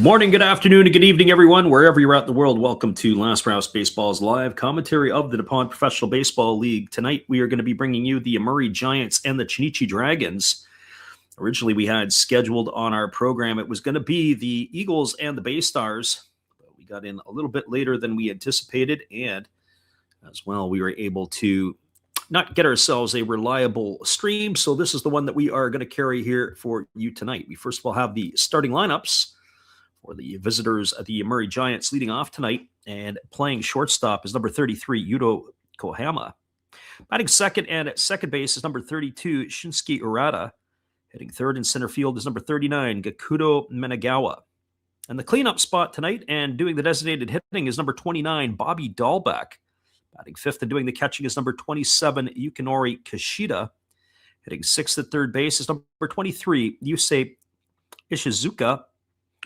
Good morning, good afternoon, and good evening, everyone. Wherever you're at in the world, welcome to Last Rouse Baseball's live commentary of the DuPont Professional Baseball League. Tonight, we are going to be bringing you the Yomiuri Giants and the Chunichi Dragons. Originally, we had scheduled on our program, it was going to be the Eagles and the Bay Stars. But we got in a little bit later than we anticipated, and as well, we were able to not get ourselves a reliable stream. So this is the one that we are going to carry here for you tonight. We first of all have the starting lineups for the visitors at the Yomiuri Giants. Leading off tonight and playing shortstop is number 33, Yuto Kohama. Batting second and at second base is number 32, Shinsuke Urata. Hitting third and center field is number 39, Gakudo Menagawa. And the cleanup spot tonight and doing the designated hitting is number 29, Bobby Dahlbeck. Batting fifth and doing the catching is number 27, Yukinori Kishida. Hitting sixth at third base is number 23, Yusei Ishizuka.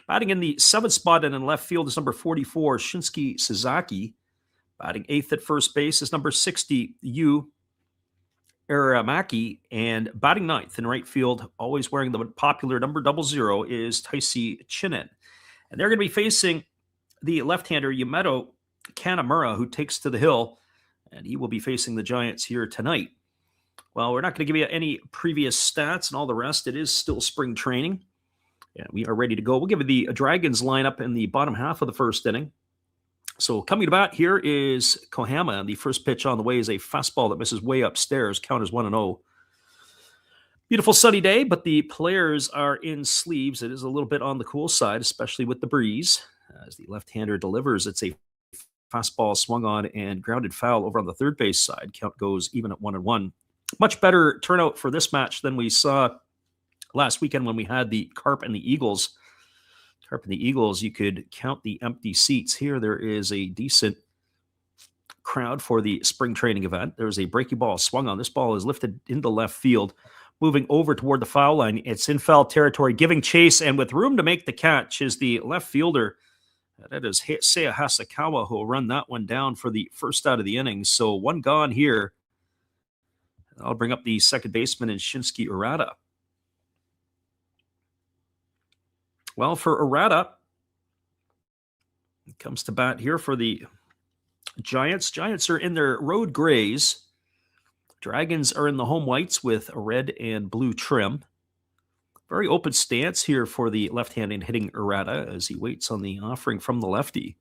Batting in the seventh spot and in left field is number 44, Shinsuke Sasaki. Batting eighth at first base is number 60, Yu Aramaki. And batting ninth in right field, always wearing the popular number 00, is Taisi Chinen. And they're going to be facing the left-hander Yumeto Kanamura, who takes to the hill, and he will be facing the Giants here tonight. Well, we're not going to give you any previous stats and all the rest. It is still spring training. And we are ready to go. We'll give you the Dragons lineup in the bottom half of the first inning. So coming to bat here is Kohama, and the first pitch on the way is a fastball that misses way upstairs. Count is 1-0. Beautiful sunny day, but the players are in sleeves. It is a little bit on the cool side, especially with the breeze. As the left-hander delivers, it's a fastball swung on and grounded foul over on the third base side. Count goes even at 1-1. Much better turnout for this match than we saw last weekend when we had the Carp and the Eagles. Carp and the Eagles, you could count the empty seats. Here, there is a decent crowd for the spring training event. There's a breaking ball swung on. This ball is lifted into left field, moving over toward the foul line. It's in foul territory, giving chase, and with room to make the catch is the left fielder. That is Seiya Hasakawa, who will run that one down for the first out of the inning. So one gone here. I'll bring up the second baseman in Shinsuke Urata. Well, for Urata, it comes to bat here for the Giants. Giants are in their road grays. Dragons are in the home whites with a red and blue trim. Very open stance here for the left-handed hitting Urata as he waits on the offering from the lefty,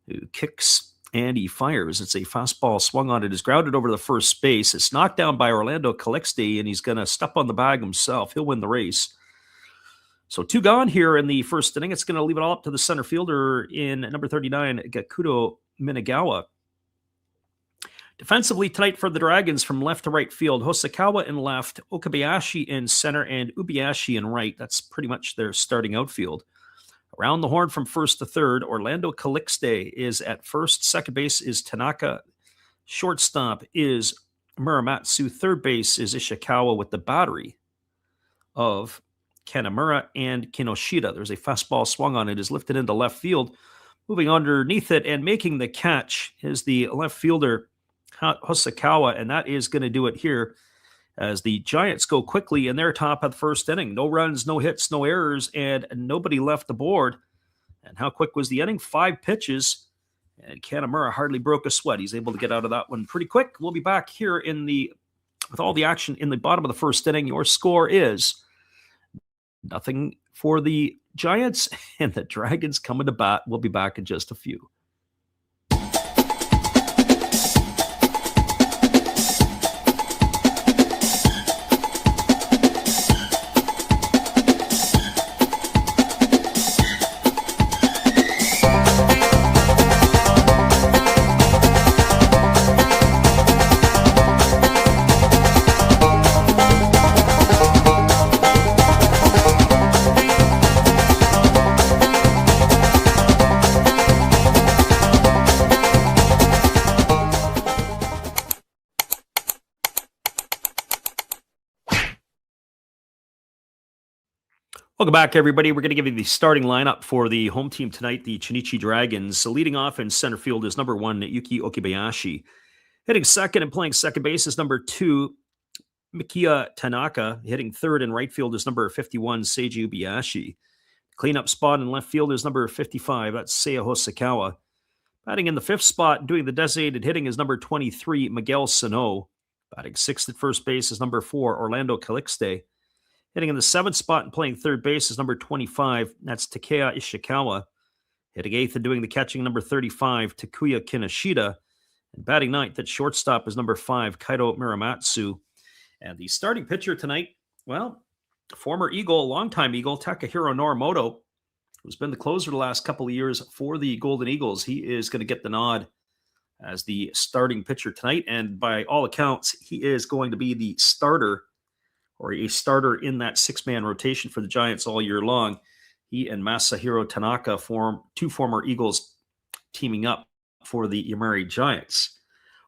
who kicks and he fires. It's a fastball swung on. It is grounded over the first base. It's knocked down by Orlando Calixte, and he's going to step on the bag himself. He'll win the race. So two gone here in the first inning. It's going to leave it all up to the center fielder in number 39, Gakudo Menagawa. Defensively tonight for the Dragons from left to right field, Hosokawa in left, Okabayashi in center, and Ubiyashi in right. That's pretty much their starting outfield. Around the horn from first to third, Orlando Calixte is at first. Second base is Tanaka. Shortstop is Muramatsu. Third base is Ishikawa with the battery of Kanamura and Kinoshita. There's a fastball swung on. It is lifted into left field. Moving underneath it and making the catch is the left fielder Hosokawa, and that is going to do it here as the Giants go quickly in their top of the first inning. No runs, no hits, no errors, and nobody left the board. And how quick was the inning? 5 pitches, and Kanamura hardly broke a sweat. He's able to get out of that one pretty quick. We'll be back here with all the action in the bottom of the first inning. Your score is nothing for the Giants, and the Dragons coming to bat. We'll be back in just a few. Welcome back, everybody. We're going to give you the starting lineup for the home team tonight, the Chunichi Dragons. So leading off in center field is number 1, Yuki Okabayashi. Hitting second and playing second base is number 2, Mikiya Tanaka. Hitting third in right field is number 51, Seiji Ubiyashi. Cleanup spot in left field is number 55. That's Seiya Hosokawa. Batting in the 5th spot, doing the designated hitting, is number 23, Miguel Sano. Batting 6th at first base is number 4, Orlando Calixte. Hitting in the 7th spot and playing 3rd base is number 25. That's Takeya Ishikawa. Hitting 8th and doing the catching, number 35, Takuya Kinoshita. And batting 9th at shortstop is number 5, Kaito Muramatsu. And the starting pitcher tonight, well, former Eagle, longtime Eagle, Takahiro Norimoto, who's been the closer the last couple of years for the Golden Eagles. He is going to get the nod as the starting pitcher tonight. And by all accounts, he is going to be the starter, or a starter in that 6-man rotation for the Giants all year long. He and Masahiro Tanaka form 2 former Eagles teaming up for the Yomiuri Giants.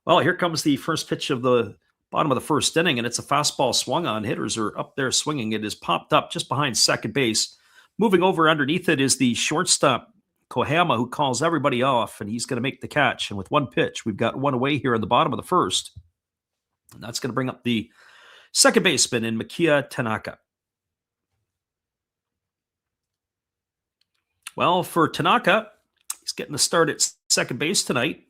Well, here comes the first pitch of the bottom of the 1st inning, and it's a fastball swung on. Hitters are up there swinging. It is popped up just behind second base. Moving over underneath it is the shortstop, Kohama, who calls everybody off, and he's going to make the catch. And with one pitch, we've got one away here in the bottom of the 1st. And that's going to bring up the second baseman in Makiya Tanaka. Well, for Tanaka, he's getting the start at second base tonight,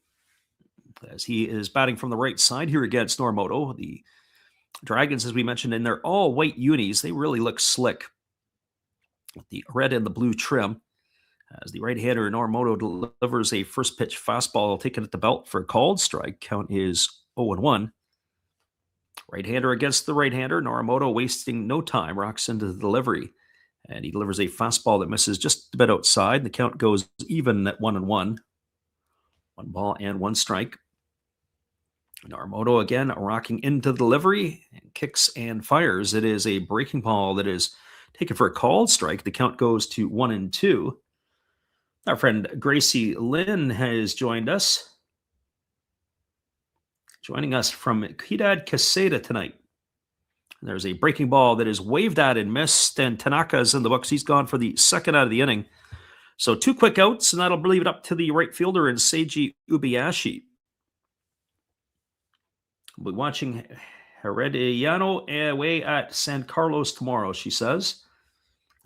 as he is batting from the right side here against Norimoto. The Dragons, as we mentioned, in their all-white unis, they really look slick with the red and the blue trim. As the right-hander Norimoto delivers a first-pitch fastball taken at the belt for a called strike. Count is 0-1. Right-hander against the right-hander. Norimoto, wasting no time, rocks into the delivery. And he delivers a fastball that misses just a bit outside. The count goes even at 1-1. 1 ball and 1 strike. Norimoto again rocking into the delivery, and kicks and fires. It is a breaking ball that is taken for a called strike. The count goes to 1-2. Our friend Gracie Lynn has joined us. Joining us from Kidad Caseta tonight. There's a breaking ball that is waved at and missed, and Tanaka is in the books. He's gone for the second out of the inning. So 2 quick outs, and that'll leave it up to the right fielder in Seiji Ubiyashi. We'll be watching Herediano away at San Carlos tomorrow, she says.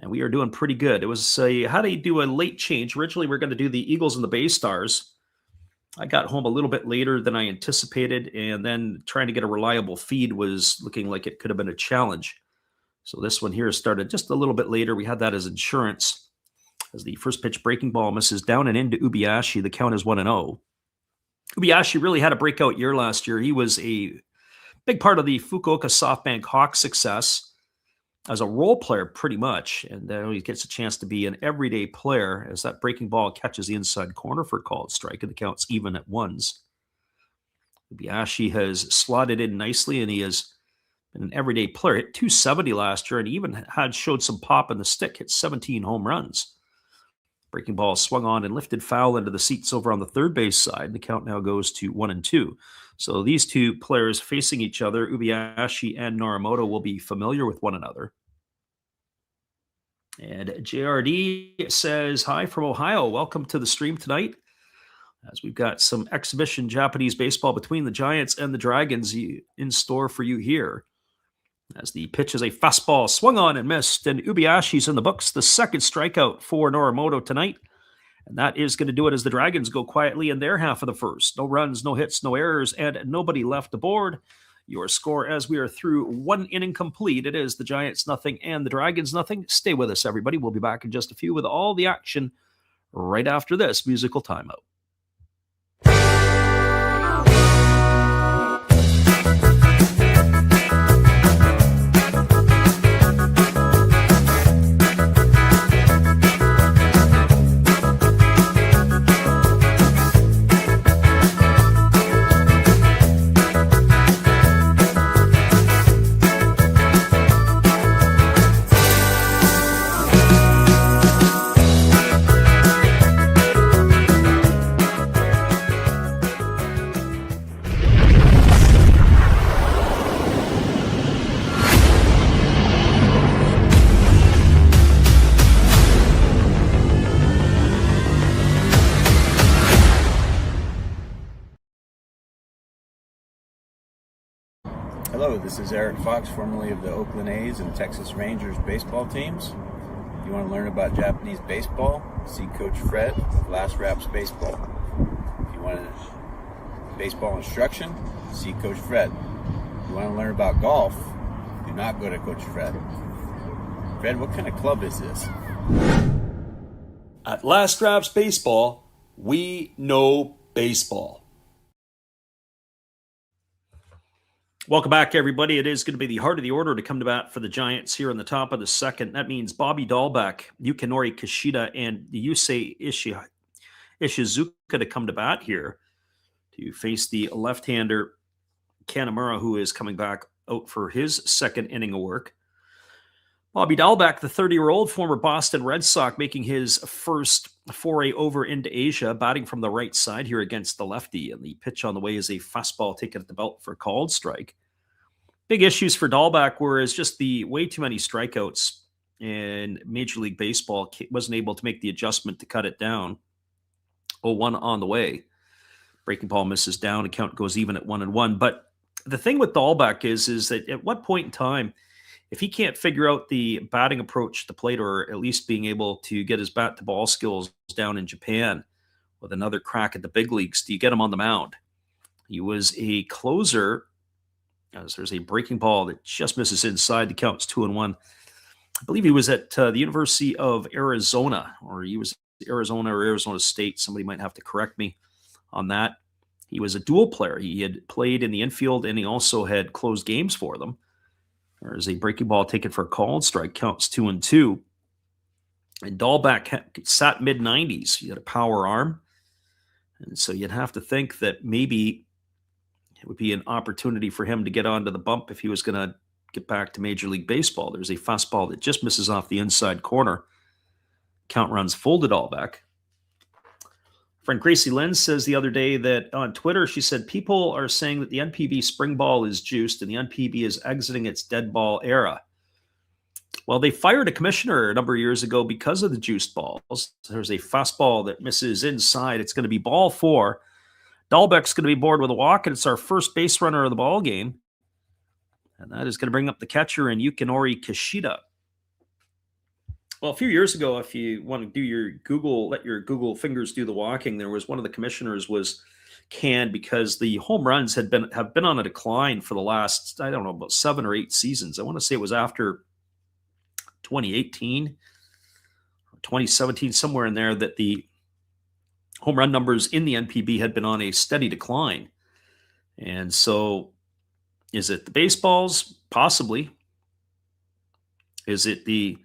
And we are doing pretty good. It was how do you do a late change? Originally, we are going to do the Eagles and the Bay Stars. I got home a little bit later than I anticipated, and then trying to get a reliable feed was looking like it could have been a challenge. So this one here started just a little bit later. We had that as insurance. As the first pitch breaking ball misses down and into Ubiyashi, the count is 1-0. Ubiyashi really had a breakout year last year. He was a big part of the Fukuoka SoftBank Hawks success as a role player, pretty much. And then he gets a chance to be an everyday player as that breaking ball catches the inside corner for a called strike, and the count's even at 1s. Ubiyashi has slotted in nicely, and he has been an everyday player. Hit 270 last year, and he even showed some pop in the stick, hit 17 home runs. Breaking ball swung on and lifted foul into the seats over on the third base side. The count now goes to 1-2. So these 2 players facing each other, Ubiyashi and Norimoto, will be familiar with one another. And JRD says, hi from Ohio. Welcome to the stream tonight, as we've got some exhibition Japanese baseball between the Giants and the Dragons in store for you here. As the pitch is a fastball swung on and missed, and Ubiyashi's in the books, the second strikeout for Norimoto tonight. And that is going to do it as the Dragons go quietly in their half of the 1st. No runs, no hits, no errors, and nobody left aboard. Your score as we are through 1 inning complete. It is the Giants nothing and the Dragons nothing. Stay with us, everybody. We'll be back in just a few with all the action right after this musical timeout. Hello, this is Eric Fox, formerly of the Oakland A's and Texas Rangers baseball teams. If you want to learn about Japanese baseball, see Coach Fred with Last Raps Baseball. If you want baseball instruction, see Coach Fred. If you want to learn about golf, do not go to Coach Fred. Fred, what kind of club is this? At Last Raps Baseball, we know baseball. Welcome back, everybody. It is going to be the heart of the order to come to bat for the Giants here in the top of the second. That means Bobby Dahlbeck, Yukinori Kishida, and Yusei Ishizuka to come to bat here to face the left-hander Kanemaru, who is coming back out for his second inning of work. Bobby Dahlbeck, the 30-year-old former Boston Red Sox, making his first foray over into Asia, batting from the right side here against the lefty. And the pitch on the way is a fastball taken at the belt for a called strike. Big issues for Dahlbeck were just the way too many strikeouts in Major League Baseball. Wasn't able to make the adjustment to cut it down. 0-1 on the way. Breaking ball misses down. Account goes even at 1-1. But the thing with Dahlbeck is that at what point in time, if he can't figure out the batting approach to the plate, or at least being able to get his bat to ball skills down in Japan with another crack at the big leagues, do you get him on the mound? He was a closer, as there's a breaking ball that just misses inside. The count's 2-1. I believe he was at the University of Arizona, or he was Arizona or Arizona State. Somebody might have to correct me on that. He was a dual player. He had played in the infield, and he also had closed games for them. There's a breaking ball taken for a called strike, counts 2-2. And Dahlbeck sat mid-90s. He had a power arm. And so you'd have to think that maybe it would be an opportunity for him to get onto the bump if he was going to get back to Major League Baseball. There's a fastball that just misses off the inside corner. Count runs full to Dahlbeck. Friend Gracie Lynn says the other day that on Twitter, she said, people are saying that the NPB spring ball is juiced and the NPB is exiting its dead ball era. Well, they fired a commissioner a number of years ago because of the juiced balls. There's a fastball that misses inside. It's going to be ball 4. Dahlbeck's going to be bored with a walk, and it's our first base runner of the ball game. And that is going to bring up the catcher in Yukinori Kishida. Well, a few years ago, if you want to do your Google, let your Google fingers do the walking, there was one of the commissioners was canned because the home runs have been on a decline for the last, I don't know, about 7 or 8 seasons. I want to say it was after 2018 or 2017, somewhere in there, that the home run numbers in the NPB had been on a steady decline. And so is it the baseballs? Possibly. Is it the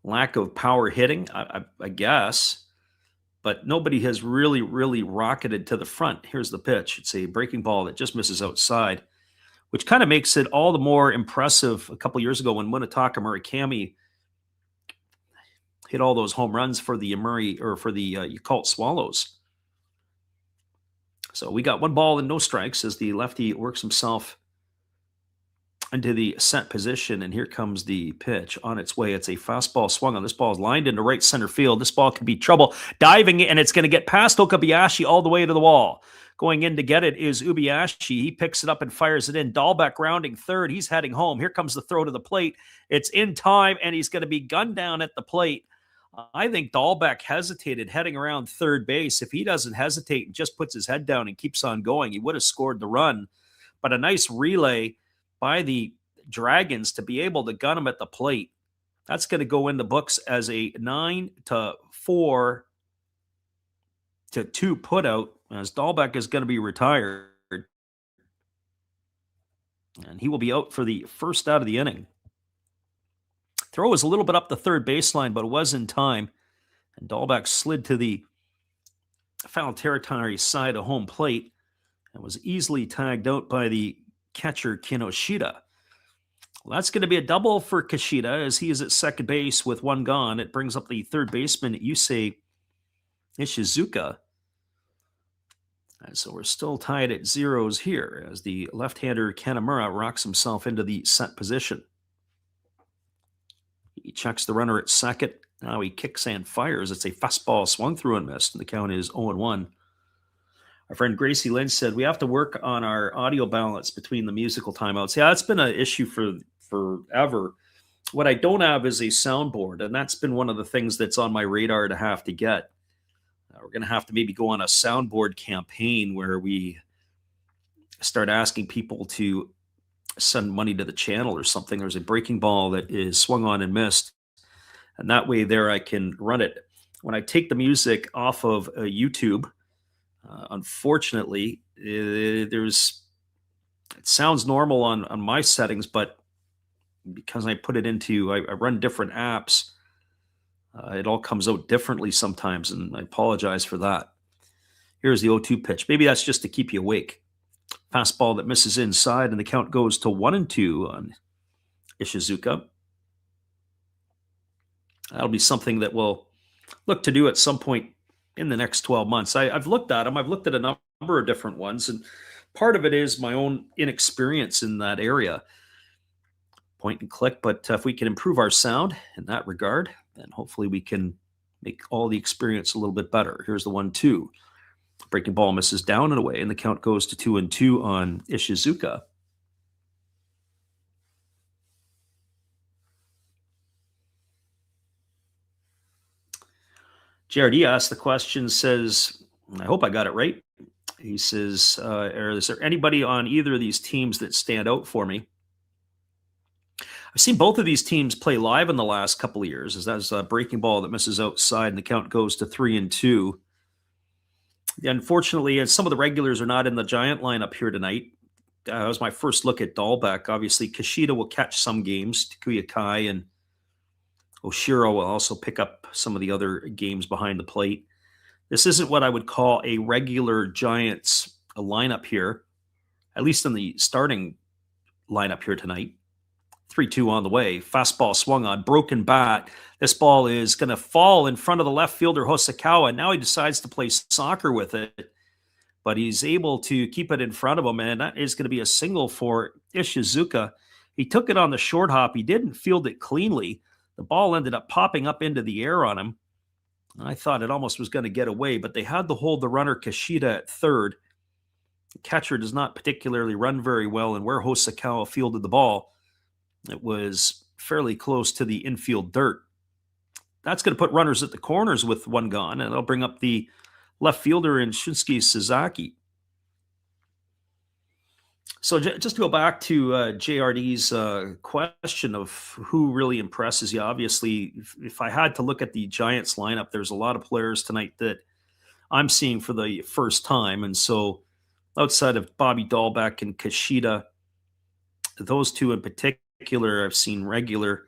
lack of power hitting? I guess. But nobody has really, really rocketed to the front. Here's the pitch. It's a breaking ball that just misses outside, which kind of makes it all the more impressive a couple years ago when Munetaka Murakami hit all those home runs for the Yomiuri, or for the Yakult Swallows. So we got 1 ball and no strikes as the lefty works himself into the set position, and here comes the pitch on its way. It's a fastball swung on. This ball is lined into right center field. This ball could be trouble. Diving, and it's going to get past Okabayashi all the way to the wall. Going in to get it is Ubiashi. He picks it up and fires it in. Dahlbeck rounding third. He's heading home. Here comes the throw to the plate. It's in time, and he's going to be gunned down at the plate. I think Dahlbeck hesitated heading around third base. If he doesn't hesitate and just puts his head down and keeps on going, he would have scored the run. But a nice relay by the Dragons to be able to gun him at the plate. That's going to go in the books as a 9-4 to 2 putout, as Dahlbeck is going to be retired. And he will be out for the first out of the inning. Throw was a little bit up the third baseline, but it was in time. And Dahlbeck slid to the foul territory side of home plate and was easily tagged out by the catcher Kinoshita. Well, that's going to be a double for Kishida as he is at second base with 1 gone. It brings up the third baseman, Yusei Ishizuka. And so we're still tied at 0s here as the left-hander Kanemaru rocks himself into the set position. He checks the runner at second. Now he kicks and fires. It's a fastball swung through and missed, and the count is 0-1. Our friend Gracie Lynn said, we have to work on our audio balance between the musical timeouts. Yeah, that's been an issue for forever. What I don't have is a soundboard, and that's been one of the things that's on my radar to have to get. We're going to have to maybe go on a soundboard campaign where we start asking people to send money to the channel or something. There's a breaking ball that is swung on and missed, and that way there I can run it. When I take the music off of YouTube, unfortunately, there's it sounds normal on my settings, but because I put it into I run different apps, it all comes out differently sometimes, and I apologize for that. Here's the 0-2 pitch. Maybe that's just to keep you awake. Fastball that misses inside, and the count goes to 1-2 on Ishizuka. That'll be something that we'll look to do at some point in the next 12 months. I've looked at them. I've looked at a number of different ones, and part of it is my own inexperience in that area. Point and click, but if we can improve our sound in that regard, then hopefully we can make all the experience a little bit better. Here's the 1-2. Breaking ball misses down and away, and the count goes to 2-2 on Ishizuka. JRD asked the question, says, I hope I got it right. He says, is there anybody on either of these teams that stand out for me? I've seen both of these teams play live in the last couple of years. That's a breaking ball that misses outside, and the count goes to 3-2. Unfortunately, some of the regulars are not in the Giant lineup here tonight. That was my first look at Dahlbeck. Obviously, Kishida will catch some games. Takuya Kai and Oshiro will also pick up some of the other games behind the plate. This isn't what I would call a regular Giants lineup here, at least in the starting lineup here tonight. 3-2 on the way. Fastball swung on, broken bat. This ball is going to fall in front of the left fielder, Hosokawa. Now he decides to play soccer with it, but he's able to keep it in front of him, and that is going to be a single for Ishizuka. He took it on the short hop. He didn't field it cleanly. The ball ended up popping up into the air on him. I thought it almost was going to get away, but they had to hold the runner Kishida at third. The catcher does not particularly run very well, and where Hosokawa fielded the ball, it was fairly close to the infield dirt. That's going to put runners at the corners with one gone, and it'll bring up the left fielder in Shunsuke Sasaki. So just to go back to JRD's question of who really impresses you, obviously, if I had to look at the Giants lineup, there's a lot of players tonight that I'm seeing for the first time. And so outside of Bobby Dahlbeck and Kishida, those two in particular I've seen regular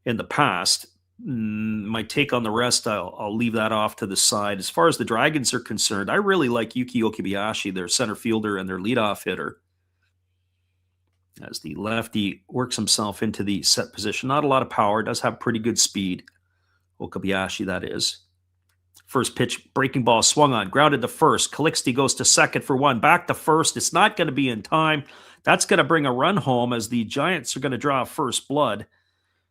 in the past. My take on the rest, I'll leave that off to the side. As far as the Dragons are concerned, I really like Yuki Okabayashi, their center fielder and their leadoff hitter, as the lefty works himself into the set position. Not a lot of power, does have pretty good speed. Okabayashi, that is. First pitch, breaking ball swung on, grounded to first. Calixte goes to second for one, back to first. It's not going to be in time. That's going to bring a run home as the Giants are going to draw first blood.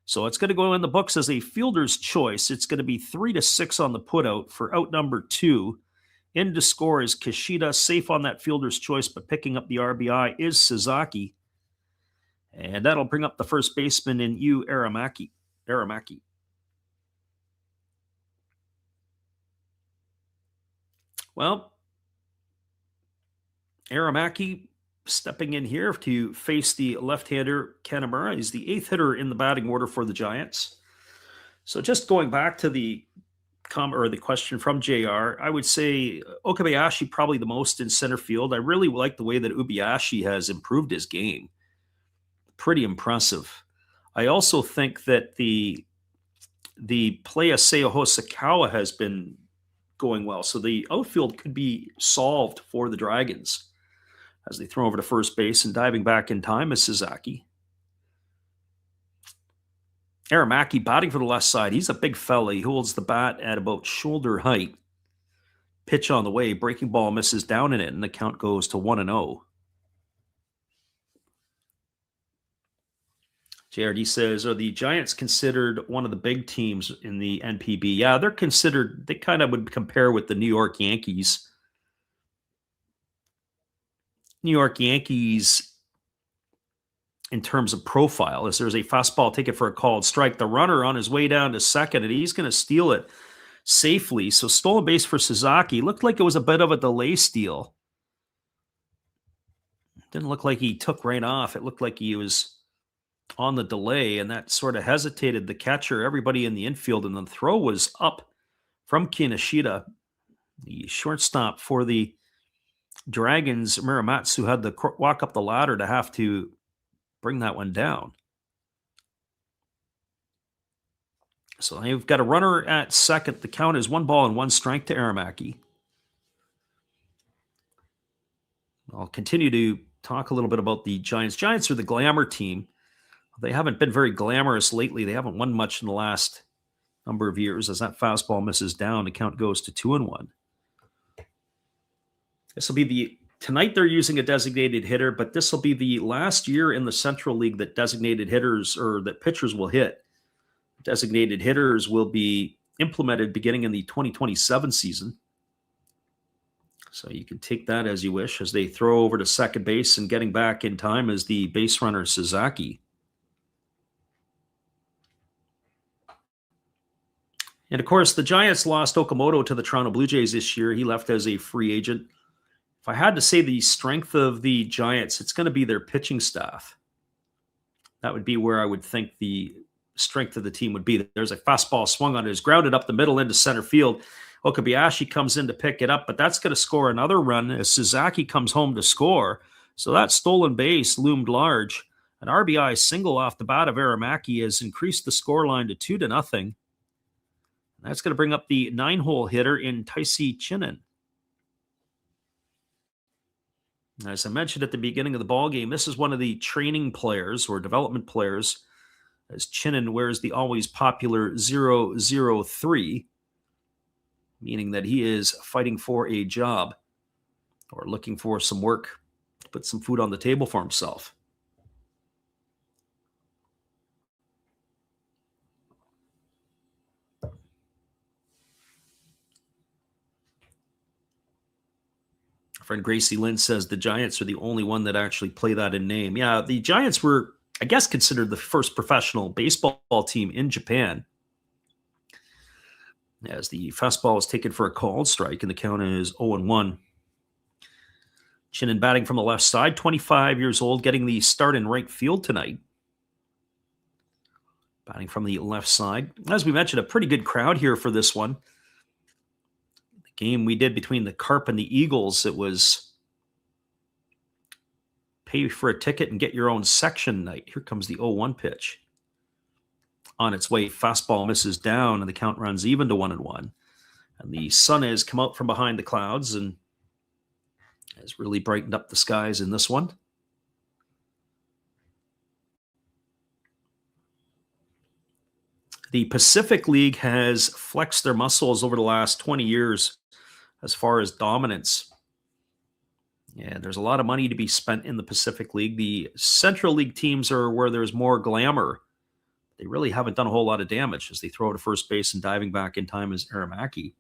So it's going to go in the books as a fielder's choice. It's going to be 3-6 on the putout for out number 2. In to score is Kishida, safe on that fielder's choice, but picking up the RBI is Sasaki. And that'll bring up the first baseman in Yu Aramaki. Well, Aramaki stepping in here to face the left-hander Kanamura. He's the 8th hitter in the batting order for the Giants. So just going back to the question from JR, I would say Okabayashi probably the most in center field. I really like the way that Ubiyashi has improved his game. Pretty impressive. I also think that the play of Seiya Hosokawa has been going well. So the outfield could be solved for the Dragons as they throw over to first base, and diving back in time is Sasaki. Aramaki batting for the left side. He's a big fella. He holds the bat at about shoulder height. Pitch on the way. Breaking ball misses down in it, and the count goes to 1-0. JRD says, are the Giants considered one of the big teams in the NPB? Yeah, they're considered, they kind of would compare with the New York Yankees. New York Yankees in terms of profile, as there's a fastball taken for a called strike. The runner on his way down to second, and he's going to steal it safely. So stolen base for Sasaki. Looked like it was a bit of a delay steal. Didn't look like he took right off. It looked like he was on the delay, and that sort of hesitated the catcher, everybody in the infield, and the throw was up from Kinoshita. The shortstop for the Dragons, Muramatsu, had to walk up the ladder to have to bring that one down. So they've got a runner at second. The count is 1-1 to Aramaki. I'll continue to talk a little bit about the Giants. Giants are the glamour team. They haven't been very glamorous lately. They haven't won much in the last number of years. As that fastball misses down, the count goes to 2-1. This will be tonight they're using a designated hitter, but this will be the last year in the Central League that designated hitters or that pitchers will hit. Designated hitters will be implemented beginning in the 2027 season. So you can take that as you wish as they throw over to second base, and getting back in time is the base runner Sasaki. And of course, the Giants lost Okamoto to the Toronto Blue Jays this year. He left as a free agent. If I had to say the strength of the Giants, it's going to be their pitching staff. That would be where I would think the strength of the team would be. There's a fastball swung on it. It's grounded up the middle into center field. Okabayashi comes in to pick it up, but that's going to score another run as Sasaki comes home to score. So that stolen base loomed large. An RBI single off the bat of Aramaki has increased the scoreline to 2-0. That's going to bring up the 9-hole hitter in Taisi Chinen. As I mentioned at the beginning of the ball game, this is one of the training players or development players, as Chinen wears the always popular 003, meaning that he is fighting for a job or looking for some work to put some food on the table for himself. Friend Gracie Lynn says the Giants are the only one that actually play that in name. Yeah, the Giants were, I guess, considered the first professional baseball team in Japan. As the fastball is taken for a called strike, and the count is 0-1. Chinen batting from the left side, 25 years old, getting the start in right field tonight. Batting from the left side. As we mentioned, a pretty good crowd here for this one. Game we did between the Carp and the Eagles, it was pay for a ticket and get your own section night. Here comes the 0-1 pitch. On its way, fastball misses down, and the count runs even to 1-1. And the sun has come out from behind the clouds and has really brightened up the skies in this one. The Pacific League has flexed their muscles over the last 20 years as far as dominance. Yeah, there's a lot of money to be spent in the Pacific League. The Central League teams are where there's more glamour. They really haven't done a whole lot of damage as they throw to first base, and diving back in time is Aramaki.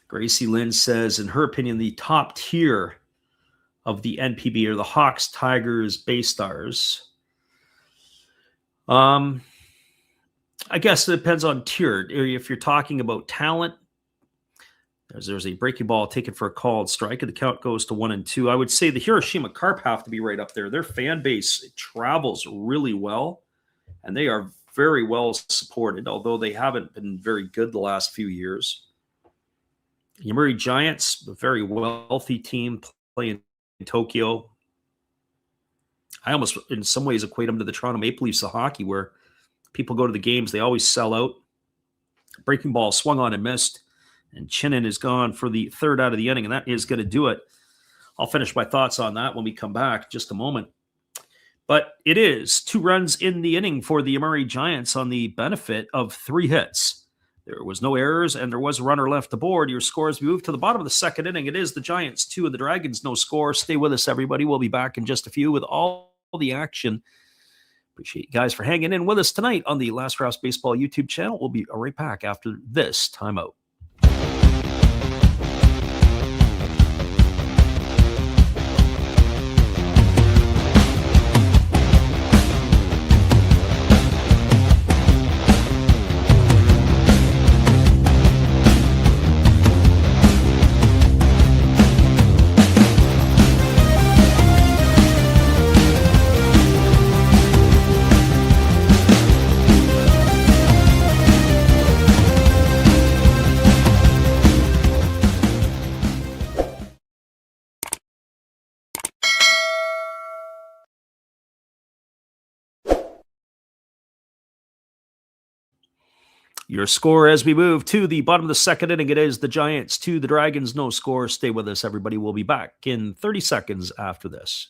Gracie Lynn says, in her opinion, the top tier of the NPB are the Hawks, Tigers, Bay Stars. I guess it depends on tier. If you're talking about talent, there's a breaking ball taken for a called strike, and the count goes to 1-2. I would say the Hiroshima Carp have to be right up there. Their fan base travels really well, and they are very well supported, although they haven't been very good the last few years. Yomiuri Giants, a very wealthy team playing in Tokyo. I almost, in some ways, equate them to the Toronto Maple Leafs of hockey, where people go to the games, they always sell out. Breaking ball swung on and missed, and Chinen is gone for the third out of the inning, and that is going to do it. I'll finish my thoughts on that when we come back in just a moment. But it is 2 runs in the inning for the Yomiuri Giants on the benefit of 3 hits. There was no errors, and there was a runner left aboard. Your scores move to the bottom of the second inning. It is the Giants 2 and the Dragons no score. Stay with us, everybody. We'll be back in just a few with all the action. Appreciate you guys for hanging in with us tonight on the Last Raps Baseball YouTube channel. We'll be right back after this timeout. Your score as we move to the bottom of the second inning, it is the Giants 2, the Dragons, no score. Stay with us, everybody. We'll be back in 30 seconds after this.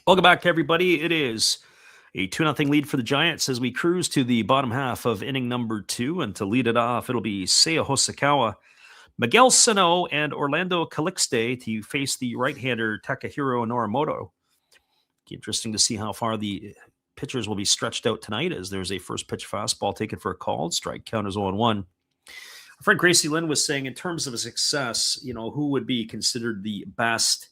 Welcome back, everybody. It is a 2-0 lead for the Giants as we cruise to the bottom half of inning number 2. And to lead it off, it'll be Seiya Hosokawa, Miguel Sano, and Orlando Calixte to face the right-hander Takahiro Norimoto. Interesting to see how far the pitchers will be stretched out tonight, as there's a first pitch fastball taken for a called strike. Count is 0-1. Our friend Gracie Lynn was saying, in terms of a success, who would be considered the best?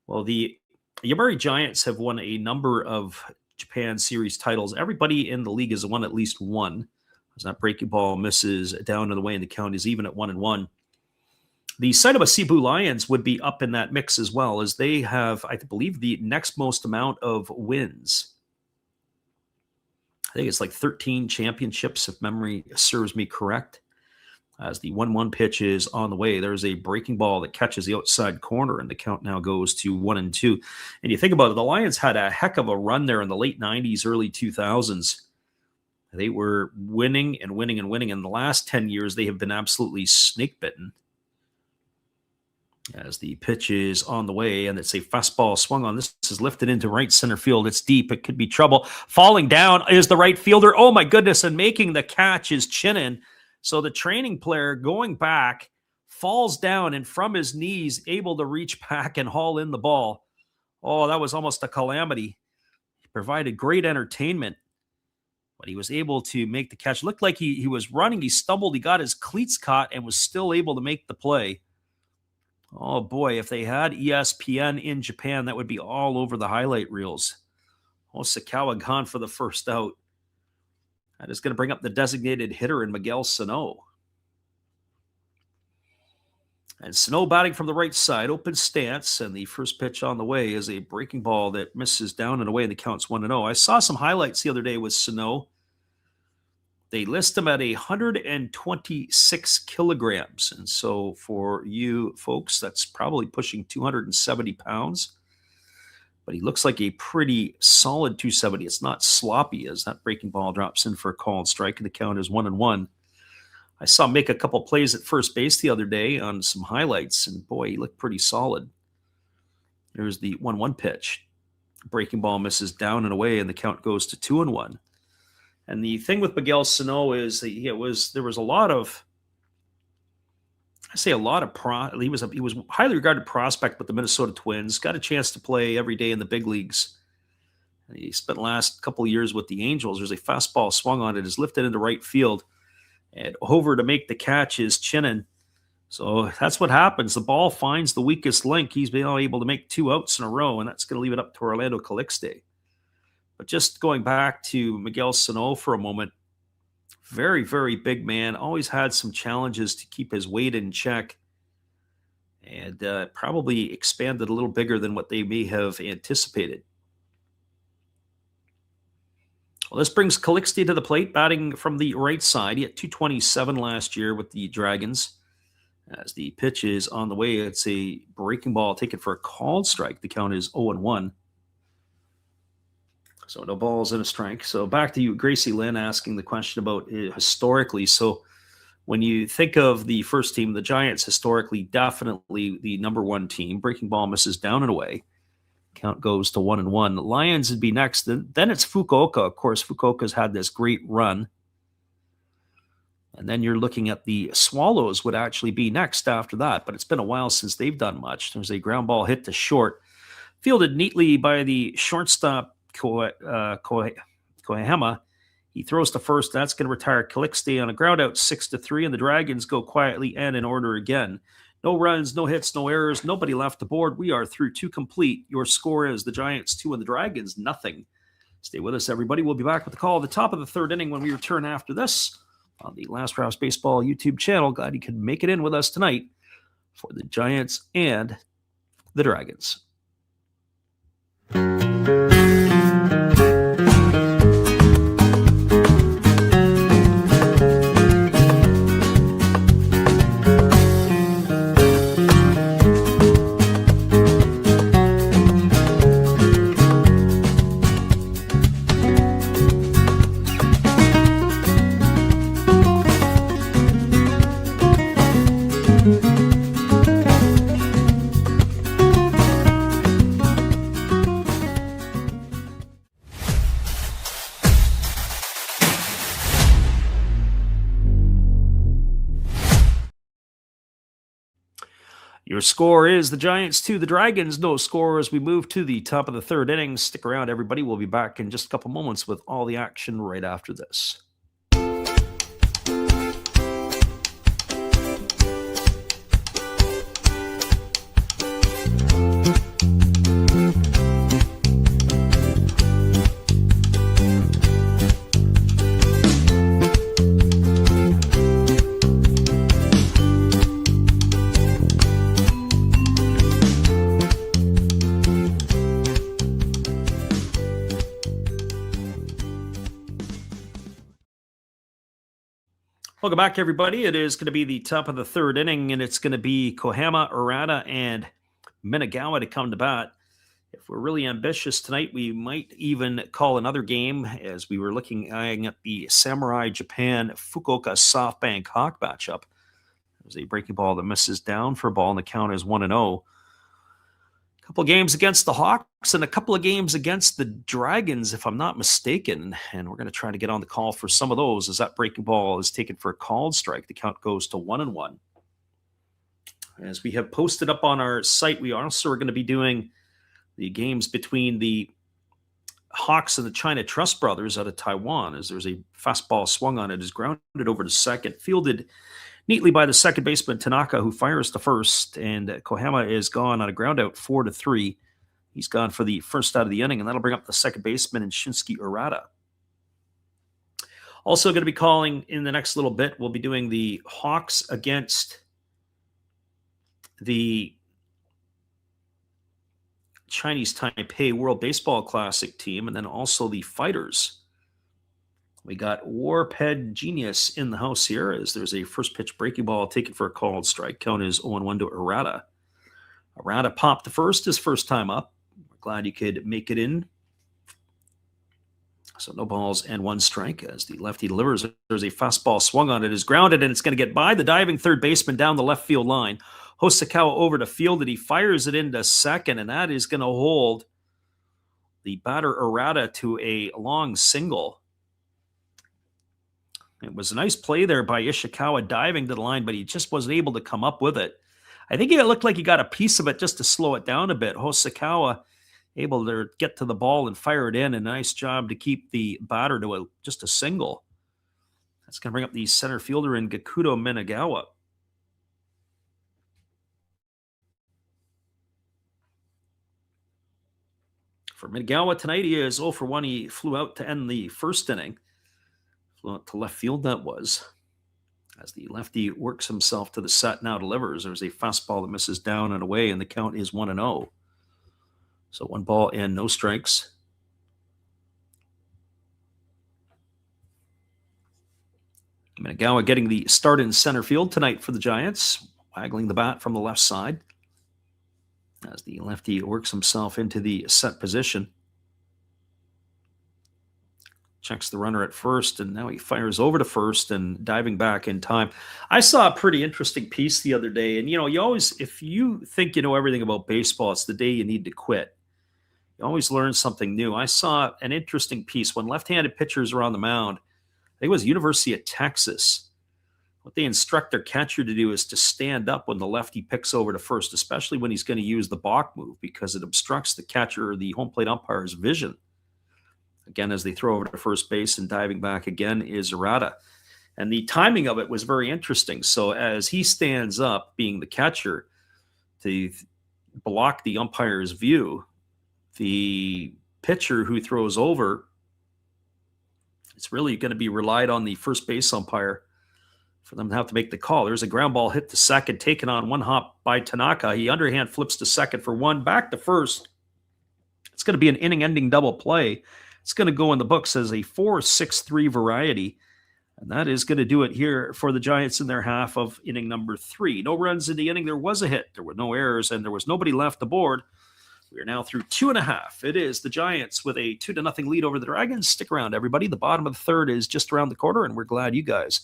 Well, the Yomiuri Giants have won a number of Japan Series titles. Everybody in the league has won at least one. As that breaking ball misses down in the way, and the count is even at 1-1. The Saitama Cebu Lions would be up in that mix as well, as they have, I believe, the next most amount of wins. I think it's like 13 championships, if memory serves me correct. As the 1-1 pitch is on the way, there's a breaking ball that catches the outside corner, and the count now goes to 1-2. And you think about it, the Lions had a heck of a run there in the late 90s, early 2000s. They were winning and winning and winning. In the last 10 years, they have been absolutely snake-bitten. As the pitch is on the way, and it's a fastball swung on. This is lifted into right center field. It's deep. It could be trouble. Falling down is the right fielder. Oh, my goodness. And making the catch is Chinen. So the training player going back falls down, and from his knees able to reach back and haul in the ball. Oh, that was almost a calamity. He provided great entertainment, but he was able to make the catch. Looked like he was running. He stumbled. He got his cleats caught and was still able to make the play. Oh, boy, if they had ESPN in Japan, that would be all over the highlight reels. Hosokawa gone for the first out. That is going to bring up the designated hitter in Miguel Sano. And Sano batting from the right side, open stance, and the first pitch on the way is a breaking ball that misses down and away, and the count's 1-0. I saw some highlights the other day with Sano. They list him at 126 kilograms. And so for you folks, that's probably pushing 270 pounds. But he looks like a pretty solid 270. It's not sloppy, as that breaking ball drops in for a called strike, and the count is 1-1. I saw him make a couple plays at first base the other day on some highlights, and boy, he looked pretty solid. Here's the 1-1 pitch. Breaking ball misses down and away, and the count goes to 2-1. And the thing with Miguel Sano is that there was a lot of, he was a highly regarded prospect with the Minnesota Twins. Got a chance to play every day in the big leagues. He spent the last couple of years with the Angels. There's a fastball swung on it, is lifted into right field, and over to make the catch is Chinen. So that's what happens. The ball finds the weakest link. He's been able to make 2 outs in a row, and that's going to leave it up to Orlando Calixte. But just going back to Miguel Sano for a moment, very, very big man. Always had some challenges to keep his weight in check, and probably expanded a little bigger than what they may have anticipated. Well, this brings Calixte to the plate, batting from the right side. He had 227 last year with the Dragons. As the pitch is on the way, it's a breaking ball taken for a called strike. The count is 0-1. So no balls and a strike. So back to you, Gracie Lynn, asking the question about historically. So when you think of the first team, the Giants historically definitely the number one team. Breaking ball misses down and away. Count goes to 1-1. The Lions would be next. Then it's Fukuoka. Of course, Fukuoka's had this great run. And then you're looking at the Swallows would actually be next after that. But it's been a while since they've done much. There's a ground ball hit to short. Fielded neatly by the shortstop, Koehama. He throws to first. That's going to retire Calixte on a ground out 6-3, and the Dragons go quietly and in order again. No runs, no hits, no errors, nobody left the board. We are through 2 complete. Your score is the Giants 2 and the Dragons nothing. Stay with us, everybody. We'll be back with the call at the top of the third inning when we return after this on the Last Rouse Baseball YouTube channel. Glad you could make it in with us tonight for the Giants and the Dragons. Your score is the Giants 2, the Dragons no score as we move to the top of the third inning. Stick around, everybody. We'll be back in just a couple moments with all the action right after this. Welcome back, everybody. It is going to be the top of the third inning, and it's going to be Kohama, Arata, and Minagawa to come to bat. If we're really ambitious tonight, we might even call another game as we were looking at the Samurai Japan Fukuoka SoftBank Hawk matchup. There's a breaking ball that misses down for a ball, and the count is 1-0. A couple of games against the Hawks and a couple of games against the Dragons, if I'm not mistaken. And we're going to try to get on the call for some of those as that breaking ball is taken for a called strike. The count goes to 1-1. As we have posted up on our site, we also are going to be doing the games between the Hawks and the China Trust Brothers out of Taiwan, as there's a fastball swung on it, is grounded over to second, fielded neatly by the second baseman Tanaka, who fires to first, and Kohama is gone on a ground out 4-3. He's gone for the first out of the inning, and that'll bring up the second baseman in Shinsuke Urata. Also going to be calling in the next little bit, we'll be doing the Hawks against the Chinese Taipei World Baseball Classic team, and then also the Fighters. We got Warped Genius in the house here as there's a first pitch breaking ball taken for a called strike. Count is 0-1 to Arata. Arata popped the first his first time up. We're glad you could make it in. So no balls and 1 strike as the lefty delivers. There's a fastball swung on it, is grounded, and it's going to get by the diving third baseman down the left field line. Hosokawa over to field it. He fires it into second, and that is going to hold the batter Arata to a long single. It was a nice play there by Ishikawa diving to the line, but he just wasn't able to come up with it. I think it looked like he got a piece of it just to slow it down a bit. Hosokawa able to get to the ball and fire it in. A nice job to keep the batter to just a single. That's going to bring up the center fielder in Gakuto Minagawa. For Minagawa tonight, he is 0 for 1. He flew out to end the first inning. Flew out to left field, that was. As the lefty works himself to the set, now delivers. There's a fastball that misses down and away, and the count is 1-0. So 1 ball and no strikes. Minagawa getting the start in center field tonight for the Giants, waggling the bat from the left side as the lefty works himself into the set position. Checks the runner at first, and now he fires over to first and diving back in time. I saw a pretty interesting piece the other day, and you always, if you think you know everything about baseball, it's the day you need to quit. You always learn something new. I saw an interesting piece when left-handed pitchers are on the mound. I think it was University of Texas. What they instruct their catcher to do is to stand up when the lefty picks over to first, especially when he's going to use the balk move, because it obstructs the catcher or the home plate umpire's vision. Again, as they throw over to first base and diving back again is Arata. And the timing of it was very interesting. So as he stands up, being the catcher, to block the umpire's view, the pitcher who throws over, it's really going to be relied on the first base umpire for them to have to make the call. There's a ground ball hit to second, taken on one hop by Tanaka. He underhand flips to second for one, back to first. It's going to be an inning-ending double play. It's going to go in the books as a 4-6-3 variety. And that is going to do it here for the Giants in their half of inning number 3. No runs in the inning. There was a hit. There were no errors, and there was nobody left aboard. We are now through 2.5. It is the Giants with a 2-0 lead over the Dragons. Stick around, everybody. The bottom of the third is just around the corner, and we're glad you guys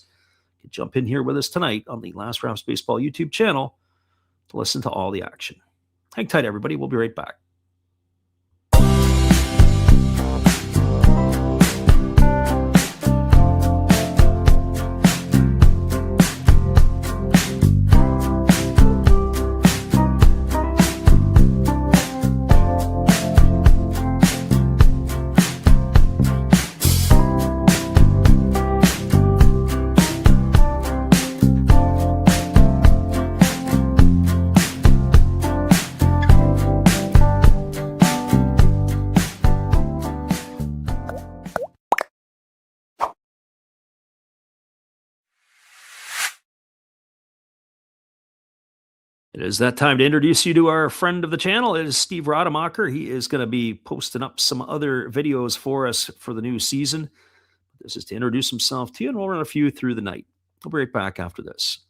can jump in here with us tonight on the Last Raps Baseball YouTube channel to listen to all the action. Hang tight, everybody. We'll be right back. It is that time to introduce you to our friend of the channel. It is Steve Rademacher. He is going to be posting up some other videos for us for the new season. This is to introduce himself to you, and we'll run a few through the night. We'll be right back after this.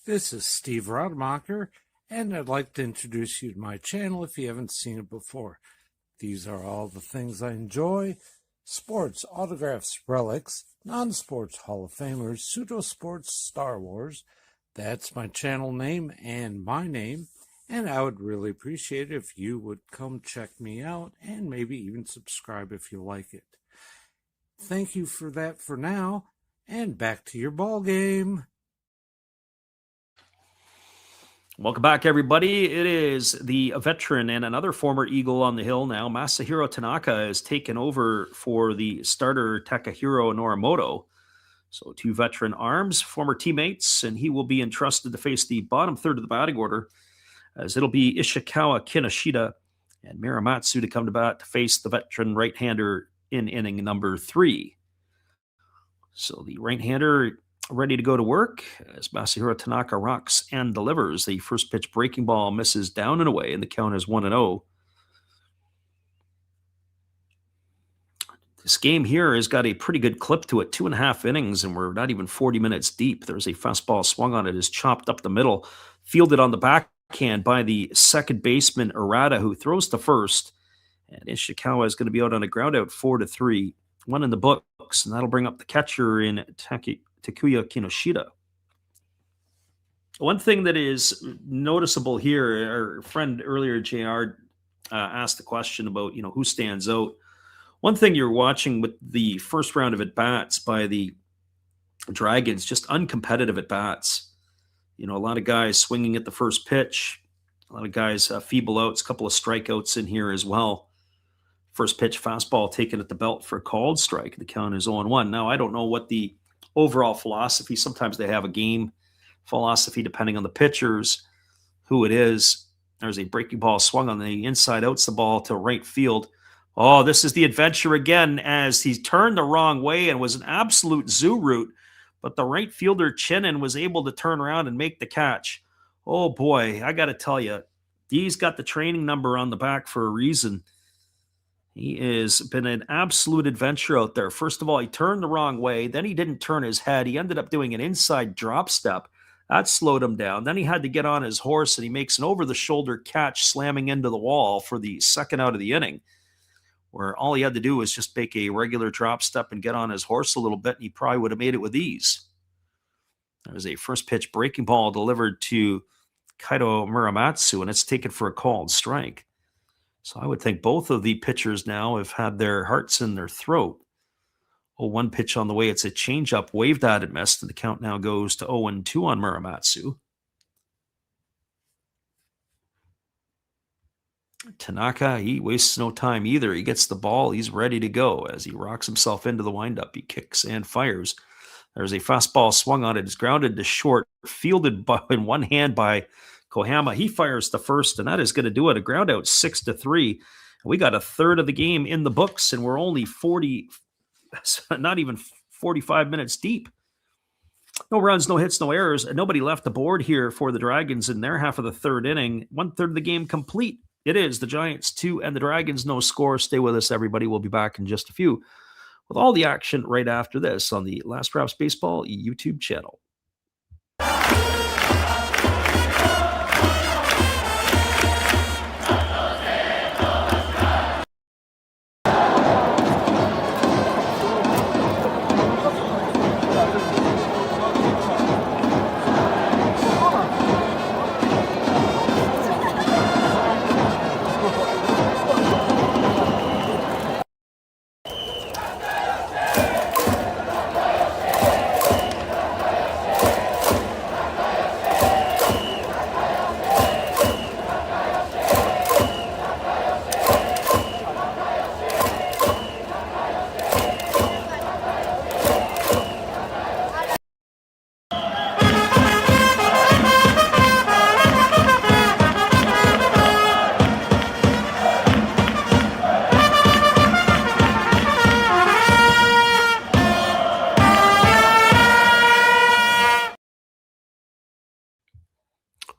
This is Steve Rademacher, and I'd like to introduce you to my channel if you haven't seen it before. These are all the things I enjoy: sports, autographs, relics, non-sports Hall of Famers, pseudo-sports, Star Wars. That's my channel name and my name, and I would really appreciate it if you would come check me out and maybe even subscribe if you like it. Thank you for that for now, and back to your ball game. Welcome back, everybody. It is the veteran and another former Eagle on the hill now. Masahiro Tanaka has taken over for the starter Takahiro Norimoto. So 2 veteran arms, former teammates, and he will be entrusted to face the bottom third of the batting order, as it'll be Ishikawa Kinoshita and Miramatsu to come to bat to face the veteran right-hander in inning number 3. So the right-hander ready to go to work as Masahiro Tanaka rocks and delivers. The first pitch breaking ball misses down and away, and the count is 1-0. This game here has got a pretty good clip to it, 2.5 innings, and we're not even 40 minutes deep. There's a fastball swung on it, is chopped up the middle, fielded on the backhand by the second baseman Arata, who throws to first. And Ishikawa is going to be out on a ground out, 4-3, 1 in the books, and that'll bring up the catcher in Takuya Kinoshita. One thing that is noticeable here, our friend earlier, JR, asked the question about, who stands out. One thing you're watching with the first round of at-bats by the Dragons, just uncompetitive at-bats. A lot of guys swinging at the first pitch, a lot of guys feeble outs, a couple of strikeouts in here as well. First pitch fastball taken at the belt for a called strike. The count is 0-1. Now, I don't know what the overall philosophy, sometimes they have a game philosophy depending on the pitchers, who it is. There's a breaking ball swung on the inside, outs the ball to right field. Oh, this is the adventure again, as he turned the wrong way and was an absolute zoo route, but the right fielder Chinen was able to turn around and make the catch. Oh boy, I got to tell you, he's got the training number on the back for a reason. He has been an absolute adventure out there. First of all, he turned the wrong way. Then he didn't turn his head. He ended up doing an inside drop step. That slowed him down. Then he had to get on his horse, and he makes an over-the-shoulder catch, slamming into the wall for the second out of the inning, where all he had to do was just make a regular drop step and get on his horse a little bit, and he probably would have made it with ease. There's a first pitch breaking ball delivered to Kaito Muramatsu, and it's taken for a called strike. So I would think both of the pitchers now have had their hearts in their throat. 0-1 pitch on the way. It's a changeup, waved at and missed, and the count now goes to 0-2 on Muramatsu. Tanaka, he wastes no time either. He gets the ball. He's ready to go as he rocks himself into the windup. He kicks and fires. There's a fastball swung on it. It's grounded to short, fielded in one hand by Kohama. He fires the first, and that is going to do it. A ground out 6-3. We got a third of the game in the books, and we're only 40, not even 45 minutes deep. No runs, no hits, no errors. Nobody left the board here for the Dragons in their half of the third inning. 1/3 of the game complete. It is the Giants 2 and the Dragons no score. Stay with us, everybody. We'll be back in just a few with all the action right after this on the Last Raps Baseball YouTube channel.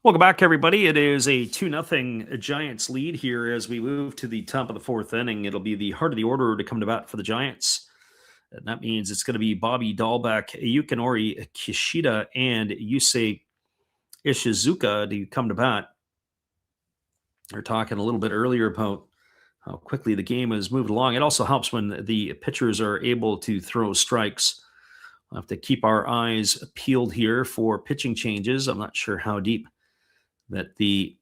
Welcome back, everybody. It is a 2-0 Giants lead here as we move to the top of the fourth inning. It'll be the heart of the order to come to bat for the Giants. And that means it's going to be Bobby Dahlbeck, Yukinori Kishida, and Yusei Ishizuka to come to bat. We were talking a little bit earlier about how quickly the game has moved along. It also helps when the pitchers are able to throw strikes. We'll have to keep our eyes peeled here for pitching changes. I'm not sure how deep that the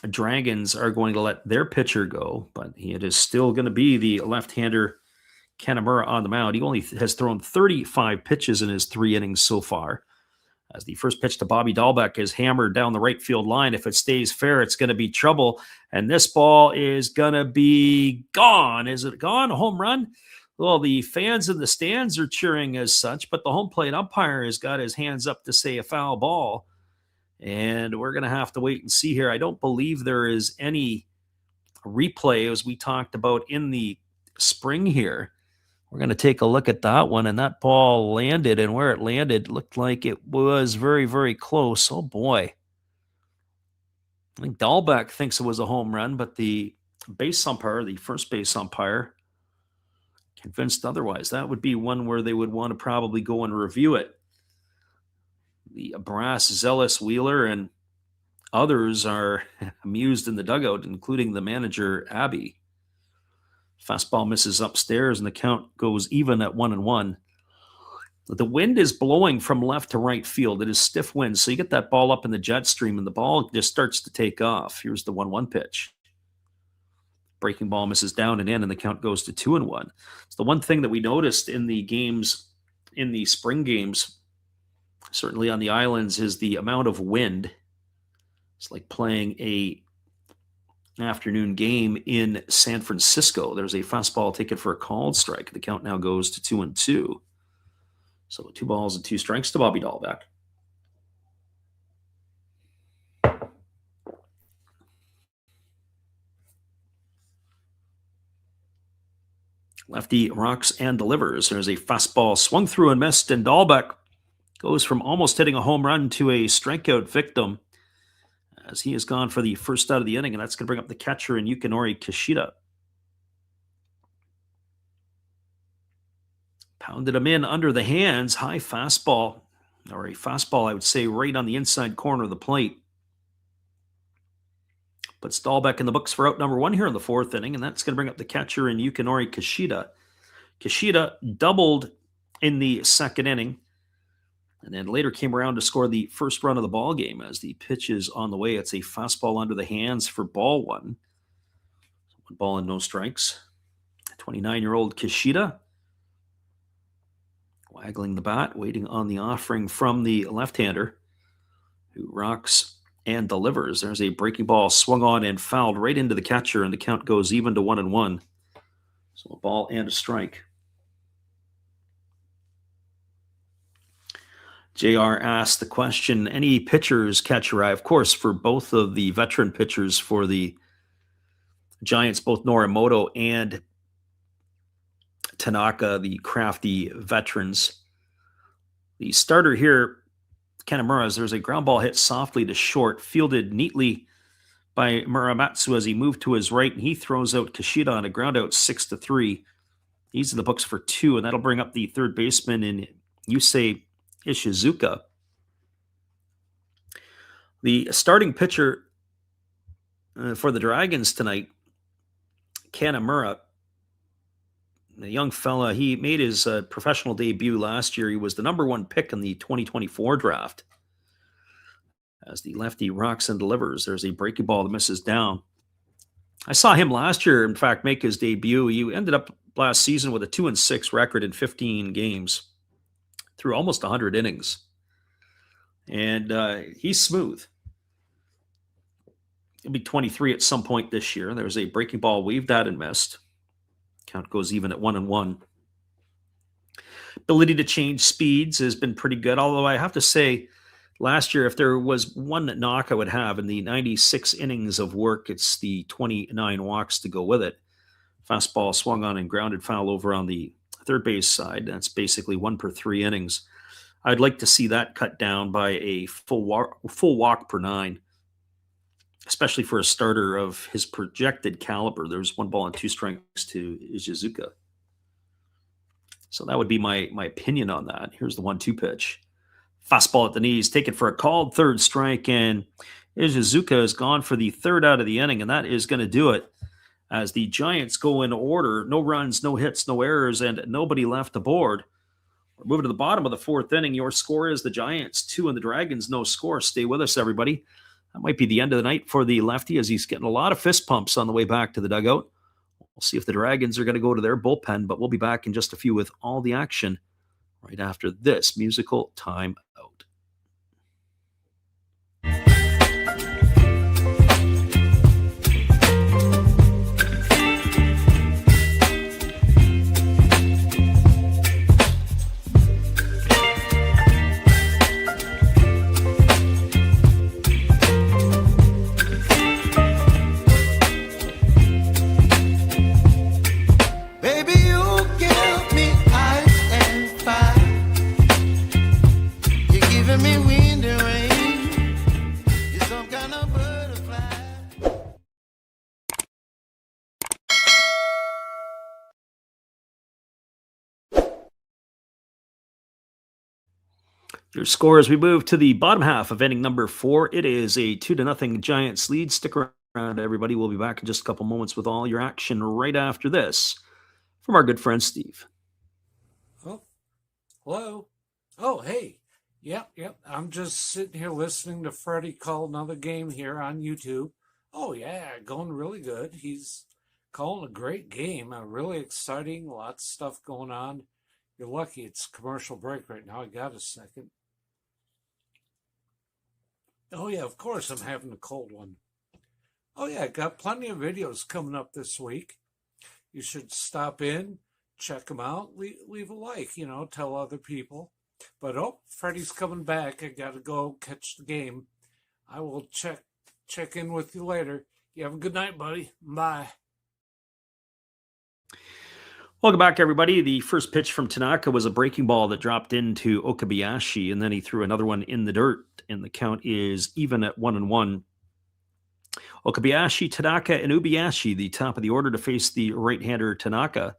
Dragons are going to let their pitcher go, but it is still going to be the left-hander Kanamura on the mound. He only has thrown 35 pitches in his 3 innings so far. As the first pitch to Bobby Dahlbeck is hammered down the right field line. If it stays fair, it's going to be trouble. And this ball is going to be gone. Is it gone? A home run? Well, the fans in the stands are cheering as such, but the home plate umpire has got his hands up to say a foul ball. And we're going to have to wait and see here. I don't believe there is any replay as we talked about in the spring here. We're going to take a look at that one, and that ball landed, and where it landed looked like it was very, very close. Oh, boy. I think Dahlbeck thinks it was a home run, but the base umpire, the first base umpire, convinced otherwise. That would be one where they would want to probably go and review it. The brass zealous Wheeler and others are amused in the dugout, including the manager, Abby. Fastball misses upstairs, and the count goes even at 1-1. The wind is blowing from left to right field. It is stiff wind, so you get that ball up in the jet stream, and the ball just starts to take off. Here's the 1-1 pitch. Breaking ball misses down and in, and the count goes to 2-1. It's the one thing that we noticed in the games, in the spring games, certainly on the islands, is the amount of wind. It's like playing an afternoon game in San Francisco. There's a fastball taken for a called strike. The count now goes to 2-2. So 2 balls and 2 strikes to Bobby Dahlbeck. Lefty rocks and delivers. There's a fastball swung through and missed, and Dahlbeck goes from almost hitting a home run to a strikeout victim as he has gone for the first out of the inning, and that's going to bring up the catcher in Yukinori Kishida. Pounded him in under the hands. High fastball, or a fastball, I would say, right on the inside corner of the plate. Puts Dahlbeck in the books for out number 1 here in the 4th inning, and that's going to bring up the catcher in Yukinori Kishida. Kishida doubled in the 2nd inning, and then later came around to score the first run of the ball game as the pitch is on the way. It's a fastball under the hands for ball 1. 1 ball and no strikes. 29-year-old Kishida waggling the bat, waiting on the offering from the left-hander who rocks and delivers. There's a breaking ball swung on and fouled right into the catcher, and the count goes even to 1-1. So a ball and a strike. JR asked the question, any pitchers catch your eye? Of course, for both of the veteran pitchers for the Giants, both Norimoto and Tanaka, the crafty veterans. The starter here, Kanemaru, there's a ground ball hit softly to short, fielded neatly by Muramatsu as he moved to his right, and he throws out Kishida on a ground out 6-3. He's in the books for 2, and that'll bring up the third baseman in Yusei Ishizuka. The starting pitcher for the Dragons tonight, Kanemaru, the young fella, he made his professional debut last year. He was the number 1 pick in the 2024 draft. As the lefty rocks and delivers, there's a breaking ball that misses down. I saw him last year, in fact, make his debut. He ended up last season with a 2-6 record in 15 games through almost 100 innings. And he's smooth. He'll be 23 at some point this year. There's a breaking ball weaved at and missed. Count goes even at 1-1. Ability to change speeds has been pretty good, although I have to say, last year, if there was one knock I would have in the 96 innings of work, it's the 29 walks to go with it. Fastball swung on and grounded foul over on the third base side. That's basically 1 per 3 innings. I'd like to see that cut down by a full walk per 9, especially for a starter of his projected caliber. There's 1 ball and 2 strikes to Ishizuka. So that would be my opinion on that. Here's the 1-2 pitch. Fastball at the knees, taken for a called third strike, and Ishizuka is gone for the third out of the inning, and that is going to do it as the Giants go in order. No runs, no hits, no errors, and nobody left aboard. We're moving to the bottom of the 4th inning. Your score is the Giants 2 and the Dragons no score. Stay with us, everybody. That might be the end of the night for the lefty as he's getting a lot of fist pumps on the way back to the dugout. We'll see if the Dragons are going to go to their bullpen, but we'll be back in just a few with all the action right after this musical time out. Your score as we move to the bottom half of inning number 4. It is a 2-0 Giants lead. Stick around, everybody. We'll be back in just a couple moments with all your action right after this from our good friend Steve. Oh, hello. Oh, hey. Yep. I'm just sitting here listening to Freddie call another game here on YouTube. Oh, yeah, going really good. He's calling a great game. Really exciting. Lots of stuff going on. You're lucky it's commercial break right now. I got a second. Oh, yeah, of course I'm having a cold one. Oh, yeah, got plenty of videos coming up this week. You should stop in, check them out, leave a like, tell other people. But, Freddie's coming back. I got to go catch the game. I will check in with you later. You have a good night, buddy. Bye. Welcome back, everybody. The first pitch from Tanaka was a breaking ball that dropped into Okabayashi, and then he threw another one in the dirt, and the count is even at 1-1. Okabayashi, Tanaka, and Ubiyashi, the top of the order to face the right-hander Tanaka,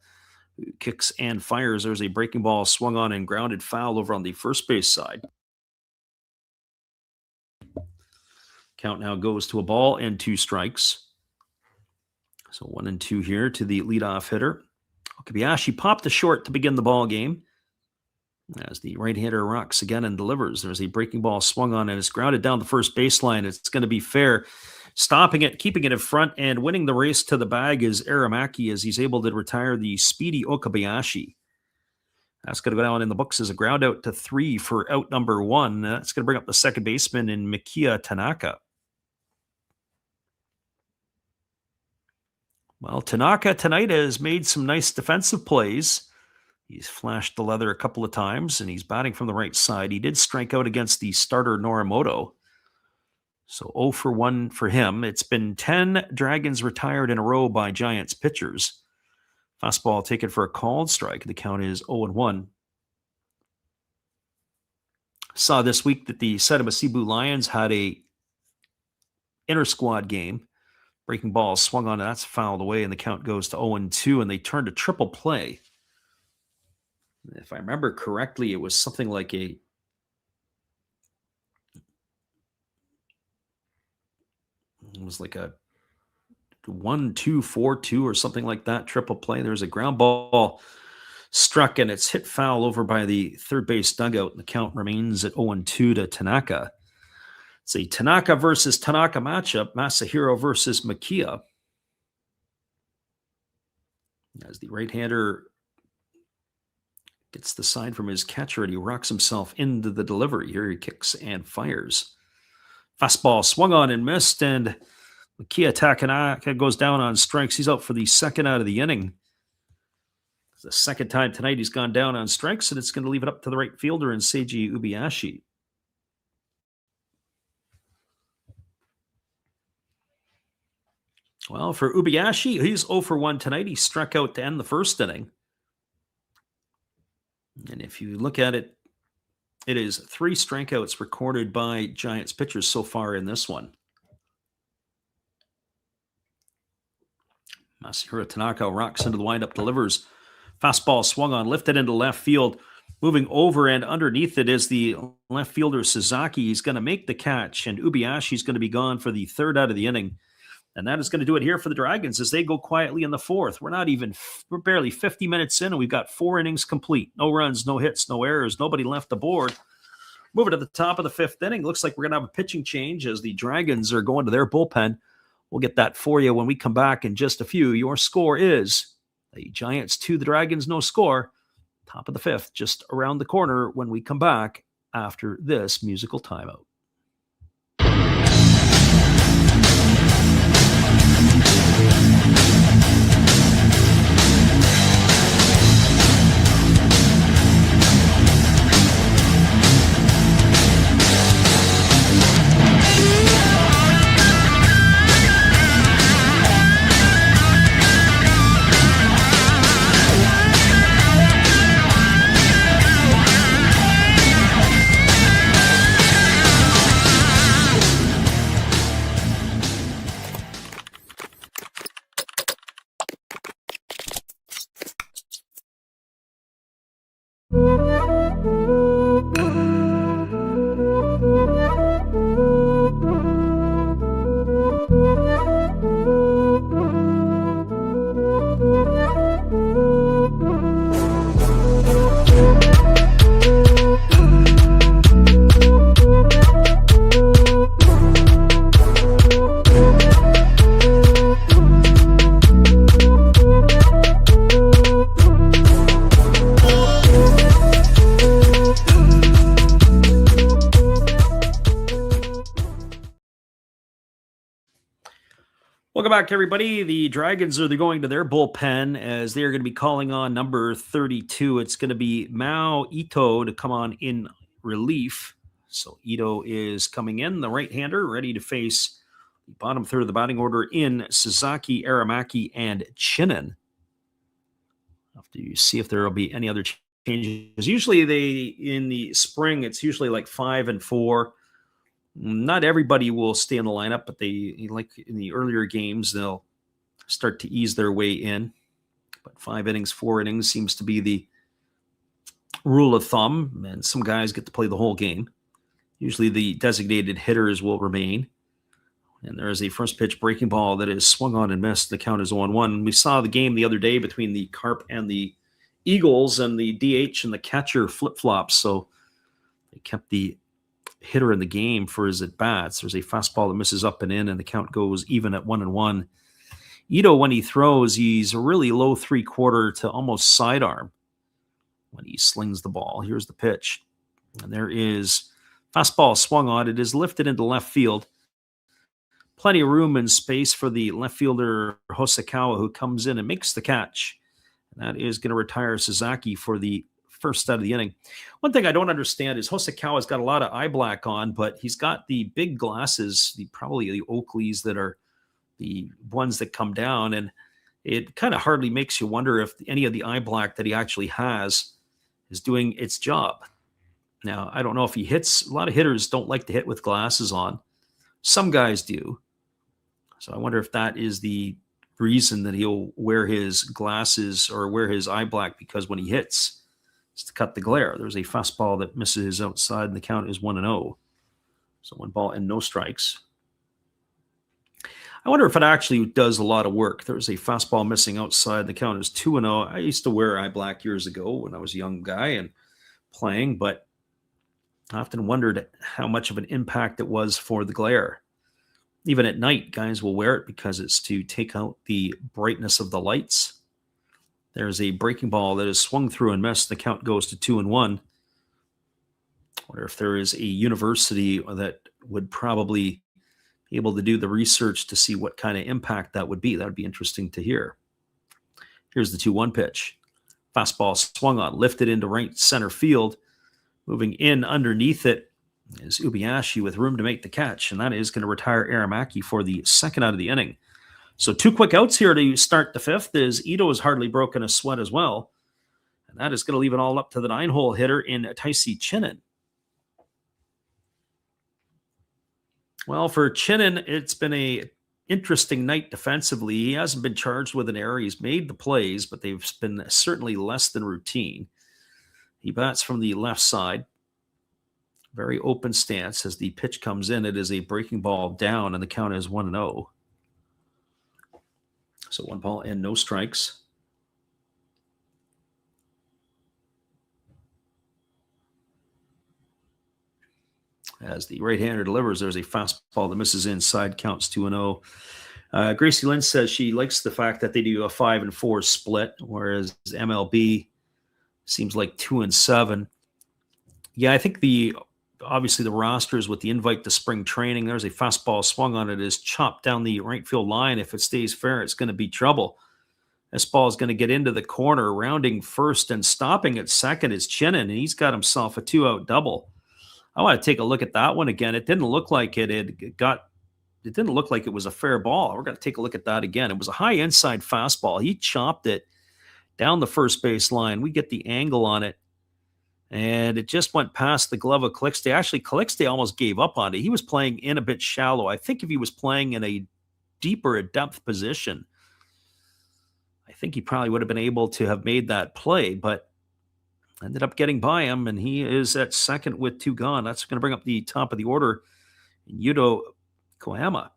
who kicks and fires. There's a breaking ball swung on and grounded foul over on the first base side. Count now goes to a ball and 2 strikes. So 1-2 here to the leadoff hitter. Okabayashi popped the short to begin the ball game. As the right-hander rocks again and delivers, there's a breaking ball swung on and it's grounded down the first baseline. It's going to be fair. Stopping it, keeping it in front, and winning the race to the bag is Aramaki as he's able to retire the speedy Okabayashi. That's going to go down in the books as a ground out to 3 for out number 1. That's going to bring up the second baseman in Mikiya Tanaka. Well, Tanaka tonight has made some nice defensive plays. He's flashed the leather a couple of times, and he's batting from the right side. He did strike out against the starter Norimoto. So 0 for 1 for him. It's been 10 Dragons retired in a row by Giants pitchers. Fastball taken for a called strike. The count is 0-1. Saw this week that the Saitama Cebu Lions had a inter-squad game. Breaking ball swung on, and that's fouled away, and the count goes to 0-2, and they turned a triple play. If I remember correctly, it was something like it was like a 1-2-4-2 or something like that, triple play. There's a ground ball struck, and it's hit foul over by the third base dugout, and the count remains at 0-2 to Tanaka. It's a Tanaka versus Tanaka matchup, Masahiro versus Makia. As the right-hander gets the sign from his catcher, and he rocks himself into the delivery. Here he kicks and fires. Fastball swung on and missed, and Makia Takanaka goes down on strikes. He's out for the second out of the inning. It's the second time tonight he's gone down on strikes, and it's going to leave it up to the right fielder in Seiji Ubiyashi. Well, for Ubiyashi, he's 0 for 1 tonight. He struck out to end the first inning. And if you look at it, it is 3 strikeouts recorded by Giants pitchers so far in this one. Masahiro Tanaka rocks into the windup, delivers. Fastball swung on, lifted into left field. Moving over and underneath it is the left fielder Sasaki. He's going to make the catch, and Ubiyashi's going to be gone for the third out of the inning. And that is going to do it here for the Dragons as they go quietly in the fourth. We're barely 50 minutes in, and we've got 4 innings complete. No runs, no hits, no errors, nobody left the board. Moving to the top of the 5th inning. Looks like we're going to have a pitching change as the Dragons are going to their bullpen. We'll get that for you when we come back in just a few. Your score is the Giants 2, the Dragons no score. Top of the 5th, just around the corner when we come back after this musical timeout. Welcome back, everybody. The Dragons are going to their bullpen as they are going to be calling on number 32. It's going to be Mao Ito to come on in relief. So Ito is coming in, the right-hander, ready to face the bottom third of the batting order in Sasaki, Aramaki, and Chinen. Have to see if there will be any other changes. Usually in the spring, it's usually like 5 and 4. Not everybody will stay in the lineup, but they, like in the earlier games, they'll start to ease their way in. But 5 innings, 4 innings seems to be the rule of thumb, and some guys get to play the whole game. Usually the designated hitters will remain. And there is a first pitch breaking ball that is swung on and missed. The count is 0-1. We saw the game the other day between the Carp and the Eagles, and the DH and the catcher flip-flops. So they kept the hitter in the game for his at-bats. There's a fastball that misses up and in, and the count goes even at 1-1. Ito, when he throws, he's a really low 3/4 to almost sidearm when he slings the ball. Here's the pitch. And there is fastball swung on. It is lifted into left field. plenty of room and space for the left fielder Hosokawa, who comes in and makes the catch. And that is going to retire Sasaki for the first out of the inning. One thing I don't understand is Hosokawa's got a lot of eye black on, but he's got the big glasses, probably the Oakleys that are the ones that come down, and it kind of hardly makes you wonder if any of the eye black that he actually has is doing its job. Now, I don't know if he hits. A lot of hitters don't like to hit with glasses on. Some guys do. So I wonder if that is the reason that he'll wear his glasses or wear his eye black, because when he hits, it's to cut the glare. There's a fastball that misses outside, and the count is 1-0. So 1 ball and no strikes. I wonder if it actually does a lot of work. There's a fastball missing outside. The count is 2-0. I used to wear eye black years ago when I was a young guy and playing, but I often wondered how much of an impact it was for the glare. Even at night, guys will wear it because it's to take out the brightness of the lights. There's a breaking ball that is swung through and missed. The count goes to 2-1. I wonder if there is a university that would probably be able to do the research to see what kind of impact that would be. That would be interesting to hear. Here's the 2-1 pitch. Fastball swung on, lifted into right center field. Moving in underneath it is Ubiashi with room to make the catch, and that is going to retire Aramaki for the second out of the inning. So 2 quick outs here to start the fifth, as Ito has hardly broken a sweat as well. And that is going to leave it all up to the 9-hole hitter in Taisi Chinen. Well, for Chinen, it's been a interesting night defensively. He hasn't been charged with an error. He's made the plays, but they've been certainly less than routine. He bats from the left side. Very open stance. As the pitch comes in, it is a breaking ball down, and the count is 1-0. So 1 ball and no strikes. As the right-hander delivers, there's a fastball that misses inside, counts 2-0. Gracie Lynn says she likes the fact that they do a 5-4 split, whereas MLB seems like 2-7. Yeah, I think obviously the rosters with the invite to spring training, there's a fastball swung on it, is chopped down the right field line. If it stays fair, it's going to be trouble. This ball is going to get into the corner, rounding first and stopping at second is Chinen, and he's got himself a 2-out double. I want to take a look at that one again. It didn't look like it didn't look like it was a fair ball. We're going to take a look at that again. It was a high inside fastball. He chopped it down the first base line. We get the angle on it, and it just went past the glove of Calixte. Actually, Calixte almost gave up on it. He was playing in a bit shallow. I think if he was playing in a deeper depth position, I think he probably would have been able to have made that play, but ended up getting by him, and he is at second with 2 gone. That's going to bring up the top of the order, Yuto Koyama.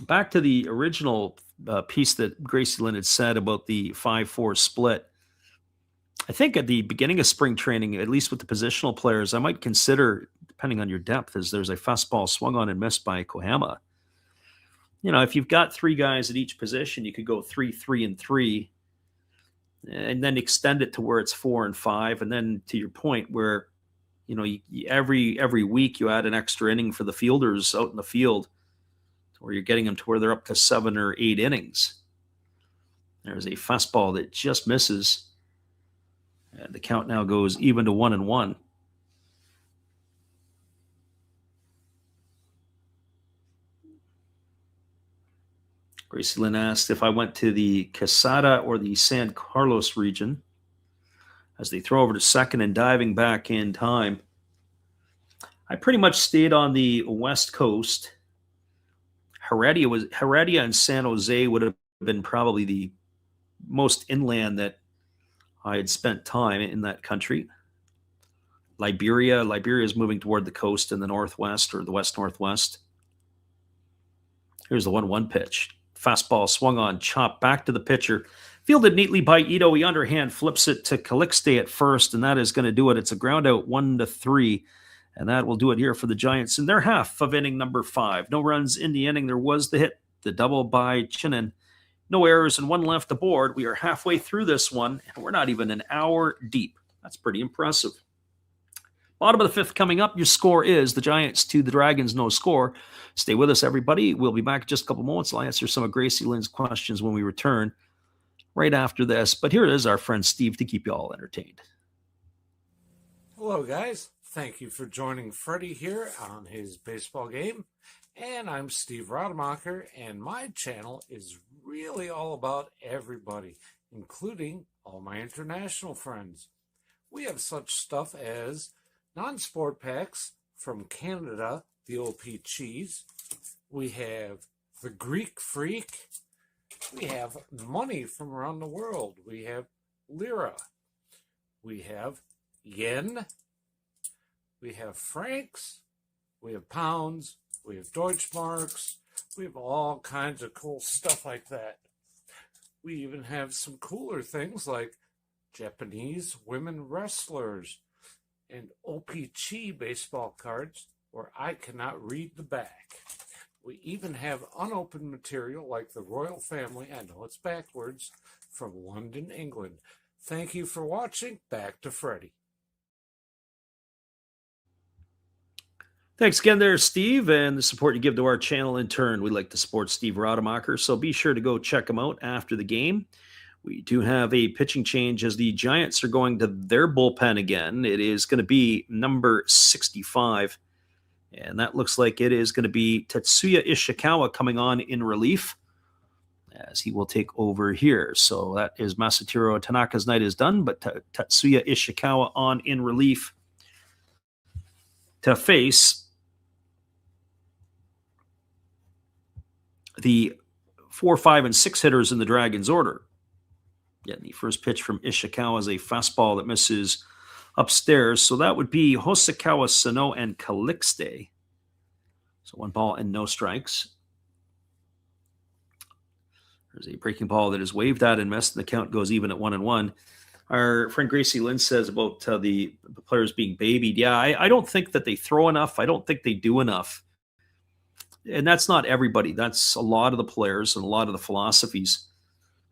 Back to the original piece that Gracie Lynn had said about the 5-4 split. I think at the beginning of spring training, at least with the positional players, I might consider, depending on your depth, as there's a fastball swung on and missed by Koyama. You know, if you've got 3 guys at each position, you could go 3-3-3, and then extend it to where it's 4-5. And then to your point where, you know, every week you add an extra inning for the fielders out in the field, where you're getting them to where they're up to 7 or 8 innings. There's a fastball that just misses. And the count now goes even to 1-1. Gracie Lynn asked if I went to the Quesada or the San Carlos region as they throw over to second and diving back in time. I pretty much stayed on the West Coast. Heredia and San Jose would have been probably the most inland that I had spent time in that country. Liberia is moving toward the coast in the northwest or the west-northwest. Here's the 1-1 pitch. Fastball swung on, chopped back to the pitcher. Fielded neatly by Ito. He underhand flips it to Calixte at first, and that is going to do it. It's a ground out 1-3, and that will do it here for the Giants in their half of inning number 5. No runs in the inning. There was the hit, the double by Chinen. No errors and 1 left aboard. We are halfway through this one, and we're not even an hour deep. That's pretty impressive. Bottom of the fifth coming up. Your score is the Giants 2, the Dragons no score. Stay with us, everybody. We'll be back in just a couple moments. I'll answer some of Gracie Lynn's questions when we return right after this. But here is our friend Steve to keep you all entertained. Hello, guys. Thank you for joining Freddie here on his baseball game. And I'm Steve Rademacher, and my channel is really all about everybody, including all my international friends. We have such stuff as non-sport packs from Canada, the OP cheese. We have the Greek Freak. We have money from around the world. We have lira. We have yen. We have francs. We have pounds. We have Deutschmarks. We have all kinds of cool stuff like that. We even have some cooler things like Japanese women wrestlers and OPC baseball cards where I cannot read the back. We even have unopened material like the royal family, I know it's backwards, from London, England. Thank you for watching. Back to Freddie. Thanks again there, Steve, and the support you give to our channel in turn. We like to support Steve Rademacher, so be sure to go check him out after the game. We do have a pitching change as the Giants are going to their bullpen again. It is going to be number 65, and that looks like it is going to be Tetsuya Ishikawa coming on in relief as he will take over here. So that is Masahiro Tanaka's night is done, but Tetsuya Ishikawa on in relief to face the 4, 5, and 6 hitters in the Dragons order. Yeah, the first pitch from Ishikawa is a fastball that misses upstairs. So that would be Hosokawa, Sano, and Calixte. So 1 ball and no strikes. There's a breaking ball that is waved at and missed, and the count goes even at 1-1. Our friend Gracie Lynn says about the players being babied. Yeah, I don't think that they throw enough. I don't think they do enough. And that's not everybody. That's a lot of the players and a lot of the philosophies.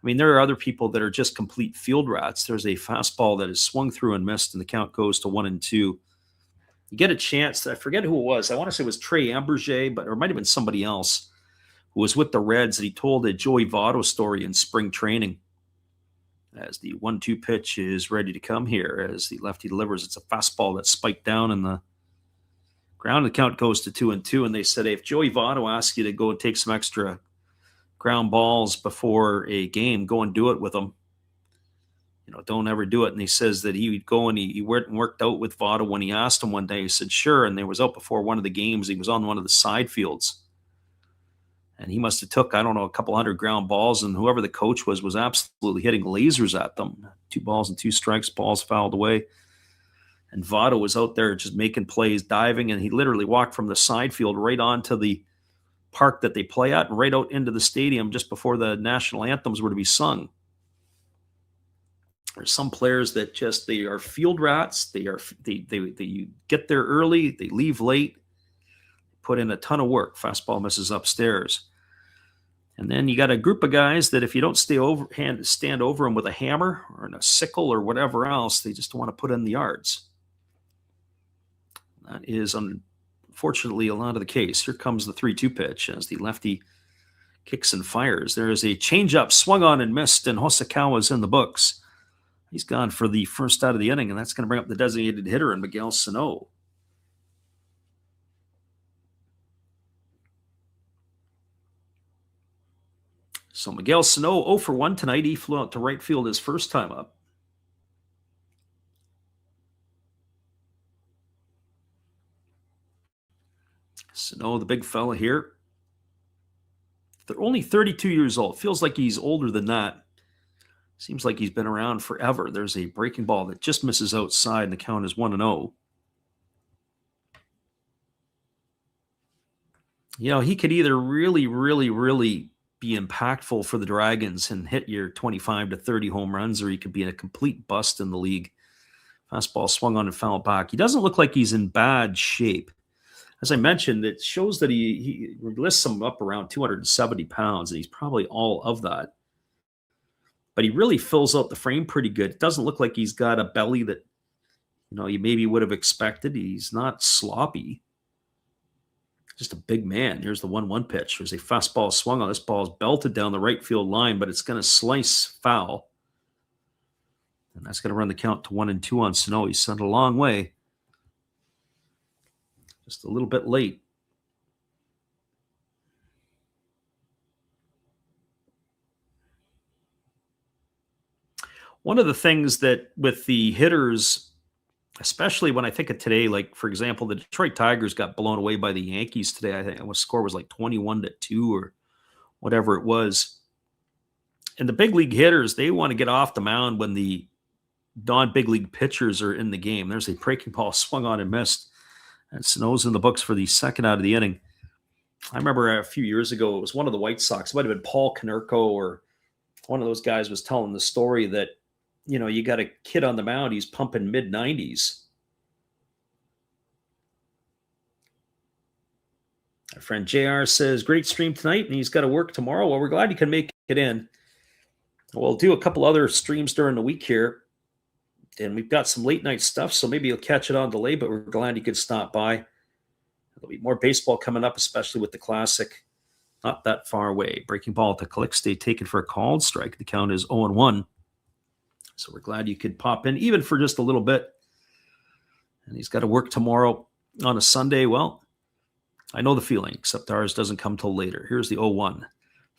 I mean, there are other people that are just complete field rats. There's a fastball that is swung through and missed, and the count goes to 1-2. You get a chance. I forget who it was. I want to say it was Trey Amberger, or it might have been somebody else who was with the Reds, and he told a Joey Votto story in spring training. As the 1-2 pitch is ready to come here, as the lefty delivers, it's a fastball that's spiked down in the ground. The count goes to 2-2, and they said, hey, if Joey Votto asks you to go and take some extra ground balls before a game, go and do it with him. Don't ever do it. And he says that he would go and he worked out with Votto when he asked him one day. He said, sure. And they was out before one of the games. He was on one of the side fields. And he must have took, I don't know, a couple hundred ground balls. And whoever the coach was absolutely hitting lasers at them. 2 balls and 2 strikes, balls fouled away. And Votto was out there just making plays, diving. And he literally walked from the side field right onto the park that they play at and right out into the stadium just before the national anthems were to be sung. There's some players that just, they are field rats. They get there early, they leave late, put in a ton of work. Fastball misses upstairs. And then you got a group of guys that if you don't stand over them with a hammer or a sickle or whatever else, they just want to put in the yards. That is unfortunately a lot of the case. Here comes the 3-2 pitch as the lefty kicks and fires. There is a changeup swung on and missed, and Hosokawa's in the books. He's gone for the first out of the inning, and that's going to bring up the designated hitter in Miguel Sano. So Miguel Sano 0 for 1 tonight. He flew out to right field his first time up. Sano, the big fella here. They're only 32 years old. Feels like he's older than that. Seems like he's been around forever. There's a breaking ball that just misses outside, and the count is 1-0. He could either really, really, really be impactful for the Dragons and hit your 25 to 30 home runs, or he could be a complete bust in the league. Fastball swung on and fouled back. He doesn't look like he's in bad shape. As I mentioned, it shows that he lists him up around 270 pounds, and he's probably all of that. But he really fills out the frame pretty good. It doesn't look like he's got a belly that you maybe would have expected. He's not sloppy. Just a big man. Here's the 1-1 pitch. There's a fastball swung on. This ball is belted down the right field line, but it's going to slice foul. And that's going to run the count to 1-2 on Sano. He's sent a long way. Just a little bit late. One of the things that with the hitters, especially when I think of today, like, for example, the Detroit Tigers got blown away by the Yankees today. I think the score was like 21-2 or whatever it was. And the big league hitters, they want to get off the mound when the non-big league pitchers are in the game. There's a breaking ball swung on and missed. And Sano's in the books for the second out of the inning. I remember a few years ago, it was one of the White Sox. It might have been Paul Konerko or one of those guys was telling the story that, you got a kid on the mound, he's pumping mid-90s. Our friend JR says, great stream tonight, and he's got to work tomorrow. Well, we're glad you can make it in. We'll do a couple other streams during the week here, and we've got some late-night stuff, so maybe you'll catch it on delay, but we're glad you could stop by. There'll be more baseball coming up, especially with the Classic not that far away. Breaking ball to Calixte, taken for a called strike. The count is 0-1. So we're glad you could pop in, even for just a little bit. And he's got to work tomorrow on a Sunday. Well, I know the feeling, except ours doesn't come till later. Here's the 0-1.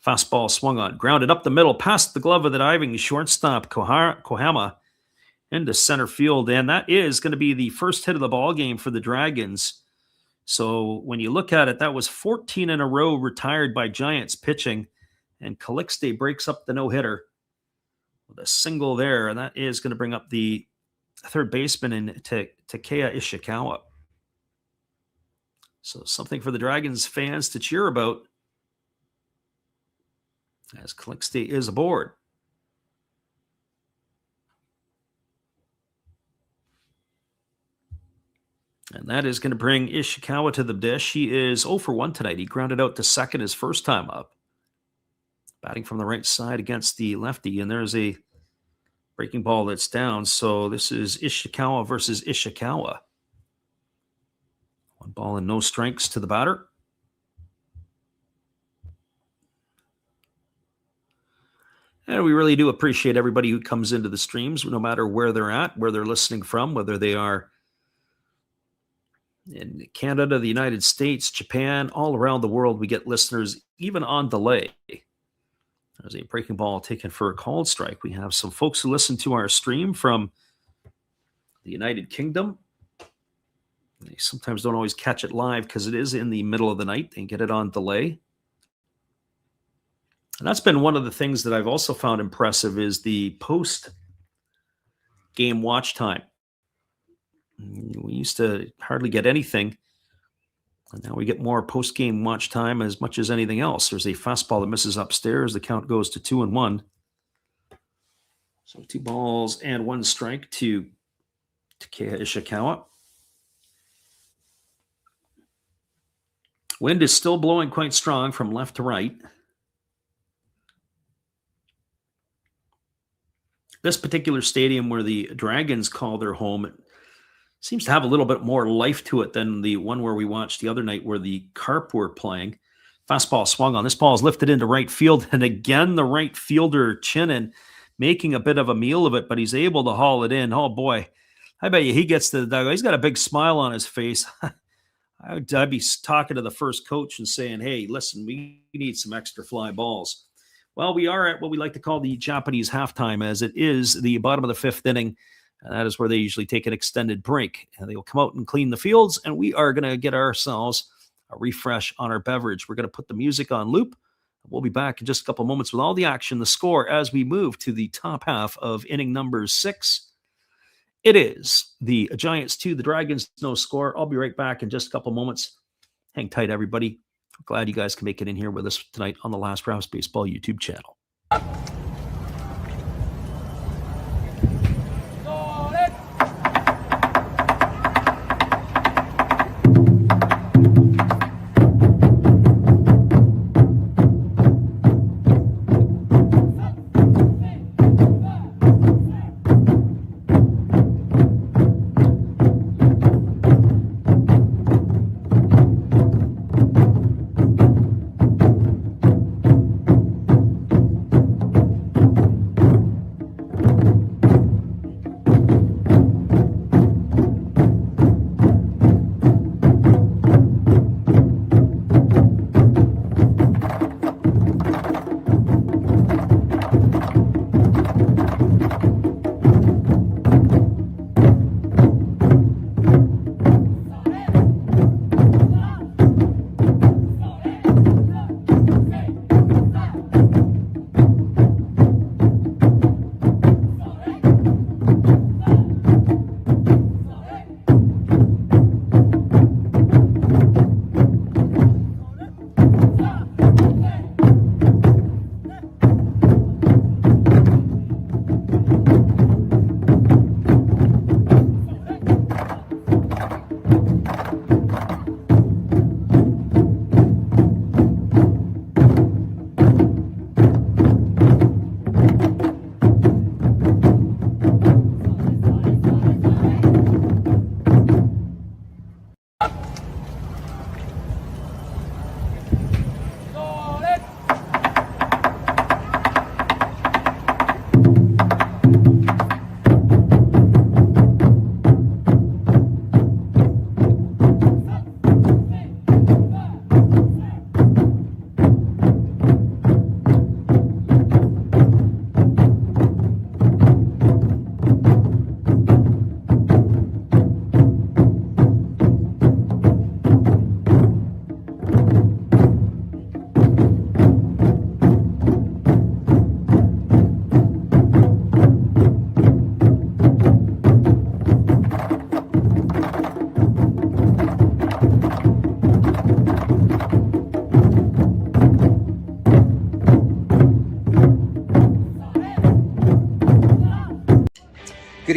Fastball swung on, grounded up the middle, past the glove of the diving shortstop, Kohama, into center field. And that is going to be the first hit of the ball game for the Dragons. So when you look at it, that was 14 in a row retired by Giants pitching. And Calixte breaks up the no-hitter with a single there, and that is going to bring up the third baseman in Takeya Ishikawa. So something for the Dragons fans to cheer about as Calixte is aboard. And that is going to bring Ishikawa to the dish. He is 0 for 1 tonight. He grounded out to second his first time up. Batting from the right side against the lefty, and there's a breaking ball that's down. So this is Ishikawa versus Ishikawa. 1 ball and no strikes to the batter. And we really do appreciate everybody who comes into the streams, no matter where they're at, where they're listening from, whether they are in Canada, the United States, Japan, all around the world. We get listeners even on delay. There's a breaking ball taken for a called strike. We have some folks who listen to our stream from the United Kingdom. They sometimes don't always catch it live because it is in the middle of the night. They get it on delay. And that's been one of the things that I've also found impressive is the post-game watch time. We used to hardly get anything. And now we get more post-game watch time as much as anything else. There's a fastball that misses upstairs. The count goes to 2-1. So 2 balls and 1 strike to Takeya Ishikawa. Wind is still blowing quite strong from left to right. This particular stadium where the Dragons call their home seems to have a little bit more life to it than the one where we watched the other night where the Carp were playing. Fastball swung on. This ball is lifted into right field. And again, the right fielder, Chinen, making a bit of a meal of it, but he's able to haul it in. Oh, boy. I bet you he gets to the dugout. He's got a big smile on his face. I'd be talking to the first coach and saying, hey, listen, we need some extra fly balls. Well, we are at what we like to call the Japanese halftime, as it is the bottom of the 5th inning. And that is where they usually take an extended break. And they will come out and clean the fields, and we are going to get ourselves a refresh on our beverage. We're going to put the music on loop. We'll be back in just a couple moments with all the action, the score, as we move to the top half of inning number 6. It is the Giants 2, the Dragons no score. I'll be right back in just a couple moments. Hang tight, everybody. Glad you guys can make it in here with us tonight on the Last Rouse Baseball YouTube channel.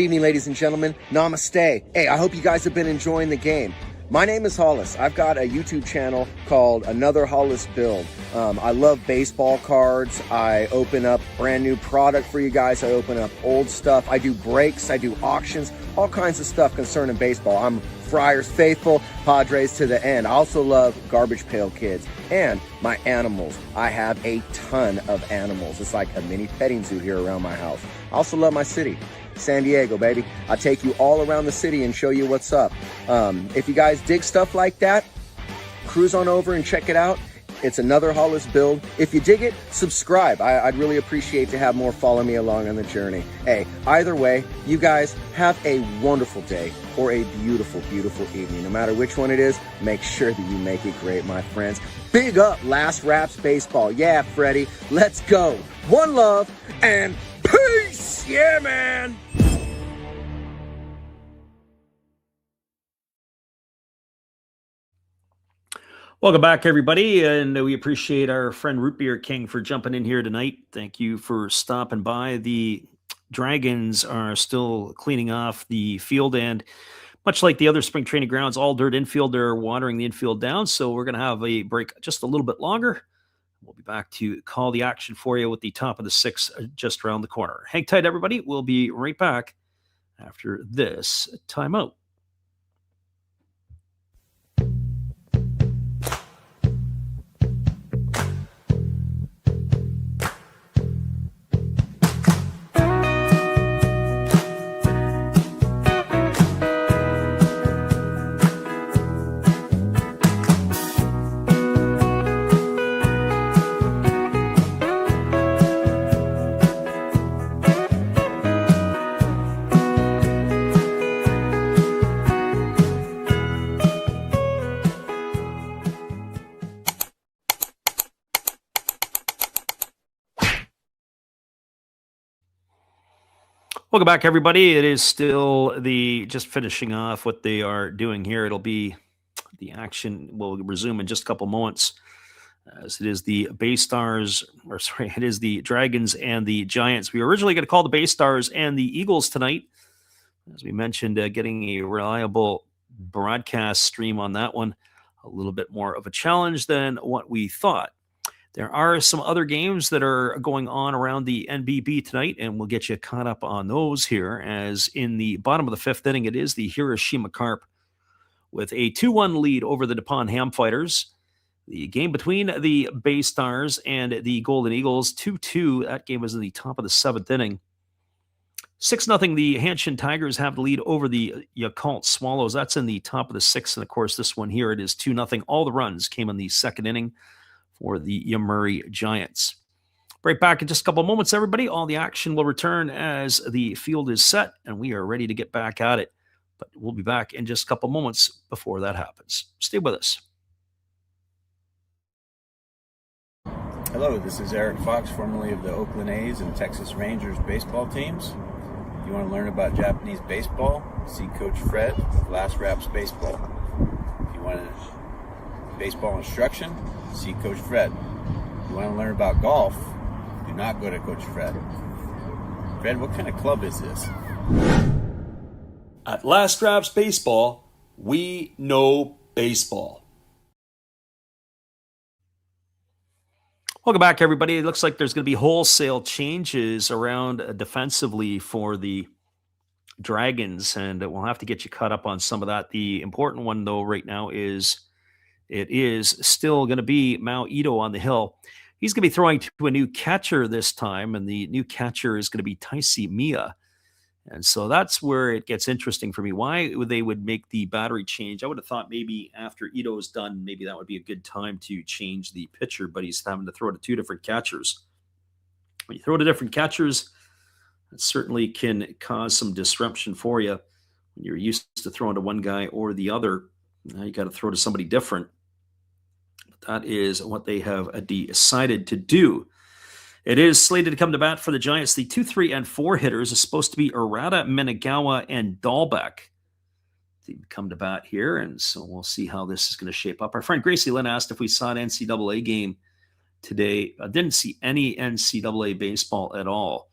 evening, ladies and gentlemen. Namaste. Hey, I hope you guys have been enjoying the game. My name is Hollis. I've got a YouTube channel called Another Hollis Build. I love baseball cards. I open up brand new product for you guys. I open up old stuff. I do breaks. I do auctions. All kinds of stuff concerning baseball. I'm Friars faithful, Padres to the end. I also love Garbage Pail Kids and my animals. I have a ton of animals. It's like a mini petting zoo here around my house. I also love my city, San Diego, baby. I take you all around the city and show you what's up. If you guys dig stuff like that, cruise on over and check it out. It's Another Hollis Build. If you dig it, subscribe. I'd really appreciate to have more follow me along on the journey. Hey, either way, you guys have a wonderful day or a beautiful, beautiful evening. No matter which one it is, make sure that you make it great, my friends. Big up Last Raps Baseball. Yeah, Freddie, let's go. One love and peace. Yeah, man. Welcome back, everybody, and we appreciate our friend Root Beer King for jumping in here tonight. Thank you for stopping by. The Dragons are still cleaning off the field, and much like the other spring training grounds, all dirt infield, they're watering the infield down, so we're going to have a break just a little bit longer. We'll be back to call the action for you with the top of the sixth just around the corner. Hang tight, everybody. We'll be right back after this timeout. Welcome back, everybody. It is still just finishing off what they are doing here. It'll be the action will resume in just a couple moments, as it is the it is the Dragons and the Giants. We were originally going to call the Bay Stars and the Eagles tonight. As we mentioned, getting a reliable broadcast stream on that one, a little bit more of a challenge than what we thought. There are some other games that are going on around the NPB tonight, and we'll get you caught up on those here. As in the bottom of the fifth inning, it is the Hiroshima Carp with a 2-1 lead over the Nippon Ham Fighters. The game between the Bay Stars and the Golden Eagles, 2-2. That game was in the top of the seventh inning. 6-0, the Hanshin Tigers have the lead over the Yakult Swallows. That's in the top of the sixth, and of course, this one here, it is 2-0. All the runs came in the second inning for the Yomiuri Giants. Right back in just a couple of moments, everybody. All the action will return as the field is set, and we are ready to get back at it. But we'll be back in just a couple of moments before that happens. Stay with us. Hello, this is Eric Fox, formerly of the Oakland A's and Texas Rangers baseball teams. If you want to learn about Japanese baseball, see Coach Fred of Last Raps Baseball. If you want baseball instruction, see Coach Fred. If you want to learn about golf, do not go to Coach Fred. Fred, what kind of club is this? At Last Raps Baseball, we know baseball. Welcome back, everybody. It looks like there's going to be wholesale changes around defensively for the Dragons, and we'll have to get you caught up on some of that. The important one, though, right now is it is still going to be Mao Ito on the hill. He's going to be throwing to a new catcher this time, and the new catcher is going to be Taisi Mia. And so that's where it gets interesting for me. Why they would make the battery change? I would have thought maybe after Ito's done, maybe that would be a good time to change the pitcher, but he's having to throw to two different catchers. When you throw to different catchers, it certainly can cause some disruption for you. When you're used to throwing to one guy or the other, now you got to throw to somebody different. But that is what they have decided to do. It is slated to come to bat for the Giants. The 2, 3, and 4 hitters is supposed to be Arata, Menagawa, and Dahlbeck. They come to bat here, and so we'll see how this is going to shape up. Our friend Gracie Lynn asked if we saw an NCAA game today. I didn't see any NCAA baseball at all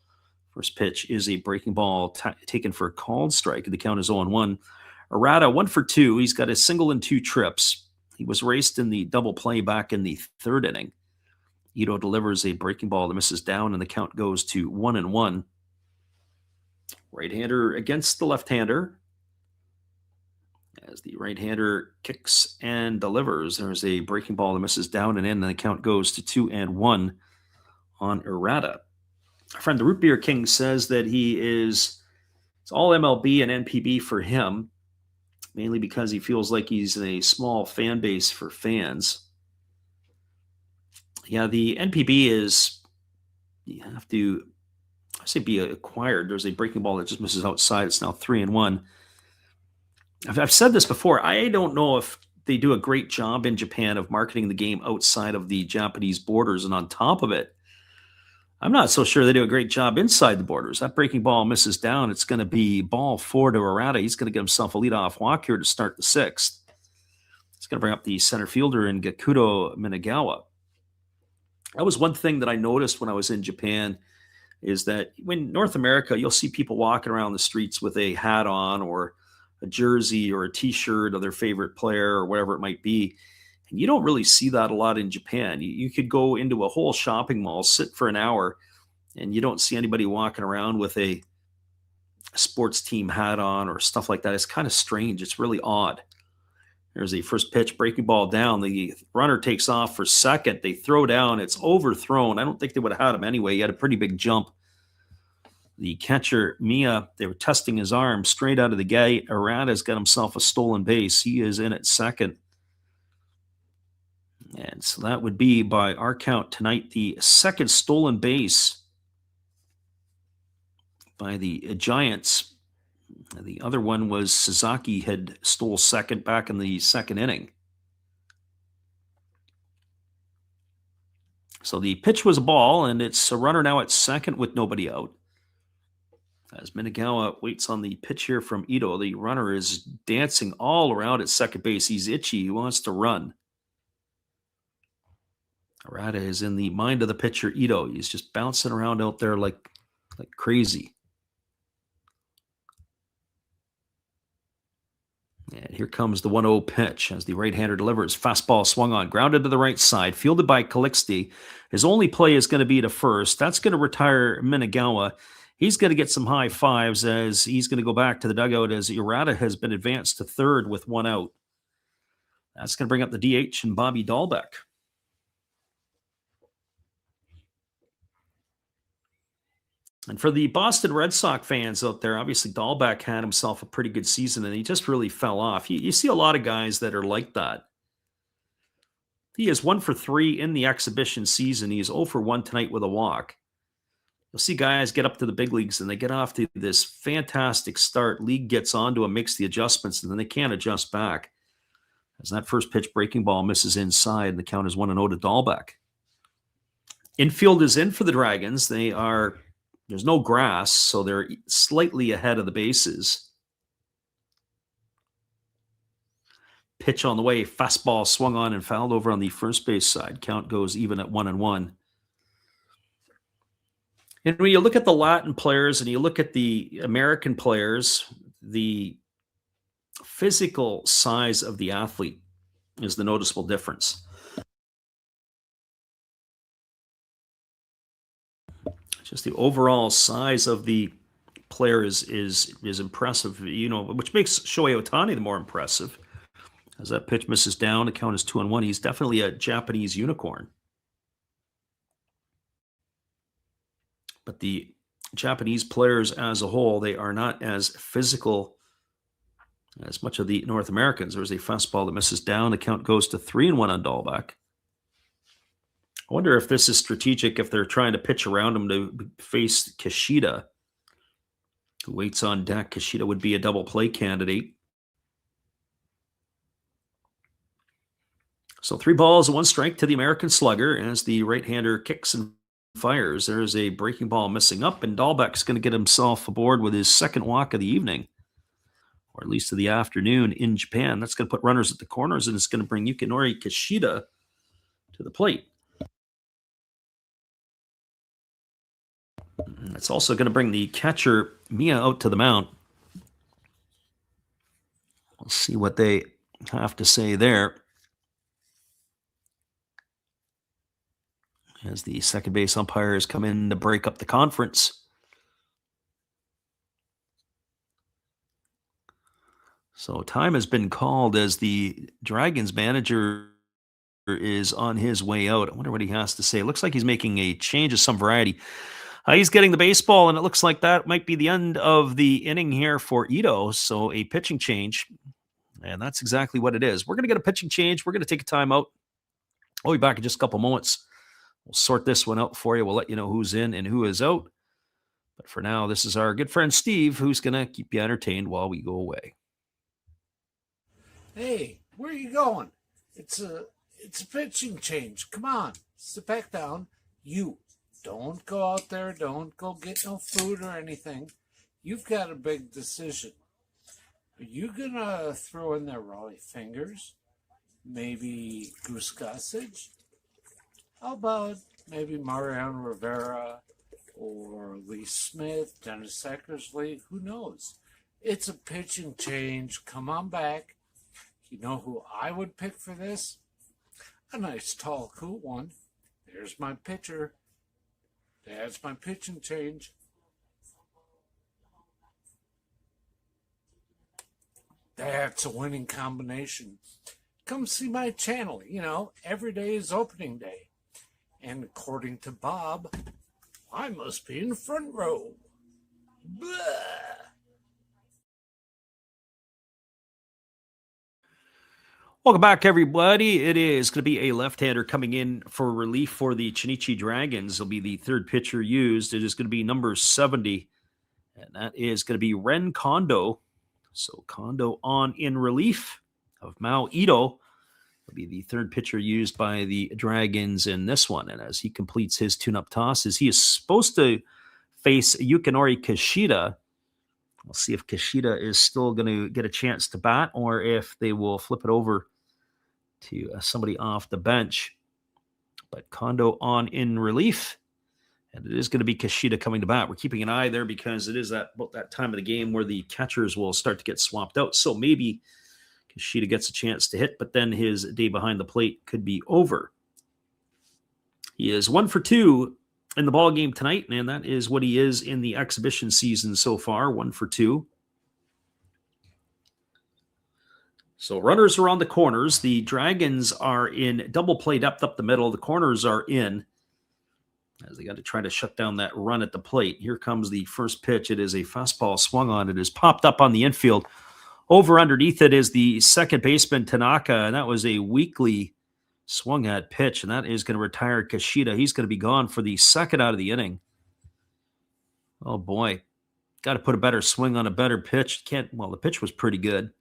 First pitch is a breaking ball taken for a called strike. The count is 0-1. Arata, 1 for 2. He's got a single and 2 trips. He was raced in the double play back in the 3rd inning. Ito delivers a breaking ball that misses down, and the count goes to 1-1. Right-hander against the left-hander. As the right-hander kicks and delivers, there's a breaking ball that misses down and in, and the count goes to 2-1 on Arata. Our friend the Root Beer King says that it's all MLB and NPB for him, mainly because he feels like he's in a small fan base for fans. Yeah, the NPB you have to, be acquired. There's a breaking ball that just misses outside. It's now 3-1. I've said this before. I don't know if they do a great job in Japan of marketing the game outside of the Japanese borders, and on top of it, I'm not so sure they do a great job inside the borders. That breaking ball misses down. It's going to be ball 4 to Arata. He's going to get himself a leadoff walk here to start the 6th. He's going to bring up the center fielder in Gakuto Minagawa. That was one thing that I noticed when I was in Japan, is that when North America, you'll see people walking around the streets with a hat on or a jersey or a T-shirt of their favorite player or whatever it might be. And you don't really see that a lot in Japan. You could go into a whole shopping mall, sit for an hour, and you don't see anybody walking around with a sports team hat on or stuff like that. It's kind of strange. It's really odd. There's the first pitch, breaking ball down. The runner takes off for second. They throw down. It's overthrown. I don't think they would have had him anyway. He had a pretty big jump. The catcher, Mia, they were testing his arm straight out of the gate. Arata's got himself a stolen base. He is in at second. And so that would be, by our count tonight, the 2nd stolen base by the Giants. The other one was Sasaki had stole second back in the 2nd inning. So the pitch was a ball, and it's a runner now at second with nobody out. As Minagawa waits on the pitch here from Ito, the runner is dancing all around at second base. He's itchy. He wants to run. Arata is in the mind of the pitcher, Ito. He's just bouncing around out there like crazy. And here comes the 1-0 pitch as the right-hander delivers. Fastball swung on, grounded to the right side, fielded by Calixte. His only play is going to be to first. That's going to retire Minagawa. He's going to get some high fives as he's going to go back to the dugout as Arata has been advanced to third with 1 out. That's going to bring up the DH and Bobby Dahlbeck. And for the Boston Red Sox fans out there, obviously Dahlbeck had himself a pretty good season, and he just really fell off. You see a lot of guys that are like that. He is 1 for 3 in the exhibition season. He is 0 for 1 tonight with a walk. You'll see guys get up to the big leagues, and they get off to this fantastic start. League gets onto them, makes the adjustments, and then they can't adjust back. As that first pitch breaking ball misses inside, and the count is 1-0 to Dahlbeck. Infield is in for the Dragons. There's no grass, so they're slightly ahead of the bases. Pitch on the way, fastball swung on and fouled over on the first base side. Count goes even at 1-1. And when you look at the Latin players and you look at the American players, the physical size of the athlete is the noticeable difference. Just the overall size of the player is impressive, which makes Shohei Ohtani the more impressive. As that pitch misses down, the count is 2-1. He's definitely a Japanese unicorn. But the Japanese players as a whole, they are not as physical as much of the North Americans. There's a fastball that misses down. The count goes to 3-1 on Dahlbeck. I wonder if this is strategic, if they're trying to pitch around him to face Kishida, who waits on deck. Kishida would be a double play candidate. So 3 balls and 1 strike to the American slugger as the right-hander kicks and fires. There's a breaking ball missing up, and Dahlbeck's going to get himself aboard with his 2nd walk of the evening, or at least of the afternoon in Japan. That's going to put runners at the corners, and it's going to bring Yukinori Kishida to the plate. It's also going to bring the catcher, Mia, out to the mound. We'll see what they have to say there. As the second base umpires come in to break up the conference. So time has been called as the Dragons manager is on his way out. I wonder what he has to say. It looks like he's making a change of some variety. He's getting the baseball, and it looks like that might be the end of the inning here for Ito. So a pitching change, and that's exactly what it is. We're going to get a pitching change. We're going to take a timeout. I'll be back in just a couple moments. We'll sort this one out for you. We'll let you know who's in and who is out. But for now, this is our good friend Steve, who's going to keep you entertained while we go away. Hey, where are you going? It's a pitching change. Come on, sit back down. You don't go out there. Don't go get no food or anything. You've got a big decision. Are you gonna throw in there Raleigh Fingers? Maybe Goose Gossage? How about maybe Mariano Rivera or Lee Smith, Dennis Eckersley? Who knows? It's a pitching change. Come on back. You know who I would pick for this? A nice, tall, cool one. There's my pitcher. That's my pitching change. That's a winning combination. Come see my channel. You know, every day is opening day. And according to Bob, I must be in the front row. Blah. Welcome back, everybody. It is going to be a left-hander coming in for relief for the Chunichi Dragons. It'll be the third pitcher used. It is going to be number 70, and that is going to be Ren Kondo. So Kondo on in relief of Mao Ito. Will be the third pitcher used by the Dragons in this one. And as he completes his tune-up tosses, he is supposed to face Yukinori Kishida. We'll see if Kishida is still going to get a chance to bat or if they will flip it over to somebody off the bench. But Kondo on in relief. And it is going to be Kishida coming to bat. We're keeping an eye there because it is about that time of the game where the catchers will start to get swapped out. So maybe Kishida gets a chance to hit, but then his day behind the plate could be over. He is 1 for 2 in the ball game tonight, and that is what he is in the exhibition season so far, 1 for 2. So runners are on the corners. The Dragons are in double play depth up the middle. The corners are in as they got to try to shut down that run at the plate. Here comes the first pitch. It is a fastball swung on. It is popped up on the infield. Over underneath it is the second baseman, Tanaka, and that was a weakly swung at pitch, and that is going to retire Kishida. He's going to be gone for the second out of the inning. Oh, boy. Got to put a better swing on a better pitch. The pitch was pretty good.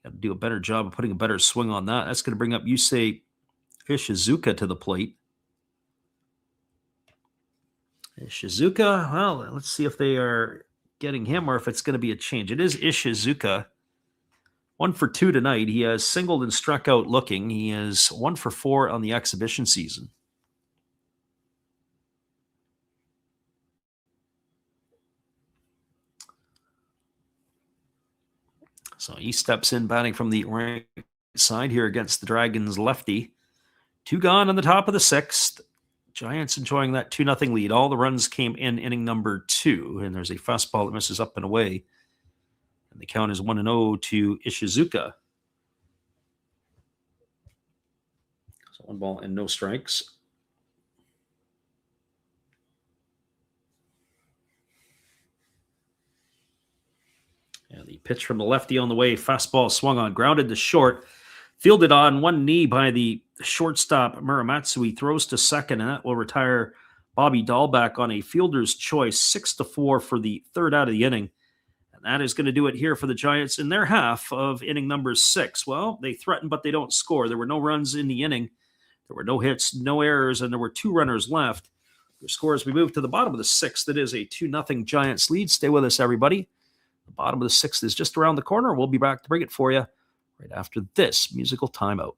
Got to do a better job of putting a better swing on that. That's going to bring up Yusei Ishizuka to the plate. Ishizuka, well, let's see if they are getting him or if it's going to be a change. It is Ishizuka. 1 for 2 tonight. He has singled and struck out looking. He is 1 for 4 on the exhibition season. So he steps in batting from the right side here against the Dragons lefty. 2 gone on the top of the 6th. Giants enjoying that 2-0 lead. All the runs came in inning number 2, and there's a fastball that misses up and away. And the count is 1-0 to Ishizuka. So 1 ball and no strikes. And the pitch from the lefty on the way. Fastball swung on, grounded to short. Fielded on one knee by the shortstop, Muramatsu. He throws to second, and that will retire Bobby Dahlback on a fielder's choice, 6-4 for the third out of the inning. And that is going to do it here for the Giants in their half of inning number 6. Well, they threaten, but they don't score. There were no runs in the inning. There were no hits, no errors, and there were 2 runners left. The score as we move to the bottom of the 6th, it is a 2-0 Giants lead. Stay with us, everybody. The bottom of the 6th is just around the corner. We'll be back to bring it for you right after this musical timeout.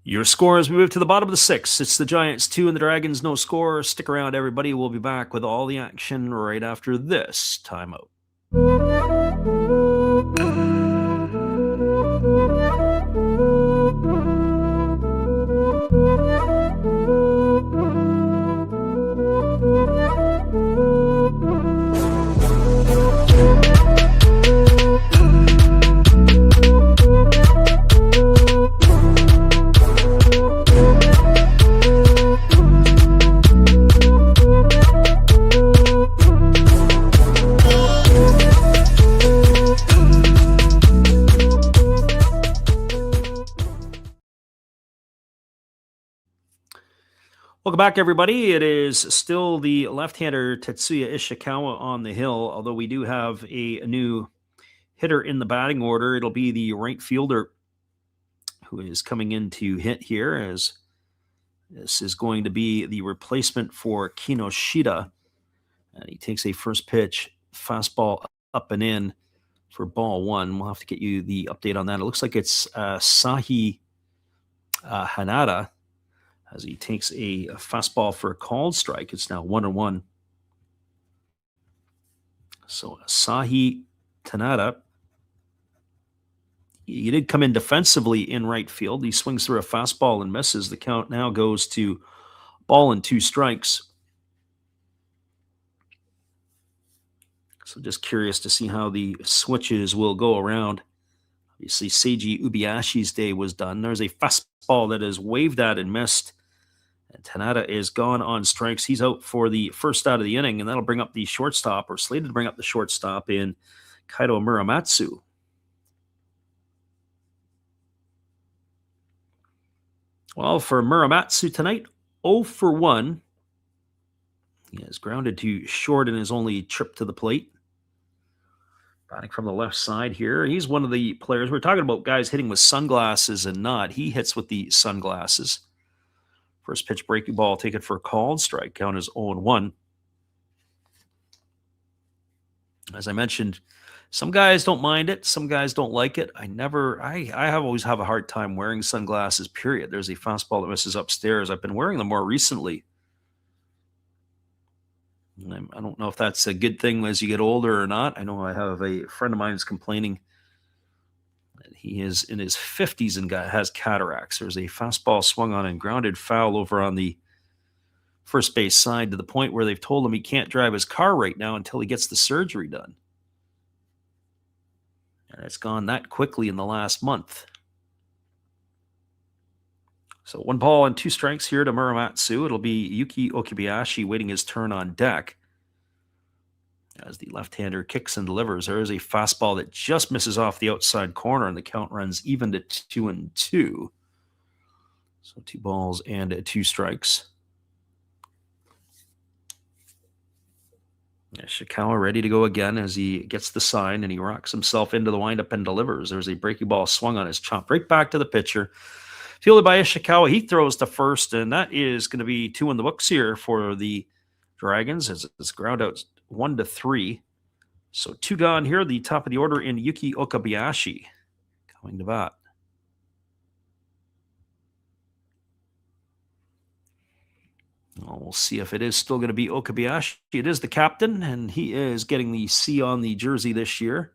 Your score as we move to the bottom of the sixth. It's the Giants 2 and the Dragons no score. Stick around, everybody. We'll be back with all the action right after this timeout. Welcome back, everybody. It is still the left-hander Tetsuya Ishikawa on the hill, although we do have a new hitter in the batting order. It'll be the right fielder who is coming in to hit here, as this is going to be the replacement for Kinoshita. And he takes a first pitch fastball up and in for ball one. We'll have to get you the update on that. It looks like it's Sahi Hanada, as he takes a fastball for a called strike. It's now 1-1. So Sahi Tanada, he did come in defensively in right field. He swings through a fastball and misses. The count now goes to ball and 2 strikes. So just curious to see how the switches will go around. Obviously, Seiji Ubiyashi's day was done. There's a fastball that is waved at and missed. And Tanada is gone on strikes. He's out for the first out of the inning, and that'll bring up the shortstop, or slated to bring up the shortstop, in Kaito Muramatsu. Well, for Muramatsu tonight, 0 for 1. He is grounded to short in his only trip to the plate. Batting from the left side here. He's one of the players. We're talking about guys hitting with sunglasses and not. He hits with the sunglasses. First pitch breaking ball taken for a called strike. Count is 0-1. As I mentioned, some guys don't mind it. Some guys don't like it. I always have a hard time wearing sunglasses, period. There's a fastball that misses upstairs. I've been wearing them more recently. I don't know if that's a good thing as you get older or not. I know I have a friend of mine who's complaining that he is in his 50s and has cataracts. There's a fastball swung on and grounded foul over on the first base side, to the point where they've told him he can't drive his car right now until he gets the surgery done. And it's gone that quickly in the last month. So 1 ball and 2 strikes here to Muramatsu. It'll be Yuki Okabayashi waiting his turn on deck, as the left-hander kicks and delivers. There is a fastball that just misses off the outside corner, and the count runs even to 2-2. So 2 balls and 2 strikes. Ishikawa ready to go again as he gets the sign, and he rocks himself into the windup and delivers. There's a breaking ball swung on his chop right back to the pitcher. Fielded by Ishikawa, he throws to first, and that is going to be 2 in the books here for the Dragons, as it's ground out 1-3. So 2 gone here, the top of the order in Yuki Okabayashi coming to bat. Well, we'll see if it is still going to be Okabayashi. It is the captain, and he is getting the C on the jersey this year.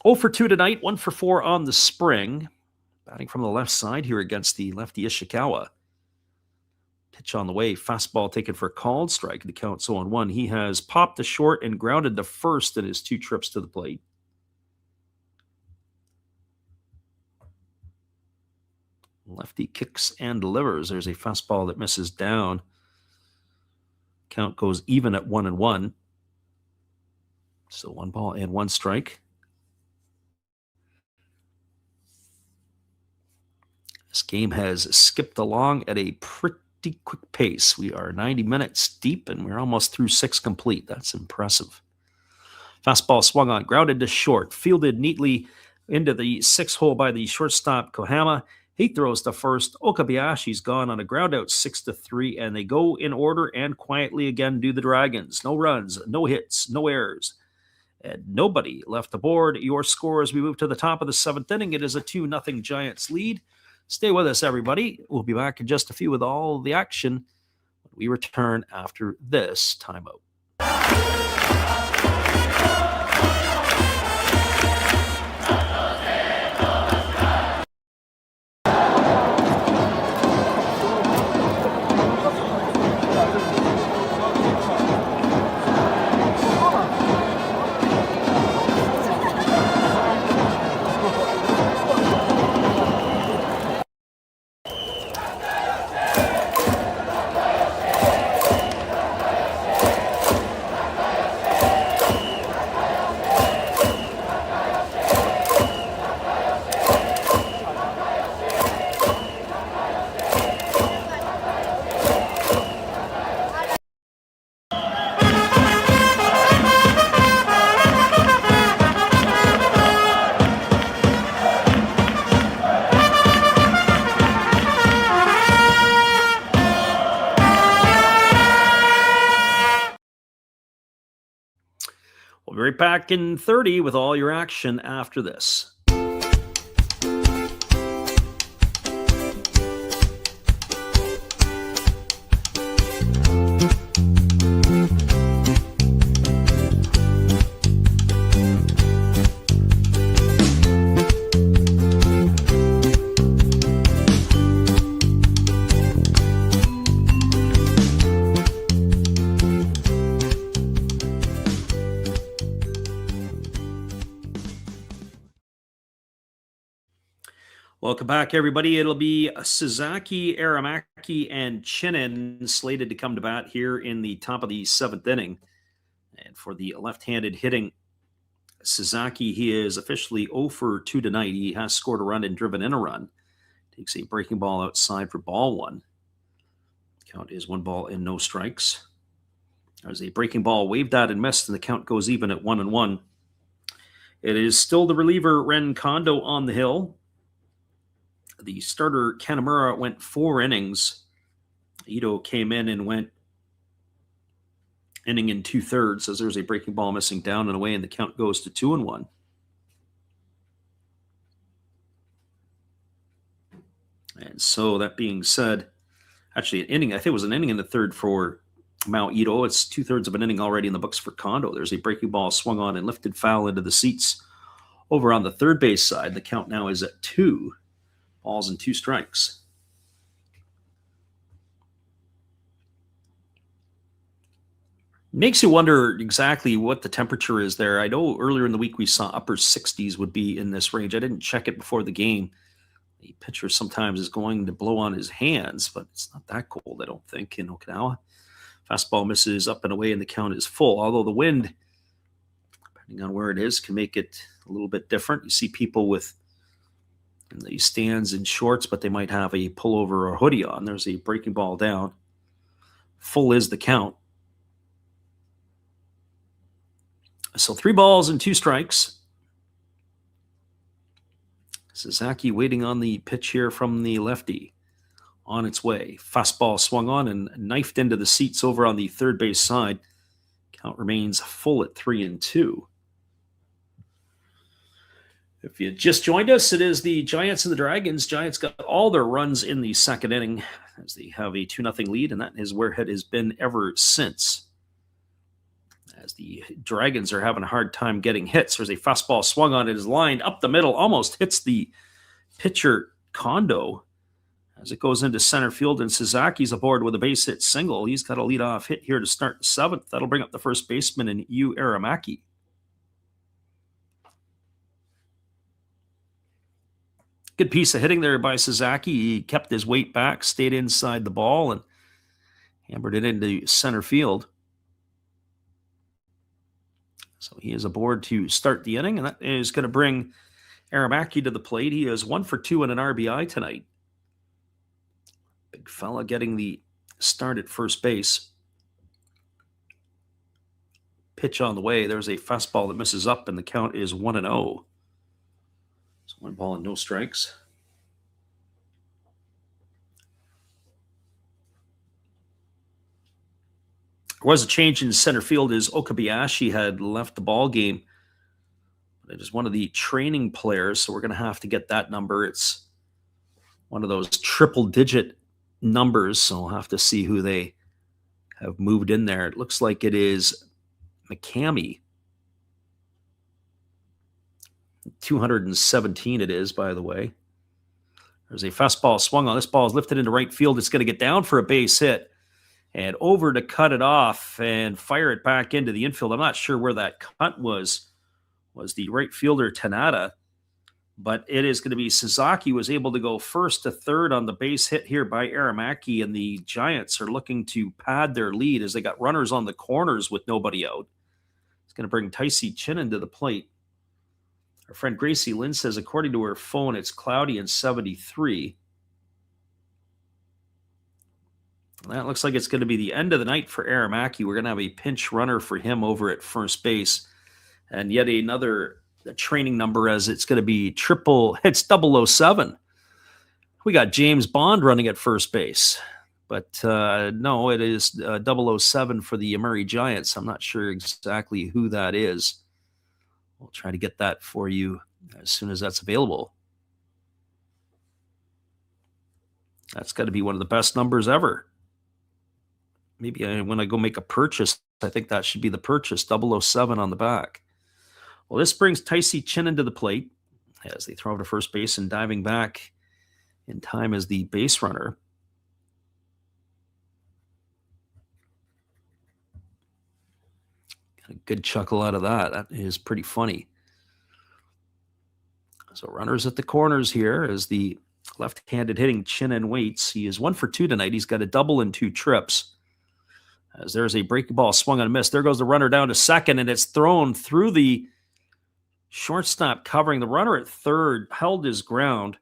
0 for 2 tonight, 1 for 4 on the spring. Batting from the left side here against the lefty Ishikawa. Pitch on the way, fastball taken for a called strike. The count's 0-1. He has popped to short and grounded to first in his 2 trips to the plate. Lefty kicks and delivers. There's a fastball that misses down. Count goes even at 1-1. So 1 ball and 1 strike. This game has skipped along at a pretty quick pace. We are 90 minutes deep, and we're almost through 6 complete. That's impressive. Fastball swung on, grounded to short, fielded neatly into the 6th hole by the shortstop Kohama. He throws to first. Okabayashi's gone on a ground out 6-3, and they go in order and quietly again do the Dragons. No runs, no hits, no errors, and nobody left aboard. Your score as we move to the top of the 7th inning, it is a 2-0 Giants lead. Stay with us, everybody. We'll be back in just a few with all the action when we return after this timeout. We'll be right back in 30 with all your action after this. Welcome back, everybody. It'll be Sasaki, Aramaki, and Chinen slated to come to bat here in the top of the 7th inning. And for the left-handed hitting Sasaki, he is officially 0 for 2 tonight. He has scored a run and driven in a run. Takes a breaking ball outside for ball 1. Count is 1 ball and no strikes. There's a breaking ball waved at and missed, and the count goes even at 1-1. It is still the reliever Ren Kondo on the hill. The starter Kanamura went 4 innings. Ito came in and went inning and 2/3 as there's a breaking ball missing down and away, and the count goes to 2-1. And so that being said, actually an inning, I think it was an inning in the 3rd for Mao Ito. It's 2/3 of an inning already in the books for Kondo. There's a breaking ball swung on and lifted foul into the seats over on the third base side. The count now is at 2 balls and 2 strikes. Makes you wonder exactly what the temperature is there. I know earlier in the week we saw upper 60s would be in this range. I didn't check it before the game. The pitcher sometimes is going to blow on his hands, but it's not that cold, I don't think, in Okinawa. Fastball misses up and away, and the count is full. Although the wind, depending on where it is, can make it a little bit different. You see people with in the stands in shorts, but they might have a pullover or hoodie on. There's a breaking ball down. Full is the count. So 3 balls and 2 strikes. Sasaki waiting on the pitch here from the lefty. On its way. Fastball swung on and knifed into the seats over on the third base side. Count remains full at 3-2. If you just joined us, it is the Giants and the Dragons. Giants got all their runs in the 2nd inning as they have a 2-0 lead, and that is where it has been ever since. As the Dragons are having a hard time getting hits. There's a fastball swung on. It is lined up the middle, almost hits the pitcher Kondo as it goes into center field, and Sasaki's aboard with a base hit single. He's got a leadoff hit here to start the 7th. That'll bring up the first baseman in Yu Aramaki. Good piece of hitting there by Sasaki. He kept his weight back, stayed inside the ball, and hammered it into center field. So he is aboard to start the inning, and that is going to bring Aramaki to the plate. He is 1 for 2 and an RBI tonight. Big fella getting the start at first base. Pitch on the way. There's a fastball that misses up, and the count is 1-0. So 1 ball and no strikes. There was a change in center field as Okabayashi had left the ball game. It is one of the training players, so we're going to have to get that number. It's one of those triple-digit numbers, so we'll have to see who they have moved in there. It looks like it is McCamey. 217 it is, by the way. There's a fastball swung on. This ball is lifted into right field. It's going to get down for a base hit and over to cut it off and fire it back into the infield. I'm not sure where that cut was the right fielder Tanada, but it is going to be Sasaki was able to go first to third on the base hit here by Aramaki, and the Giants are looking to pad their lead as they got runners on the corners with nobody out. It's going to bring Taisi Chinen to the plate. Our friend Gracie Lynn says, according to her phone, it's cloudy and 73. That looks like it's going to be the end of the night for Aramaki. We're going to have a pinch runner for him over at first base. And yet another training number, as it's going to be it's 007. We got James Bond running at first base. But no, it is 007 for the Yomiuri Giants. I'm not sure exactly who that is. We'll try to get that for you as soon as that's available. That's got to be one of the best numbers ever. Maybe when I go make a purchase, I think that should be the purchase, 007 on the back. Well, this brings Taisi Chinen to the plate as they throw to first base, and diving back in time as the base runner. Got a good chuckle out of that. That is pretty funny. So runners at the corners here as the left-handed hitting Chinen waits. He is 1 for 2 tonight. He's got a double and 2 trips. As there's a breaking ball swung on a miss. There goes the runner down to second, and it's thrown through the shortstop covering. The runner at third held his ground.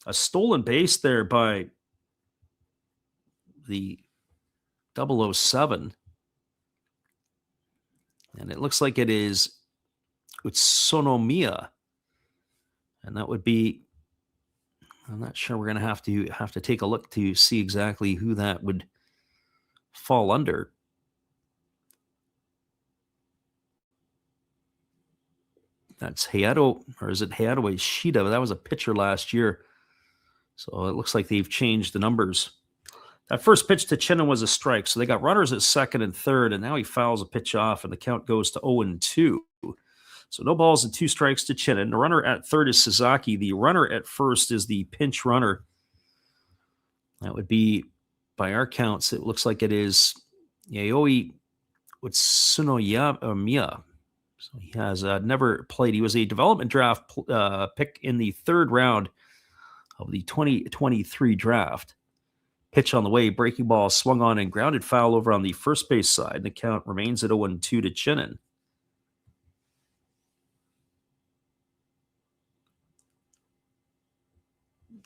A stolen base there by the 007. And it looks like it is Utsunomiya. And that would be, I'm not sure, we're going to have to take a look to see exactly who that would fall under. That's Hayato, or is it Hayato Ishida? That was a pitcher last year. So it looks like they've changed the numbers. That first pitch to Chinen was a strike. So they got runners at second and third, and now he fouls a pitch off, and the count goes to 0-2. So no balls and 2 strikes to Chinen. The runner at third is Sasaki. The runner at first is the pinch runner. That would be, by our counts, it looks like it is Yayoi Utsunomiya. So he has never played. He was a development draft pick in the third round of the 2023 draft. Pitch on the way, breaking ball swung on and grounded foul over on the first base side. And the count remains at 0-2 to Chinen.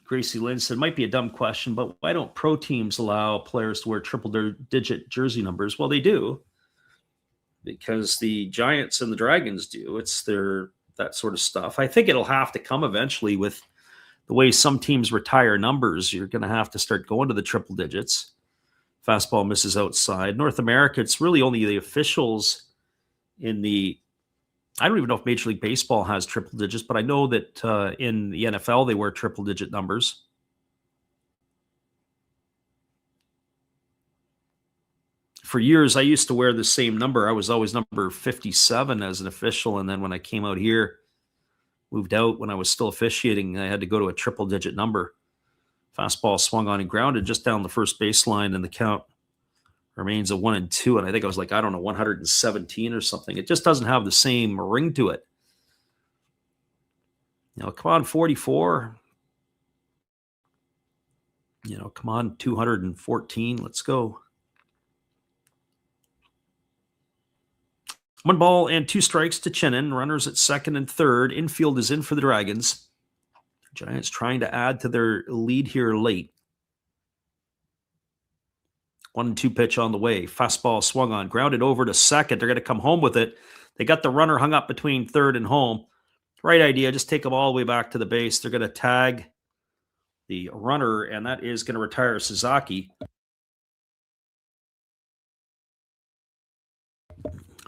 Gracie Lynn said, might be a dumb question, but why don't pro teams allow players to wear triple-digit jersey numbers? Well, they do, because the Giants and the Dragons do. It's that sort of stuff. I think it'll have to come eventually with the way some teams retire numbers. You're going to have to start going to the triple digits. Fastball misses outside. North America, it's really only the officials I don't even know if Major League Baseball has triple digits, but I know that in the NFL, they wear triple digit numbers. For years, I used to wear the same number. I was always number 57 as an official. And then when I came out here, moved out when I was still officiating, I had to go to a triple digit number. Fastball swung on and grounded just down the first baseline, and the count remains a 1-2. And I think I was 117 or something. It just doesn't have the same ring to it. Come on, 44. Come on, 214. Let's go. 1 ball and 2 strikes to Chinen. Runners at second and third. Infield is in for the Dragons. Giants trying to add to their lead here late. 1-2 pitch on the way. Fastball swung on, grounded over to second. They're going to come home with it. They got the runner hung up between third and home. Right idea. Just take them all the way back to the base. They're going to tag the runner, and that is going to retire Sasaki.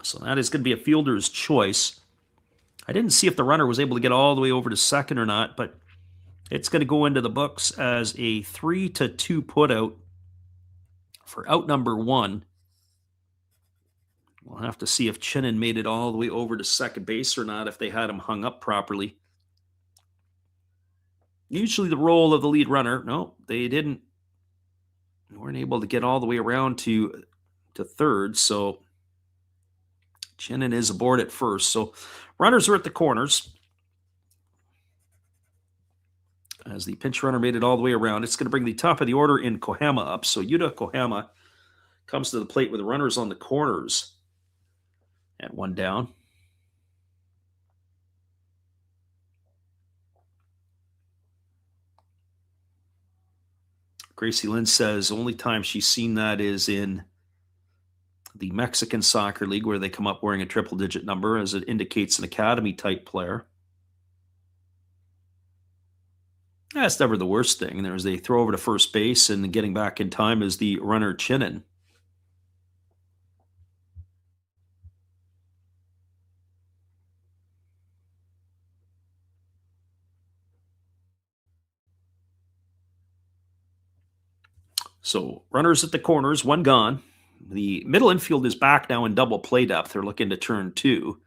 So that is going to be a fielder's choice. I didn't see if the runner was able to get all the way over to second or not, but It's going to go into the books as a 3-2 putout for out number 1. We'll have to see if Chinen made it all the way over to second base or not, if they had him hung up properly. Usually the role of the lead runner. No, they didn't. They weren't able to get all the way around to third, so Chinen is aboard at first. So runners are at the corners. As the pinch runner made it all the way around, it's going to bring the top of the order in Kohama up. So Yuta Kohama comes to the plate with runners on the corners at 1 down. Gracie Lynn says only time she's seen that is in the Mexican Soccer League, where they come up wearing a triple-digit number, as it indicates an academy-type player. That's never the worst thing. There's a throw over to first base, and getting back in time is the runner Chinen. So runners at the corners, 1 gone. The middle infield is back now in double play depth. They're looking to turn 2.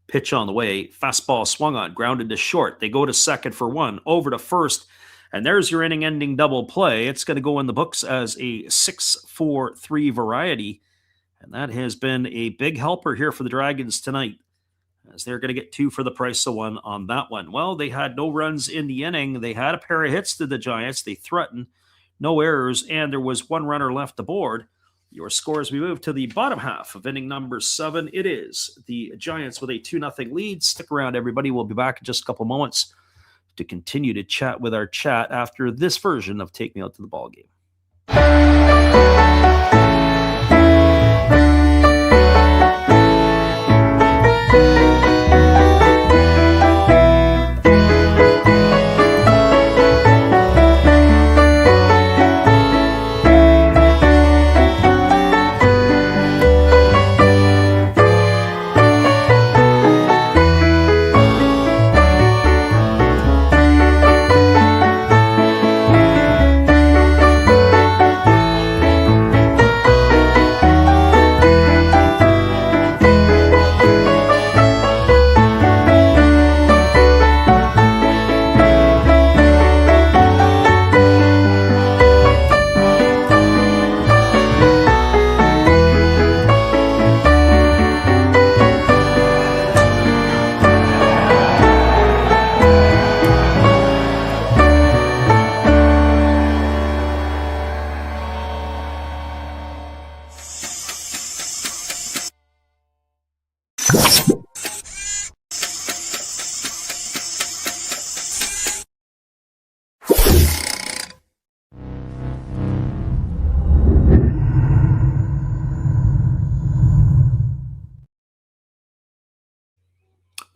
Pitch on the way. Fastball swung on, grounded to short. They go to second for 1, over to first. And there's your inning-ending double play. It's going to go in the books as a 6-4-3 variety. And that has been a big helper here for the Dragons tonight, as they're going to get 2 for the price of 1 on that one. Well, they had no runs in the inning. They had a pair of hits to the Giants. They threatened. No errors, and there was 1 runner left aboard. Your score as we move to the bottom half of inning number 7. It is the Giants with a 2-0 lead. Stick around, everybody. We'll be back in just a couple moments to continue to chat with our chat after this version of Take Me Out to the Ball Game.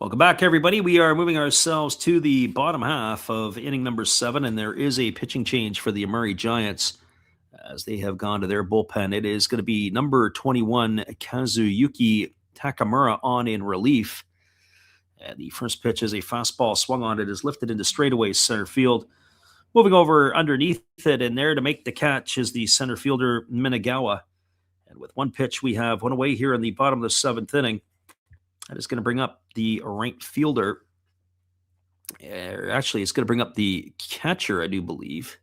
Welcome back, everybody. We are moving ourselves to the bottom half of inning number 7, and there is a pitching change for the Yomiuri Giants as they have gone to their bullpen. It is going to be number 21, Kazuyuki Takamura, on in relief. And the first pitch is a fastball swung on. It is lifted into straightaway center field. Moving over underneath it, and there to make the catch is the center fielder, Minagawa. And with 1 pitch, we have 1 away here in the bottom of the 7th inning. That is going to bring up the right fielder. Actually, it's going to bring up the catcher, I do believe.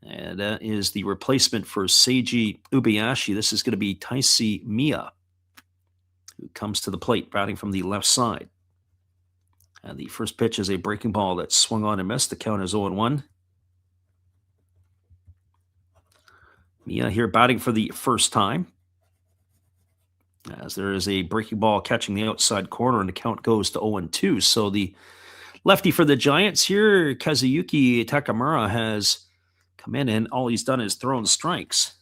And that is the replacement for Seiji Ubayashi. This is going to be Taisi Miya, who comes to the plate, batting from the left side. And the first pitch is a breaking ball that swung on and missed. The count is 0-1. Miya here batting for the first time, as there is a breaking ball catching the outside corner, and the count goes to 0-2. So the lefty for the Giants here, Kazuyuki Takamura, has come in, and all he's done is thrown strikes.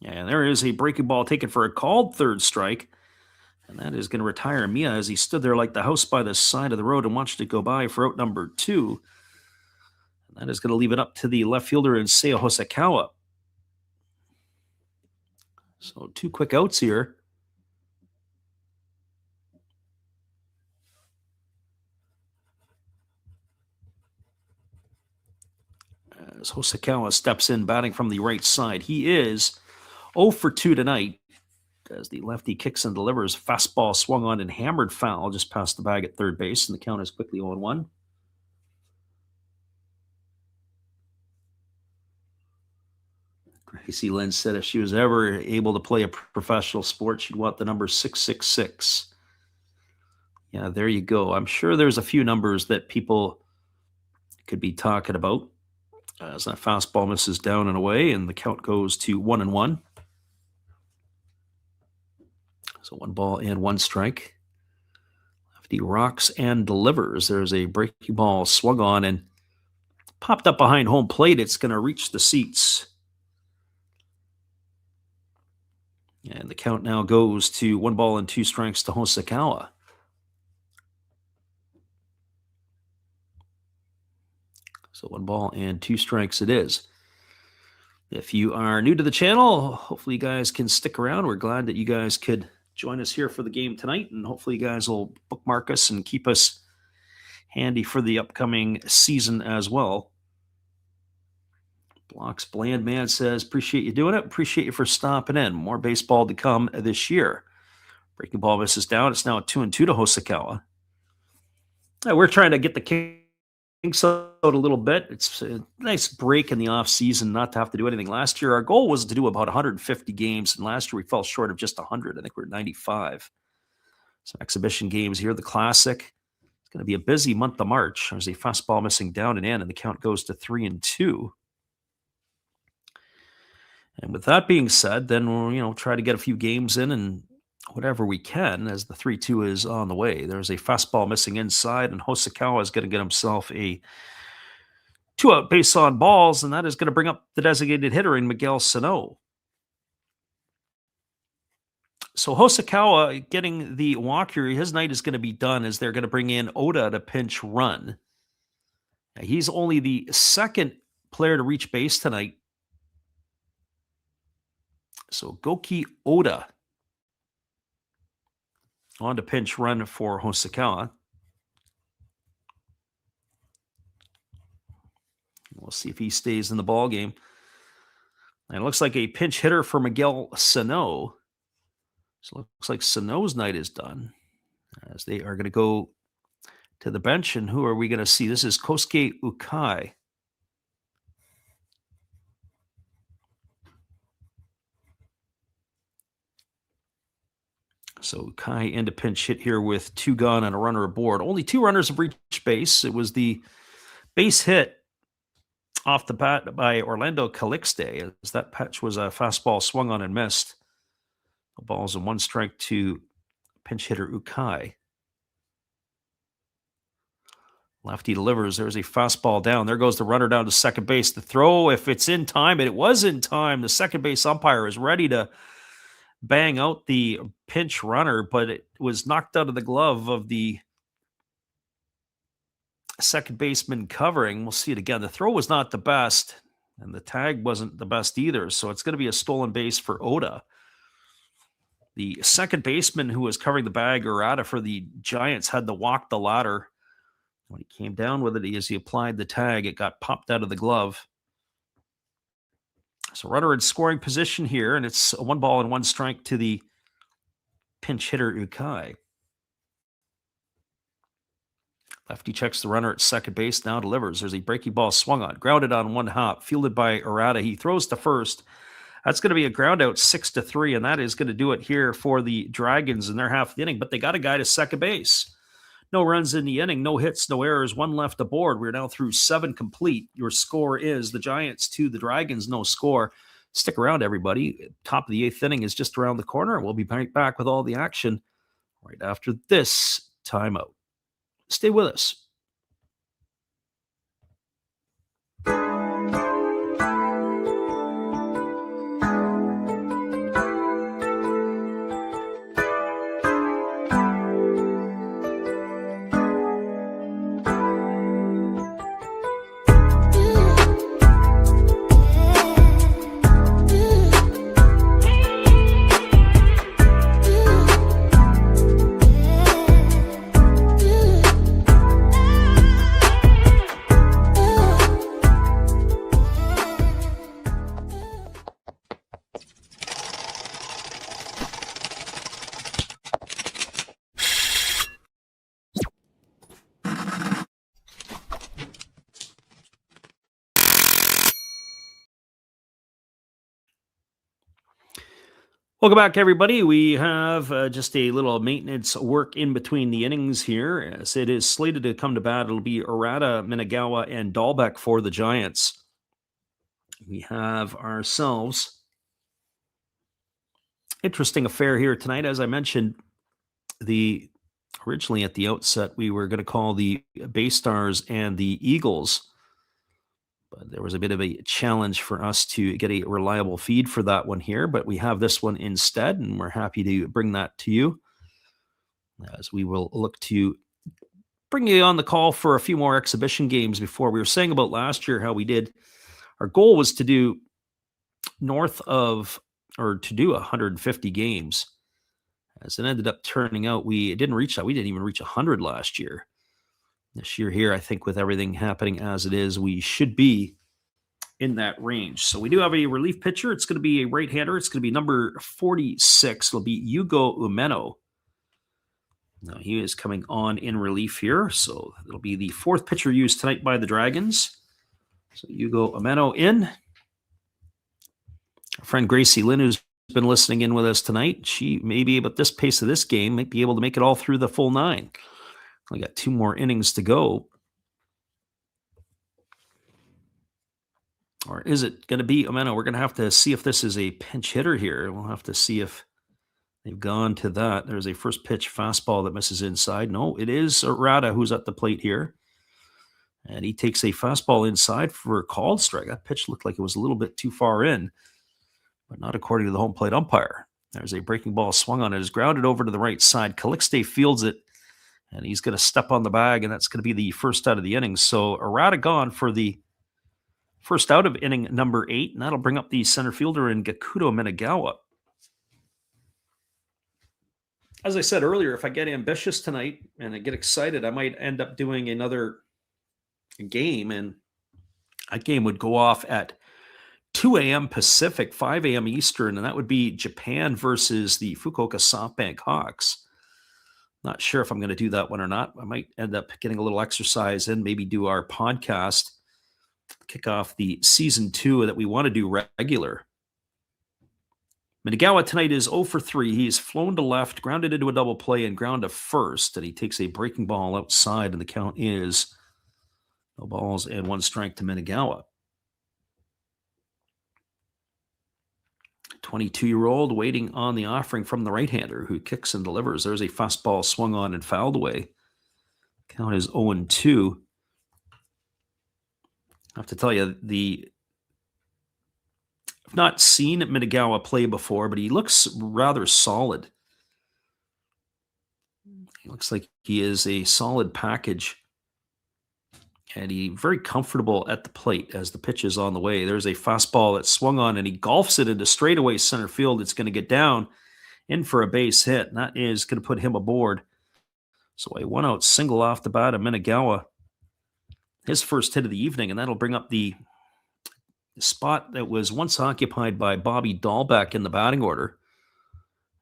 And there is a breaking ball taken for a called third strike, and that is going to retire Miya, as he stood there like the house by the side of the road and watched it go by for out number 2. And that is going to leave it up to the left fielder in Seiya Hosokawa. So 2 quick outs here. as Hosokawa steps in batting from the right side. He is 0 for 2 tonight as the lefty kicks and delivers. Fastball swung on and hammered foul just past the bag at third base, and the count is quickly 0-1. Gracie Lynn said if she was ever able to play a professional sport, she'd want the number 666. Yeah, there you go. I'm sure there's a few numbers that people could be talking about. As that fastball misses down and away, and the count goes to 1-1. So 1 ball and 1 strike. Lefty rocks and delivers. There's a breaking ball swung on and popped up behind home plate. It's going to reach the seats. And the count now goes to 1 ball and 2 strikes to Hosokawa. So 1 ball and 2 strikes it is. If you are new to the channel, hopefully you guys can stick around. We're glad that you guys could join us here for the game tonight, and hopefully you guys will bookmark us and keep us handy for the upcoming season as well. Blocks Bland Man says, appreciate you doing it. Appreciate you for stopping in. More baseball to come this year. Breaking ball misses down. It's now 2-2 to Hosokawa. We're trying to get the Kings out a little bit. It's a nice break in the off season not to have to do anything. Last year, our goal was to do about 150 games, and last year we fell short of just 100. I think we're at 95. Some exhibition games here. The Classic. It's going to be a busy month of March. There's a fastball missing down and in, and the count goes to 3-2. And with that being said, then we'll try to get a few games in and whatever we can as the 3-2 is on the way. There's a fastball missing inside, and Hosokawa is going to get himself a 2-out base on balls, and that is going to bring up the designated hitter in Miguel Sano. So Hosokawa getting the walk here. His night is going to be done as they're going to bring in Oda to pinch run. Now, he's only the second player to reach base tonight. So Goki Oda on to pinch run for Hosokawa. We'll see if he stays in the ball game. And it looks like a pinch hitter for Miguel Sano. So it looks like Sano's night is done as they are going to go to the bench. And who are we going to see? This is Kosuke Ukai. So Kai into pinch hit here with 2 gone and a runner aboard. Only 2 runners have reached base. It was the base hit off the bat by Orlando Calixte, as that pitch was a fastball swung on and missed. The ball's a 1 strike to pinch hitter Ukai. Lefty delivers. There's a fastball down. There goes the runner down to second base. The throw, if it's in time, and it was in time, the second base umpire is ready to bang out the pinch runner, but it was knocked out of the glove of the second baseman covering. We'll see it again. The throw was not the best, and the tag wasn't the best either, so it's going to be a stolen base for Oda. The second baseman who was covering the bag, Urata, for the Giants, had to walk the ladder. When he came down with it, as he applied the tag, it got popped out of the glove. So runner in scoring position here, and it's a 1 ball and 1 strike to the pinch hitter Ukai. Lefty checks the runner at second base, now delivers. There's a breaking ball swung on, grounded on 1 hop, fielded by Urata. He throws to first. That's going to be a ground out 6-3, and that is going to do it here for the Dragons in their half of the inning, but they got a guy to second base. No runs in the inning, no hits, no errors, 1 left aboard. We're now through 7 complete. Your score is the Giants 2, the Dragons no score. Stick around, everybody. Top of the 8th inning is just around the corner. We'll be right back with all the action right after this timeout. Stay with us. Welcome back, everybody. We have just a little maintenance work in between the innings here, as it is slated to come to bat. It'll be Arata, Minagawa, and Dahlbeck for the Giants. We have ourselves interesting affair here tonight. As I mentioned, originally at the outset, we were going to call the Bay Stars and the Eagles, but there was a bit of a challenge for us to get a reliable feed for that one here. But we have this one instead, and we're happy to bring that to you, as we will look to bring you on the call for a few more exhibition games. Before, we were saying about last year how we did. Our goal was to do to do 150 games. As it ended up turning out, we didn't reach that. We didn't even reach 100 last year. This year here, I think with everything happening as it is, we should be in that range. So we do have a relief pitcher. It's going to be a right-hander. It's going to be number 46. It'll be Yugo Umeno. Now, he is coming on in relief here. So it'll be the fourth pitcher used tonight by the Dragons. So Yugo Umeno in. Our friend Gracie Lynn, who's been listening in with us tonight, she may be able, at this pace of this game, might be able to make it all through the full 9. We got 2 more innings to go. Or is it going to be Umeno? We're going to have to see if this is a pinch hitter here. We'll have to see if they've gone to that. There's a first pitch fastball that misses inside. No, it is Arata who's at the plate here. And he takes a fastball inside for a called strike. That pitch looked like it was a little bit too far in, but not according to the home plate umpire. There's a breaking ball swung on it. It's grounded over to the right side. Calixte fields it, and he's going to step on the bag, and that's going to be the first out of the inning. So Arata gone for the first out of inning number 8, and that'll bring up the center fielder in Gakuto Minagawa. As I said earlier, if I get ambitious tonight and I get excited, I might end up doing another game, and that game would go off at 2 a.m. Pacific, 5 a.m. Eastern, and that would be Japan versus the Fukuoka SoftBank Hawks. Not sure if I'm going to do that one or not. I might end up getting a little exercise in, maybe do our podcast, kick off the season 2 that we want to do regular. Minagawa tonight is 0 for 3. He's flown to left, grounded into a double play, and ground to first, and he takes a breaking ball outside, and the count is no balls and 1 strike to Minagawa. 22-year-old waiting on the offering from the right-hander who kicks and delivers. There's a fastball swung on and fouled away. Count is 0-2. I have to tell you, I've not seen Minagawa play before, but he looks rather solid. He looks like he is a solid package. And he's very comfortable at the plate as the pitch is on the way. There's a fastball that swung on, and he golfs it into straightaway center field. It's going to get down in for a base hit, and that is going to put him aboard. So a 1-out single off the bat of Minagawa, his first hit of the evening, and that'll bring up the spot that was once occupied by Bobby Dahlbeck in the batting order.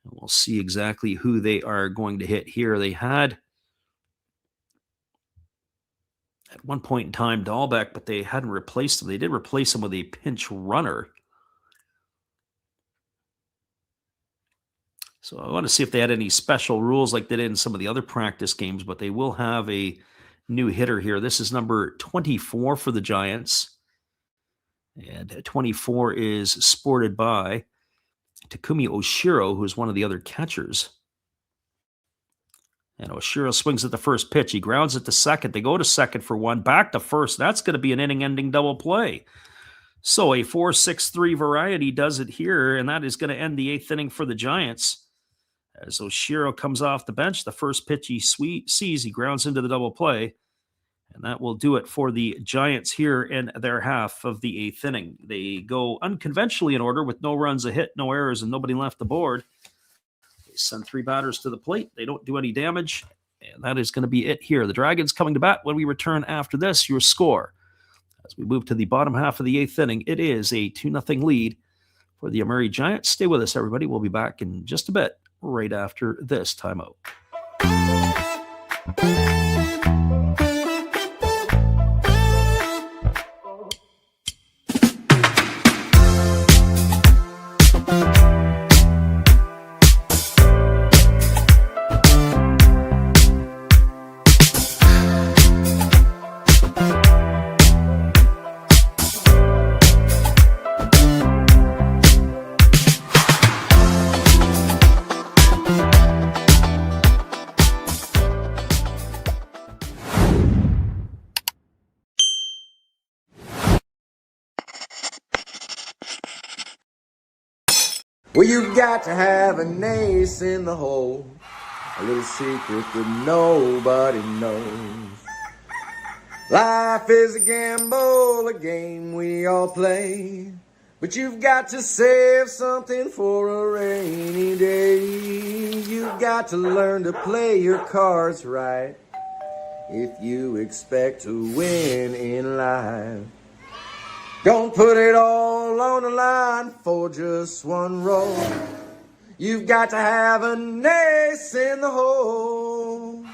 And we'll see exactly who they are going to hit here. They had at one point in time Dahlbeck, but they hadn't replaced him. They did replace him with a pinch runner. So I want to see if they had any special rules like they did in some of the other practice games, but they will have a new hitter here. This is number 24 for the Giants. And 24 is sported by Takumi Oshiro, who's one of the other catchers. And Oshiro swings at the first pitch. He grounds it to second. They go to second for 1, back to first. That's going to be an inning-ending double play. So a 4-6-3 variety does it here, and that is going to end the 8th inning for the Giants. As Oshiro comes off the bench, the first pitch he sees, he grounds into the double play. And that will do it for the Giants here in their half of the 8th inning. They go unconventionally in order with no runs, a hit, no errors, and nobody left the board. They send 3 batters to the plate. They don't do any damage. And that is going to be it here. The Dragons coming to bat when we return after this. Your score, as we move to the bottom half of the 8th inning, it is a 2-0 lead for the Yomiuri Giants. Stay with us, everybody. We'll be back in just a bit, right after this timeout. Well, you've got to have an ace in the hole, a little secret that nobody knows. Life is a gamble, a game we all play, but you've got to save something for a rainy day. You've got to learn to play your cards right if you expect to win in life. Don't put it all on the line for just one roll. You've got to have an ace in the hole.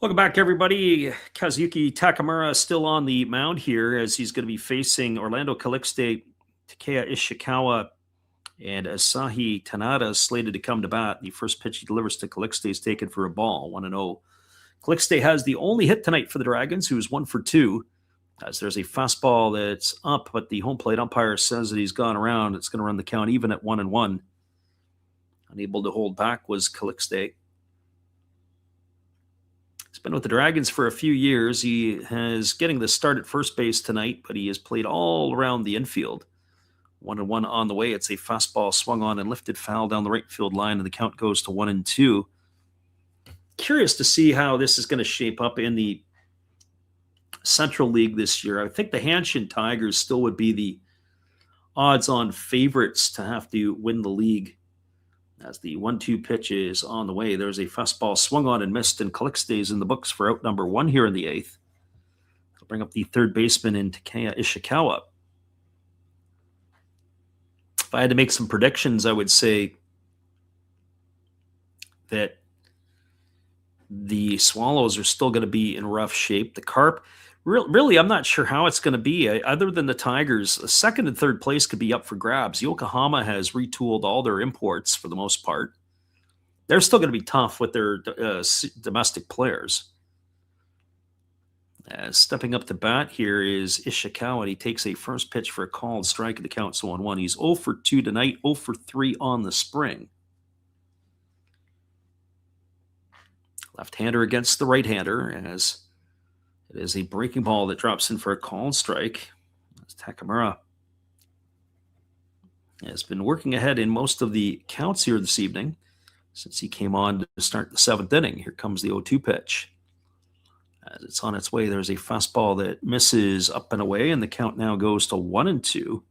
Welcome back, everybody. Kazuki Takamura still on the mound here as he's going to be facing Orlando Calixte, Takeya Ishikawa, and Asahi Tanada slated to come to bat. The first pitch he delivers to Calixte is taken for a ball, 1-0. Calixte has the only hit tonight for the Dragons, who is 1 for 2. As there's a fastball that's up, but the home plate umpire says that he's gone around. It's going to run the count even at 1-1. Unable to hold back was Calixte. He's been with the Dragons for a few years. He is getting the start at first base tonight, but he has played all around the infield. 1-1 on the way. It's a fastball swung on and lifted foul down the right field line, and the count goes to 1-2. Curious to see how this is going to shape up in the Central League this year. I think the Hanshin Tigers still would be the odds-on favorites to have to win the league. As the 1-2 pitch is on the way, there's a fastball swung on and missed, and Calixte is in the books for out number 1 here in the 8th. He'll bring up the third baseman in Takeya Ishikawa. If I had to make some predictions, I would say that the Swallows are still going to be in rough shape. The Carp, really, I'm not sure how it's going to be. Other than the Tigers, second and third place could be up for grabs. Yokohama has retooled all their imports for the most part. They're still going to be tough with their domestic players. Stepping up to bat here is Ishikawa, and he takes a first pitch for a called strike, and the count's 1-1. He's 0 for 2 tonight, 0 for 3 on the spring. Left-hander against the right-hander, as it is a breaking ball that drops in for a called strike. As Takamura has been working ahead in most of the counts here this evening since he came on to start the 7th inning. Here comes the 0-2 pitch. As it's on its way, there's a fastball that misses up and away, and the count now goes to 1-2.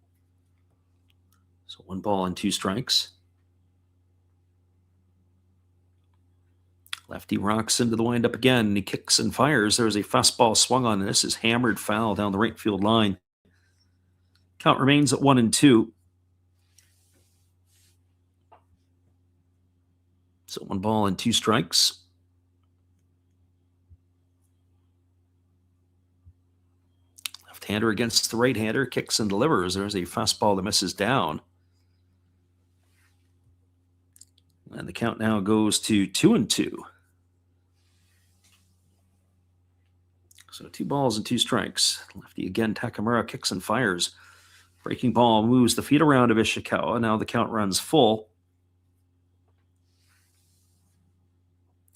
So 1 ball and 2 strikes. Lefty rocks into the windup again, and he kicks and fires. There's a fastball swung on, and this is hammered foul down the right field line. Count remains at 1-2. So 1 ball and 2 strikes. Left-hander against the right-hander, kicks and delivers. There's a fastball that misses down. And the count now goes to 2-2. So 2 balls and 2 strikes. Lefty again, Takamura kicks and fires. Breaking ball moves the feet around of Ishikawa. Now the count runs full.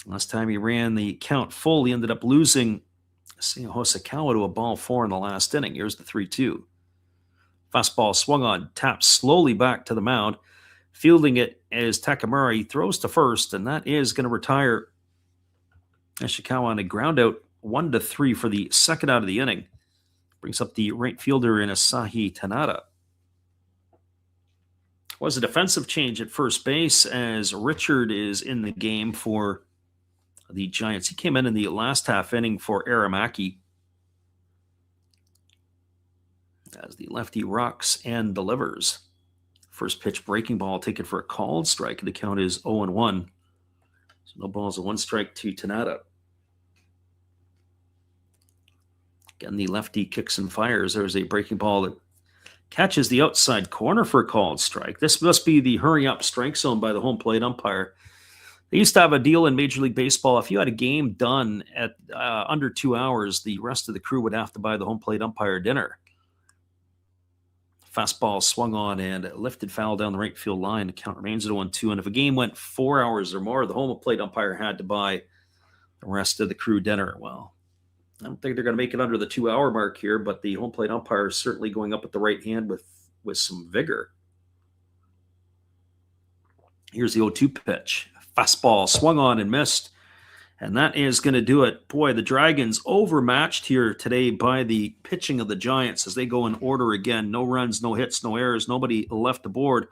Last time he ran the count full, he ended up losing Hosokawa to a ball 4 in the last inning. Here's the 3-2. Fastball swung on, taps slowly back to the mound. Fielding it as Takamura, he throws to first, and that is going to retire Ishikawa on a ground out 1-3 for the second out of the inning. Brings up the right fielder in Asahi Tanada. Was a defensive change at first base as Richard is in the game for the Giants. He came in the last half inning for Aramaki. As the lefty rocks and delivers. First pitch breaking ball taken for a called strike. The count is 0-1. So no balls and 1 strike to Tanada. Again, the lefty kicks and fires. There's a breaking ball that catches the outside corner for a called strike. This must be the hurry-up strike zone by the home plate umpire. They used to have a deal in Major League Baseball. If you had a game done at under 2 hours, the rest of the crew would have to buy the home plate umpire dinner. Fastball swung on and lifted foul down the right field line. The count remains at 0-2. And if a game went 4 hours or more, the home plate umpire had to buy the rest of the crew dinner. Well, I don't think they're going to make it under the 2-hour mark here, but the home plate umpire is certainly going up with the right hand with some vigor. Here's the 0-2 pitch. Fastball swung on and missed. And that is going to do it. Boy, the Dragons overmatched here today by the pitching of the Giants as they go in order again. No runs, no hits, no errors. Nobody left the board.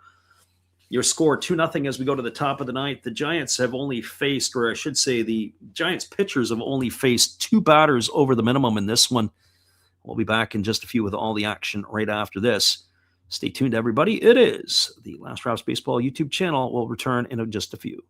Your score 2-0 as we go to the top of the ninth. The Giants have only faced, or I should say the Giants pitchers have only faced 2 batters over the minimum in this one. We'll be back in just a few with all the action right after this. Stay tuned, everybody. It is the Last Raps Baseball YouTube channel. We'll return in just a few.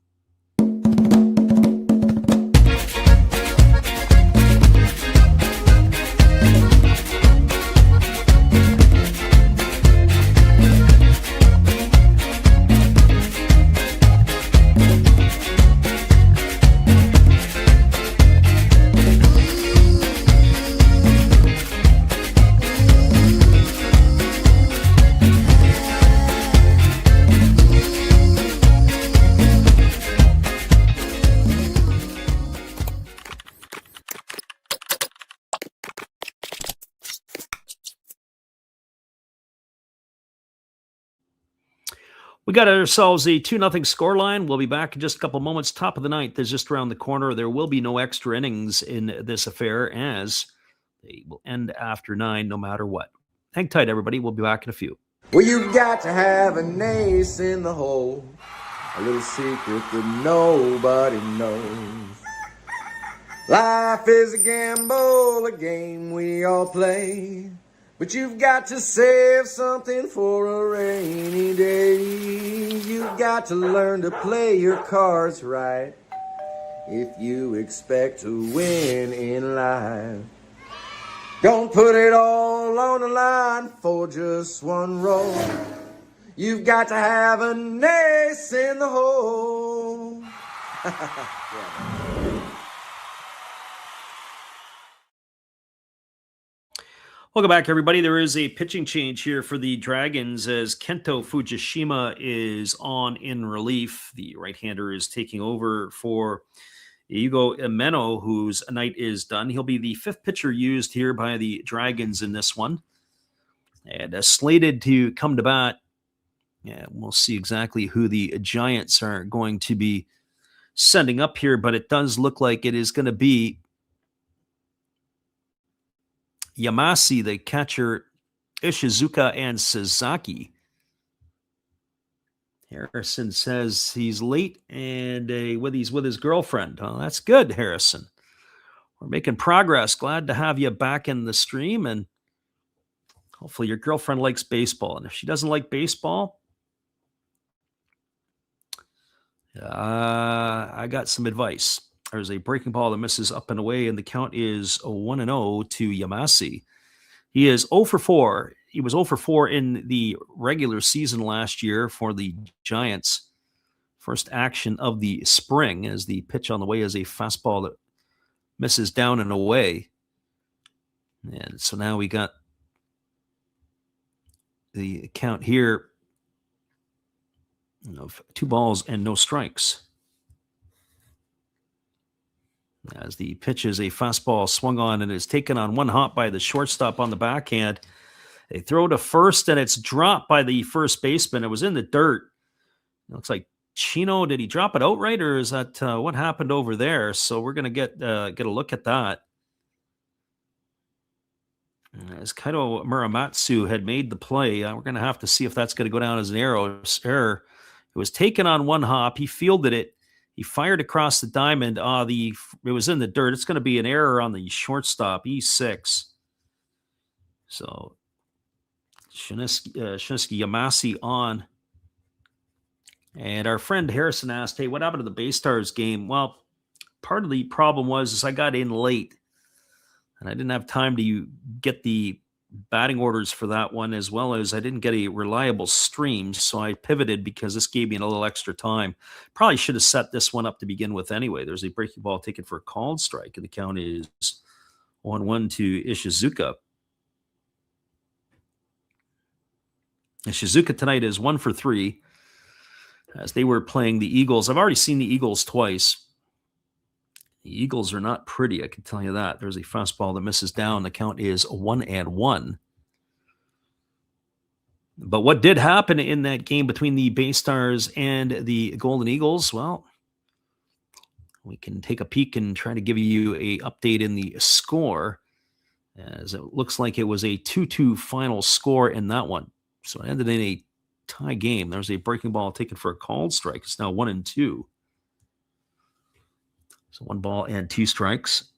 We got ourselves a 2-0 scoreline. We'll be back in just a couple moments. Top of the ninth is just around the corner. There will be no extra innings in this affair as they will end after 9 no matter what. Hang tight, everybody. We'll be back in a few. Well, you've got to have an ace in the hole, a little secret that nobody knows. Life is a gamble, a game we all play. But you've got to save something for a rainy day. You've got to learn to play your cards right if you expect to win in life. Don't put it all on the line for just one roll. You've got to have an ace in the hole. Yeah. Welcome back, everybody. There is a pitching change here for the Dragons as Kento Fujishima is on in relief. The right-hander is taking over for Yugo Emeno, whose night is done. He'll be the 5th pitcher used here by the Dragons in this one. And slated to come to bat. Yeah, we'll see exactly who the Giants are going to be sending up here, but it does look like it is going to be Yamasi, the catcher, Ishizuka, and Sasaki. Harrison says he's late and he's with his girlfriend. Oh, that's good, Harrison. We're making progress. Glad to have you back in the stream, and hopefully your girlfriend likes baseball. And if she doesn't like baseball, I got some advice. There's a breaking ball that misses up and away, and the count is 1-0 to Yamasi. He is 0 for 4. He was 0 for 4 in the regular season last year for the Giants. First action of the spring as the pitch on the way is a fastball that misses down and away. And so now we got the count here of 2 balls and no strikes. As the pitch is a fastball swung on and is taken on one hop by the shortstop on the backhand. They throw to first and it's dropped by the first baseman. It was in the dirt. It looks like Chino, did he drop it outright or is that what happened over there? So we're going to get a look at that. As Kaito Muramatsu had made the play, we're going to have to see if that's going to go down as an error. It was taken on one hop. He fielded it. He fired across the diamond. It was in the dirt. It's going to be an error on the shortstop, E6. So Shiniski Yamasi on. And our friend Harrison asked, hey, what happened to the Bay Stars game? Well, part of the problem was I got in late. And I didn't have time to get the batting orders for that one, as well as I didn't get a reliable stream. So I pivoted because this gave me a little extra time. Probably should have set this one up to begin with anyway. There's a breaking ball taken for a called strike, and the count is 1-1 to Ishizuka. Ishizuka tonight is 1 for 3 as they were playing the Eagles. I've already seen the Eagles twice. The Eagles are not pretty, I can tell you that. There's a fastball that misses down. The count is 1-1. But what did happen in that game between the Bay Stars and the Golden Eagles? Well, we can take a peek and try to give you a update in the score, as it looks like it was a 2-2 final score in that one. So it ended in a tie game. There's a breaking ball taken for a called strike. It's now 1-2. So 1 ball and 2 strikes.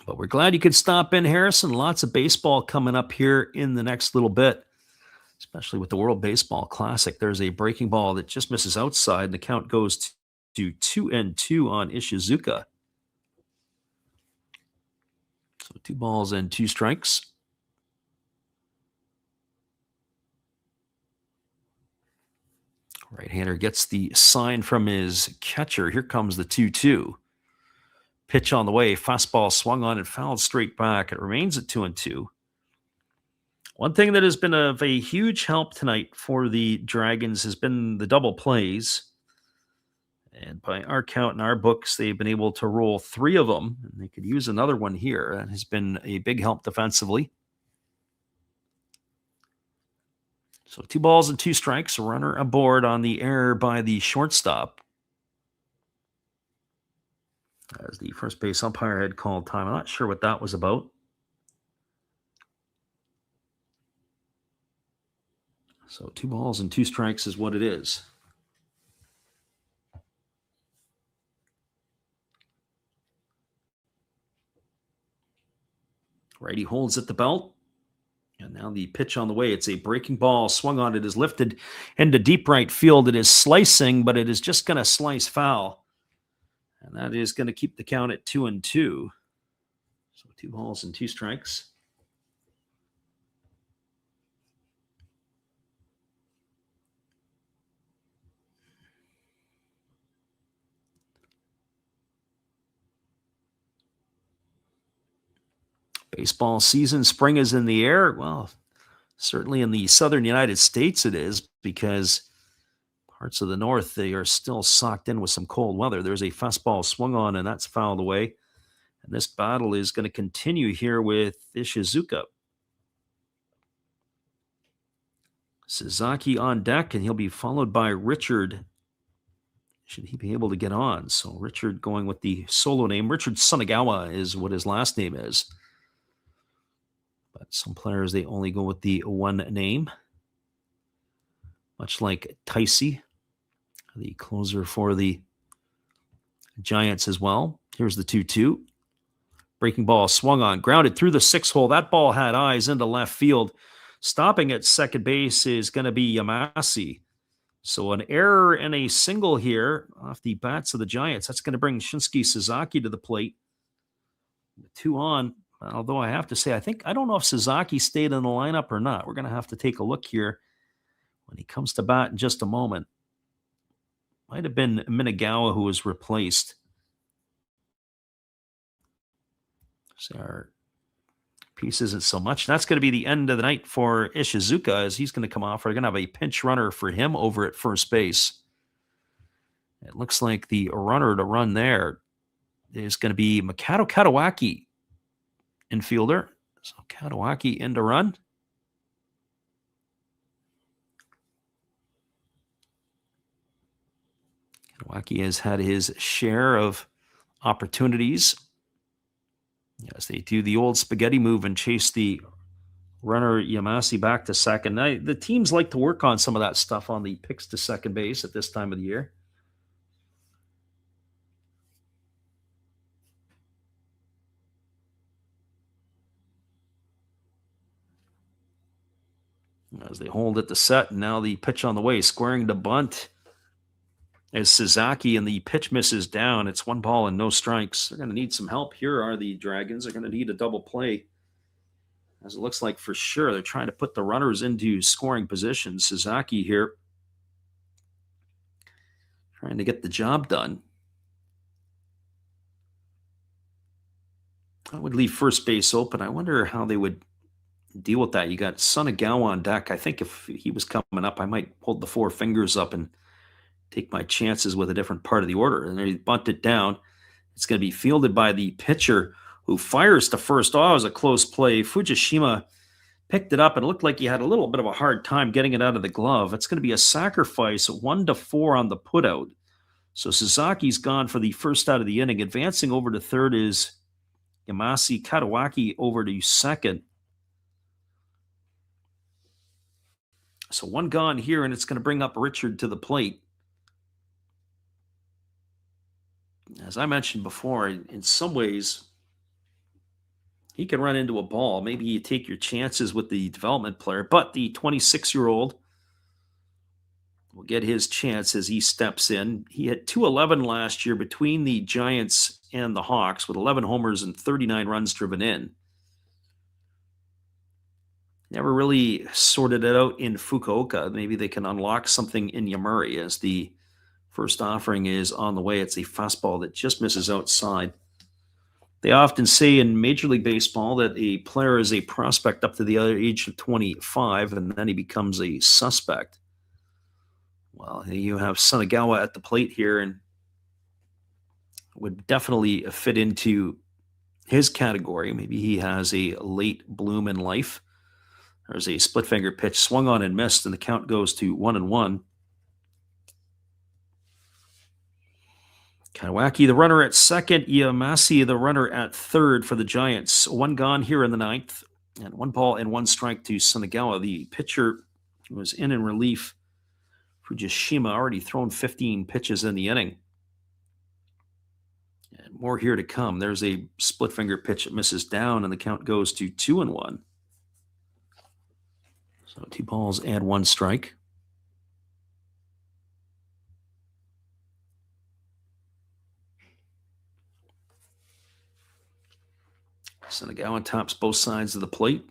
But we're glad you could stop in, Harrison. Lots of baseball coming up here in the next little bit, especially with the World Baseball Classic. There's a breaking ball that just misses outside, and the count goes to 2-2 on Ishizuka. So 2 balls and 2 strikes. Right-hander gets the sign from his catcher. Here comes the 2-2. Pitch on the way. Fastball swung on and fouled straight back. It remains at 2-2. One thing that has been of a huge help tonight for the Dragons has been the double plays. And by our count in our books, they've been able to roll 3 of them. And they could use another one here. That has been a big help defensively. So 2 balls and 2 strikes. A runner aboard on the error by the shortstop. As the first base umpire had called time. I'm not sure what that was about. So 2 balls and 2 strikes is what it is. Righty holds at the belt. And now the pitch on the way. It's a breaking ball. Swung on. It is lifted into deep right field. It is slicing, but it is just going to slice foul. And that is going to keep the count at 2-2. So 2 balls and 2 strikes. Baseball season, spring is in the air. Well, certainly in the southern United States it is, because parts of the north, they are still socked in with some cold weather. There's a fastball swung on, and that's fouled away. And this battle is going to continue here with Ishizuka. Sasaki on deck, and he'll be followed by Richard. Should he be able to get on? So Richard going with the solo name. Richard Sunagawa is what his last name is. But some players, they only go with the one name. Much like Taisi, the closer for the Giants as well. Here's the 2-2. Breaking ball swung on, grounded through the 6 hole. That ball had eyes into left field. Stopping at second base is going to be Yamasi. So an error and a single here off the bats of the Giants. That's going to bring Shinsuke Sasaki to the plate. 2 on. Although I have to say, I don't know if Sasaki stayed in the lineup or not. We're going to have to take a look here when he comes to bat in just a moment. Might have been Minagawa who was replaced. So our piece isn't so much. That's going to be the end of the night for Ishizuka, as he's going to come off. We're going to have a pinch runner for him over at first base. It looks like the runner to run there is going to be Makoto Katawaki, infielder. So Katawaki in to run. Katawaki has had his share of opportunities as they do the old spaghetti move and chase the runner Yamasi back to second. Now, the teams like to work on some of that stuff on the picks to second base at this time of the year. As they hold at the set, and now the pitch on the way, squaring to bunt. As Sasaki and the pitch misses down, it's 1 ball and no strikes. They're going to need some help. Here are the Dragons. They're going to need a double play. As it looks like for sure, they're trying to put the runners into scoring position. Sasaki here trying to get the job done. I would leave first base open. I wonder how they would deal with that. You got Sunagawa on deck. I think if he was coming up, I might hold the four fingers up and take my chances with a different part of the order. And then he bunt it down. It's going to be fielded by the pitcher who fires to first. Oh, it was a close play. Fujishima picked it up and it looked like he had a little bit of a hard time getting it out of the glove. It's going to be a sacrifice, 1-4 on the putout. So Suzaki's gone for the first out of the inning. Advancing over to third is Yamasi Katawaki over to second. So one gone here, and it's going to bring up Richard to the plate. As I mentioned before, in some ways, he can run into a ball. Maybe you take your chances with the development player, but the 26-year-old will get his chance as he steps in. He had 211 last year between the Giants and the Hawks with 11 homers and 39 runs driven in. Never really sorted it out in Fukuoka. Maybe they can unlock something in Yomiuri as the first offering is on the way. It's a fastball that just misses outside. They often say in Major League Baseball that a player is a prospect up to the age of 25, and then he becomes a suspect. Well, you have Sunagawa at the plate here, and would definitely fit into his category. Maybe he has a late bloom in life. There's a split finger pitch swung on and missed, and the count goes to 1-1. Katawaki, the runner at second. Yamasi, the runner at third for the Giants. One gone here in the ninth, and 1-1 strike to Sunagawa. The pitcher was in relief. Fujishima already thrown 15 pitches in the inning. And more here to come. There's a split finger pitch that misses down, and the count goes to 2-1. So 2 balls and 1 strike. Sunagawa tops both sides of the plate.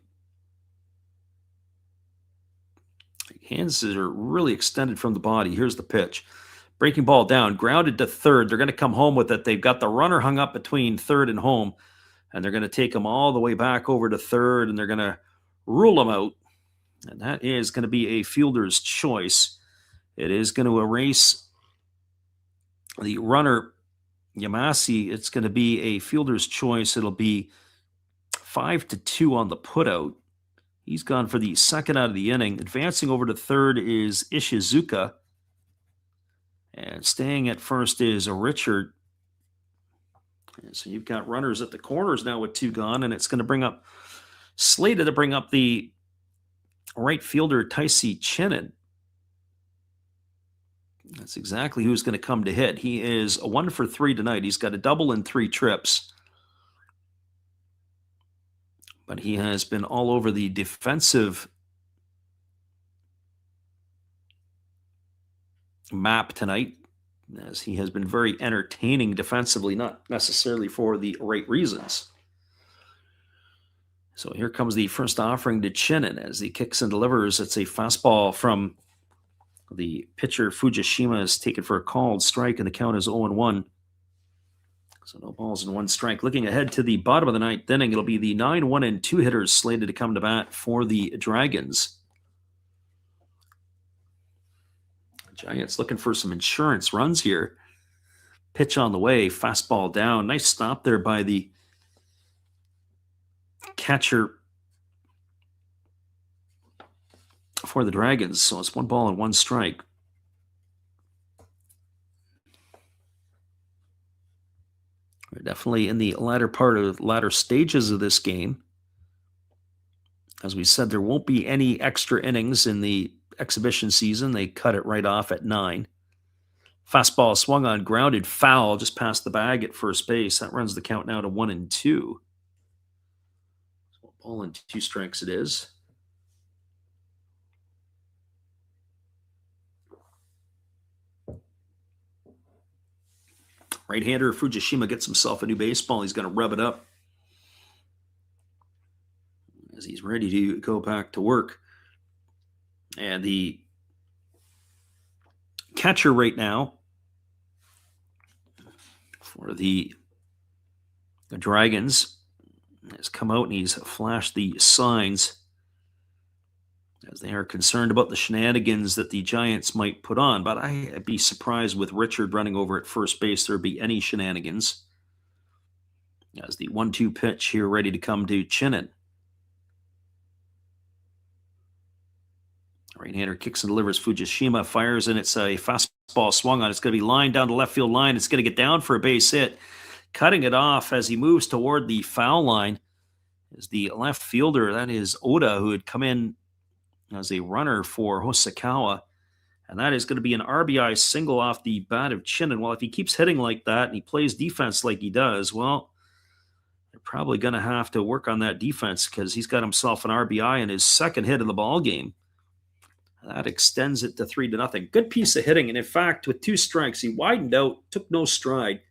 Hands are really extended from the body. Here's the pitch. Breaking ball down, grounded to third. They're going to come home with it. They've got the runner hung up between third and home, and they're going to take him all the way back over to third, and they're going to rule him out. And that is going to be a fielder's choice. It is going to erase the runner, Yamasi. It's going to be a fielder's choice. It'll be 5-2 on the putout. He's gone for the second out of the inning. Advancing over to third is Ishizuka. And staying at first is Richard. And so you've got runners at the corners now with 2 gone, and it's going to bring up, slated to bring up the right fielder, Taisi Chinen. That's exactly who's going to come to hit. He is a 1 for 3 tonight. He's got a double in 3 trips. But he has been all over the defensive map tonight, as he has been very entertaining defensively, not necessarily for the right reasons. So here comes the first offering to Chinen as he kicks and delivers. It's a fastball from the pitcher. Fujishima is taken for a called strike, and the count is 0-1. So no balls and 1 strike. Looking ahead to the bottom of the ninth inning, it'll be the 9-1 and 2 hitters slated to come to bat for the Dragons. Giants looking for some insurance runs here. Pitch on the way, fastball down. Nice stop there by the catcher for the Dragons. So it's 1 ball and 1 strike. We're definitely in the latter stages of this game. As we said, there won't be any extra innings in the exhibition season. They cut it right off at 9. Fastball swung on, grounded, foul, just past the bag at first base. That runs the count now to 1-2. So 1 ball and 2 strikes it is. Right-hander Fujishima gets himself a new baseball. He's going to rub it up as he's ready to go back to work. And the catcher right now for the Dragons has come out and he's flashed the signs as they are concerned about the shenanigans that the Giants might put on. But I'd be surprised with Richard running over at first base there'd be any shenanigans. As the 1-2 pitch here ready to come to Chinen. Right-hander kicks and delivers. Fujishima fires, and it's a fastball swung on. It's going to be lined down the left field line. It's going to get down for a base hit. Cutting it off as he moves toward the foul line is the left fielder. That is Oda, who had come in as a runner for Hosokawa. And that is going to be an RBI single off the bat of Chinen. Well, if he keeps hitting like that and he plays defense like he does, well, they're probably going to have to work on that defense because he's got himself an RBI in his second hit of the ball game. That extends it to 3-0. Good piece of hitting. And in fact, with 2 strikes, he widened out, took no stride,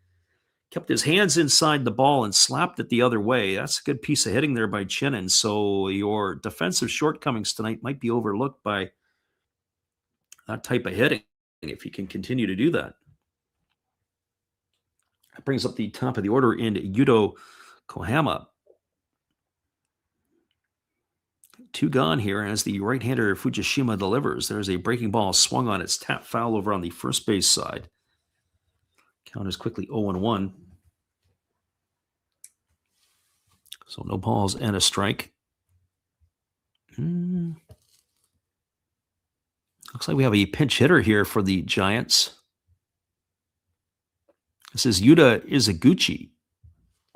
kept his hands inside the ball and slapped it the other way. That's a good piece of hitting there by Chinen. So your defensive shortcomings tonight might be overlooked by that type of hitting if he can continue to do that. That brings up the top of the order in Yuto Kohama. 2 gone here as the right-hander Fujishima delivers. There's a breaking ball swung on. It's tapped foul over on the first base side. Count is quickly 0-1. So no balls and a strike. Looks like we have a pinch hitter here for the Giants. This is Yuta Izaguchi.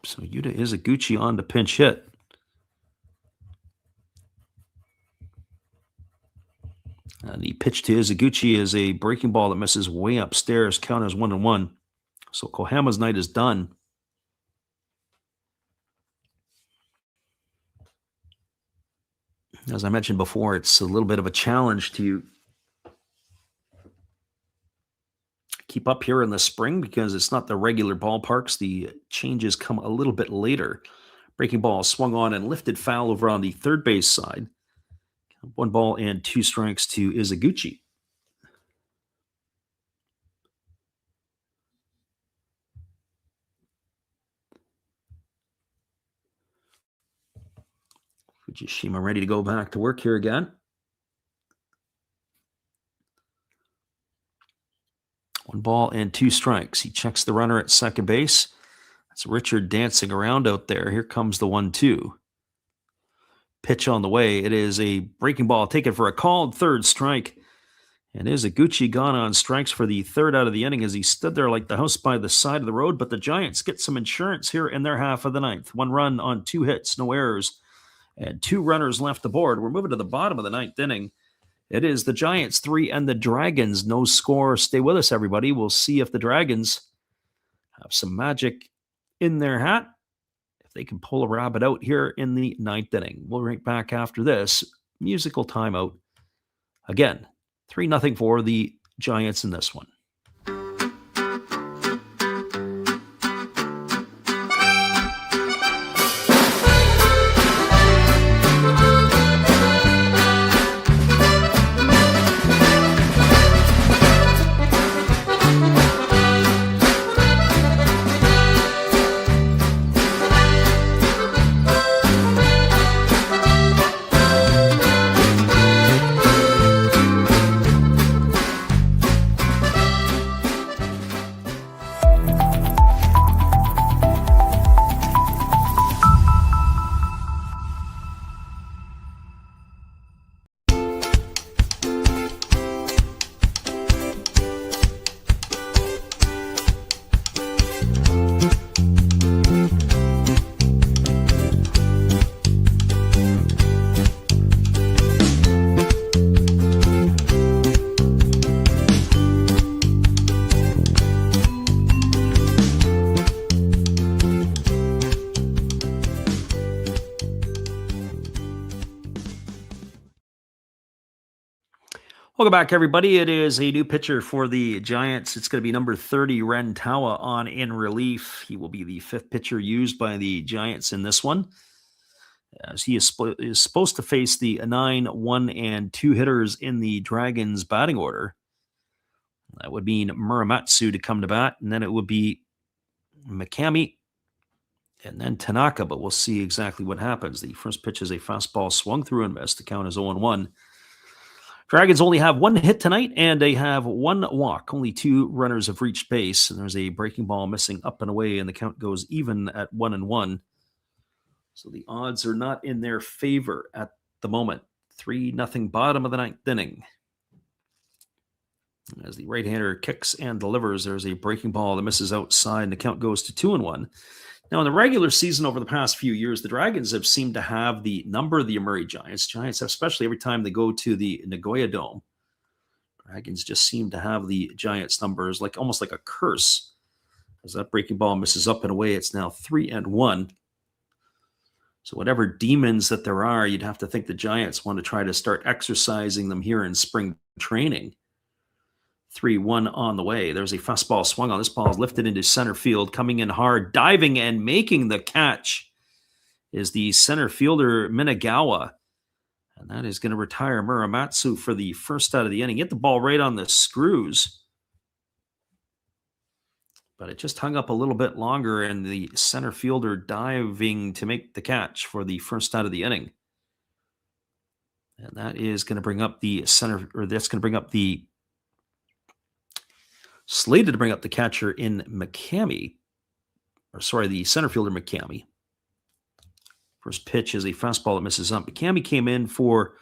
So Yuta Izaguchi on to pinch hit. The pitch to Izaguchi is a breaking ball that misses way upstairs. Count is 1-1. So Kohama's night is done. As I mentioned before, it's a little bit of a challenge to keep up here in the spring because it's not the regular ballparks. The changes come a little bit later. Breaking ball swung on and lifted foul over on the third base side. 1 ball and 2 strikes to Izaguchi. Fujishima ready to go back to work here again. 1 ball and 2 strikes. He checks the runner at second base. That's Richard dancing around out there. Here comes the 1-2. Pitch on the way. It is a breaking ball taken for a called third strike. And Izaguchi gone on strikes for the third out of the inning as he stood there like the house by the side of the road. But the Giants get some insurance here in their half of the ninth. 1 run on 2 hits, no errors, and 2 runners left aboard. We're moving to the bottom of the ninth inning. It is the Giants 3 and the Dragons. No score. Stay with us, everybody. We'll see if the Dragons have some magic in their hat. If they can pull a rabbit out here in the ninth inning. We'll be right back after this musical timeout. Again, 3-0 for the Giants in this one. Welcome back, everybody. It is a new pitcher for the Giants. It's going to be number 30, Ren Tawa, on in relief. He will be the 5th pitcher used by the Giants in this one, as he is supposed to face the 9, 1, and 2 hitters in the Dragons batting order. That would mean Muramatsu to come to bat, and then it would be Mikami, and then Tanaka, but we'll see exactly what happens. The first pitch is a fastball swung through and missed. The count is 0-1. Dragons only have one hit tonight, and they have one walk. Only 2 runners have reached base, and there's a breaking ball missing up and away, and the count goes even at 1-1. So the odds are not in their favor at the moment. 3-0 bottom of the 9th inning. As the right-hander kicks and delivers, there's a breaking ball that misses outside, and the count goes to 2-1. Now, in the regular season over the past few years, the Dragons have seemed to have the number of the Yomiuri Giants. Giants, especially every time they go to the Nagoya Dome, Dragons just seem to have the Giants' numbers almost like a curse. As that breaking ball misses up and away, it's now 3-1. So whatever demons that there are, you'd have to think the Giants want to try to start exercising them here in spring training. 3-1 on the way. There's a fastball swung on. This ball is lifted into center field, coming in hard, diving and making the catch is the center fielder Minagawa. And that is going to retire Muramatsu for the first out of the inning. Hit the ball right on the screws. But it just hung up a little bit longer, and the center fielder diving to make the catch for the first out of the inning. And that is going to bring up the slated to bring up the catcher in McCamey. The center fielder McCamey. First pitch is a fastball that misses up. McCamey came in for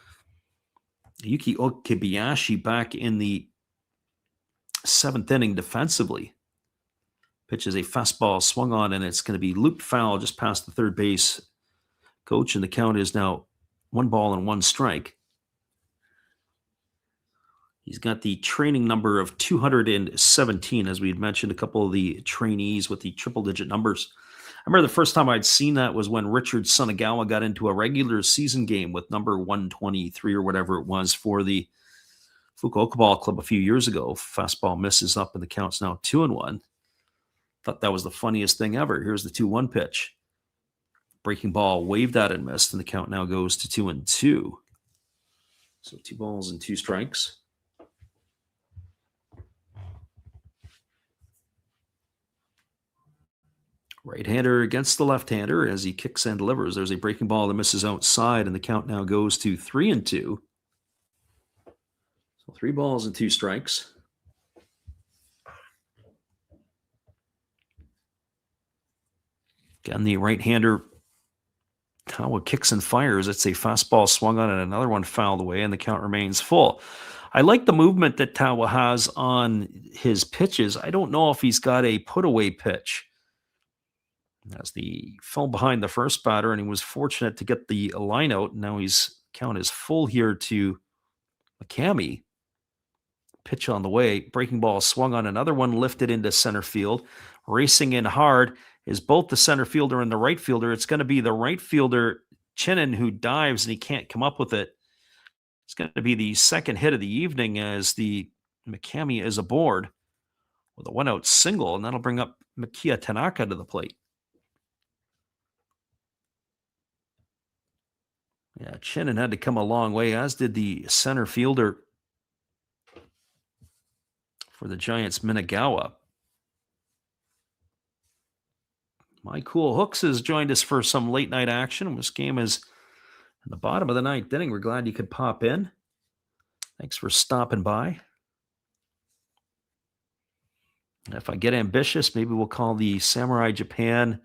Yuki Okabayashi back in the 7th inning defensively. Pitch is a fastball swung on, and it's going to be looped foul just past the third base coach, and the count is now 1-1. He's got the training number of 217, as we had mentioned, a couple of the trainees with the triple-digit numbers. I remember the first time I'd seen that was when Richard Sunagawa got into a regular season game with number 123 or whatever it was for the Fukuoka Ball Club a few years ago. Fastball misses up, and the count's now 2-1. Thought that was the funniest thing ever. Here's the 2-1 pitch. Breaking ball waved at and missed, and the count now goes to 2-2. So 2-2. Right-hander against the left-hander as he kicks and delivers. There's a breaking ball that misses outside, and the count now goes to 3-2. So 3-2. Again, the right-hander, Tawa kicks and fires. It's a fastball swung on and another one fouled away, and the count remains full. I like the movement that Tawa has on his pitches. I don't know if he's got a put-away pitch. As the fell behind the first batter, and he was fortunate to get the line out. Now count is full here to McCamey. Pitch on the way. Breaking ball swung on, another one lifted into center field. Racing in hard is both the center fielder and the right fielder. It's going to be the right fielder, Chinen, who dives, and he can't come up with it. It's going to be the second hit of the evening as the McCamey is aboard with a 1-out single, and that'll bring up Makia Tanaka to the plate. Yeah, Chinen had to come a long way, as did the center fielder for the Giants, Minagawa. My Cool Hooks has joined us for some late night action. This game is in the bottom of the 9th inning. We're glad you could pop in. Thanks for stopping by. If I get ambitious, maybe we'll call the Samurai Japan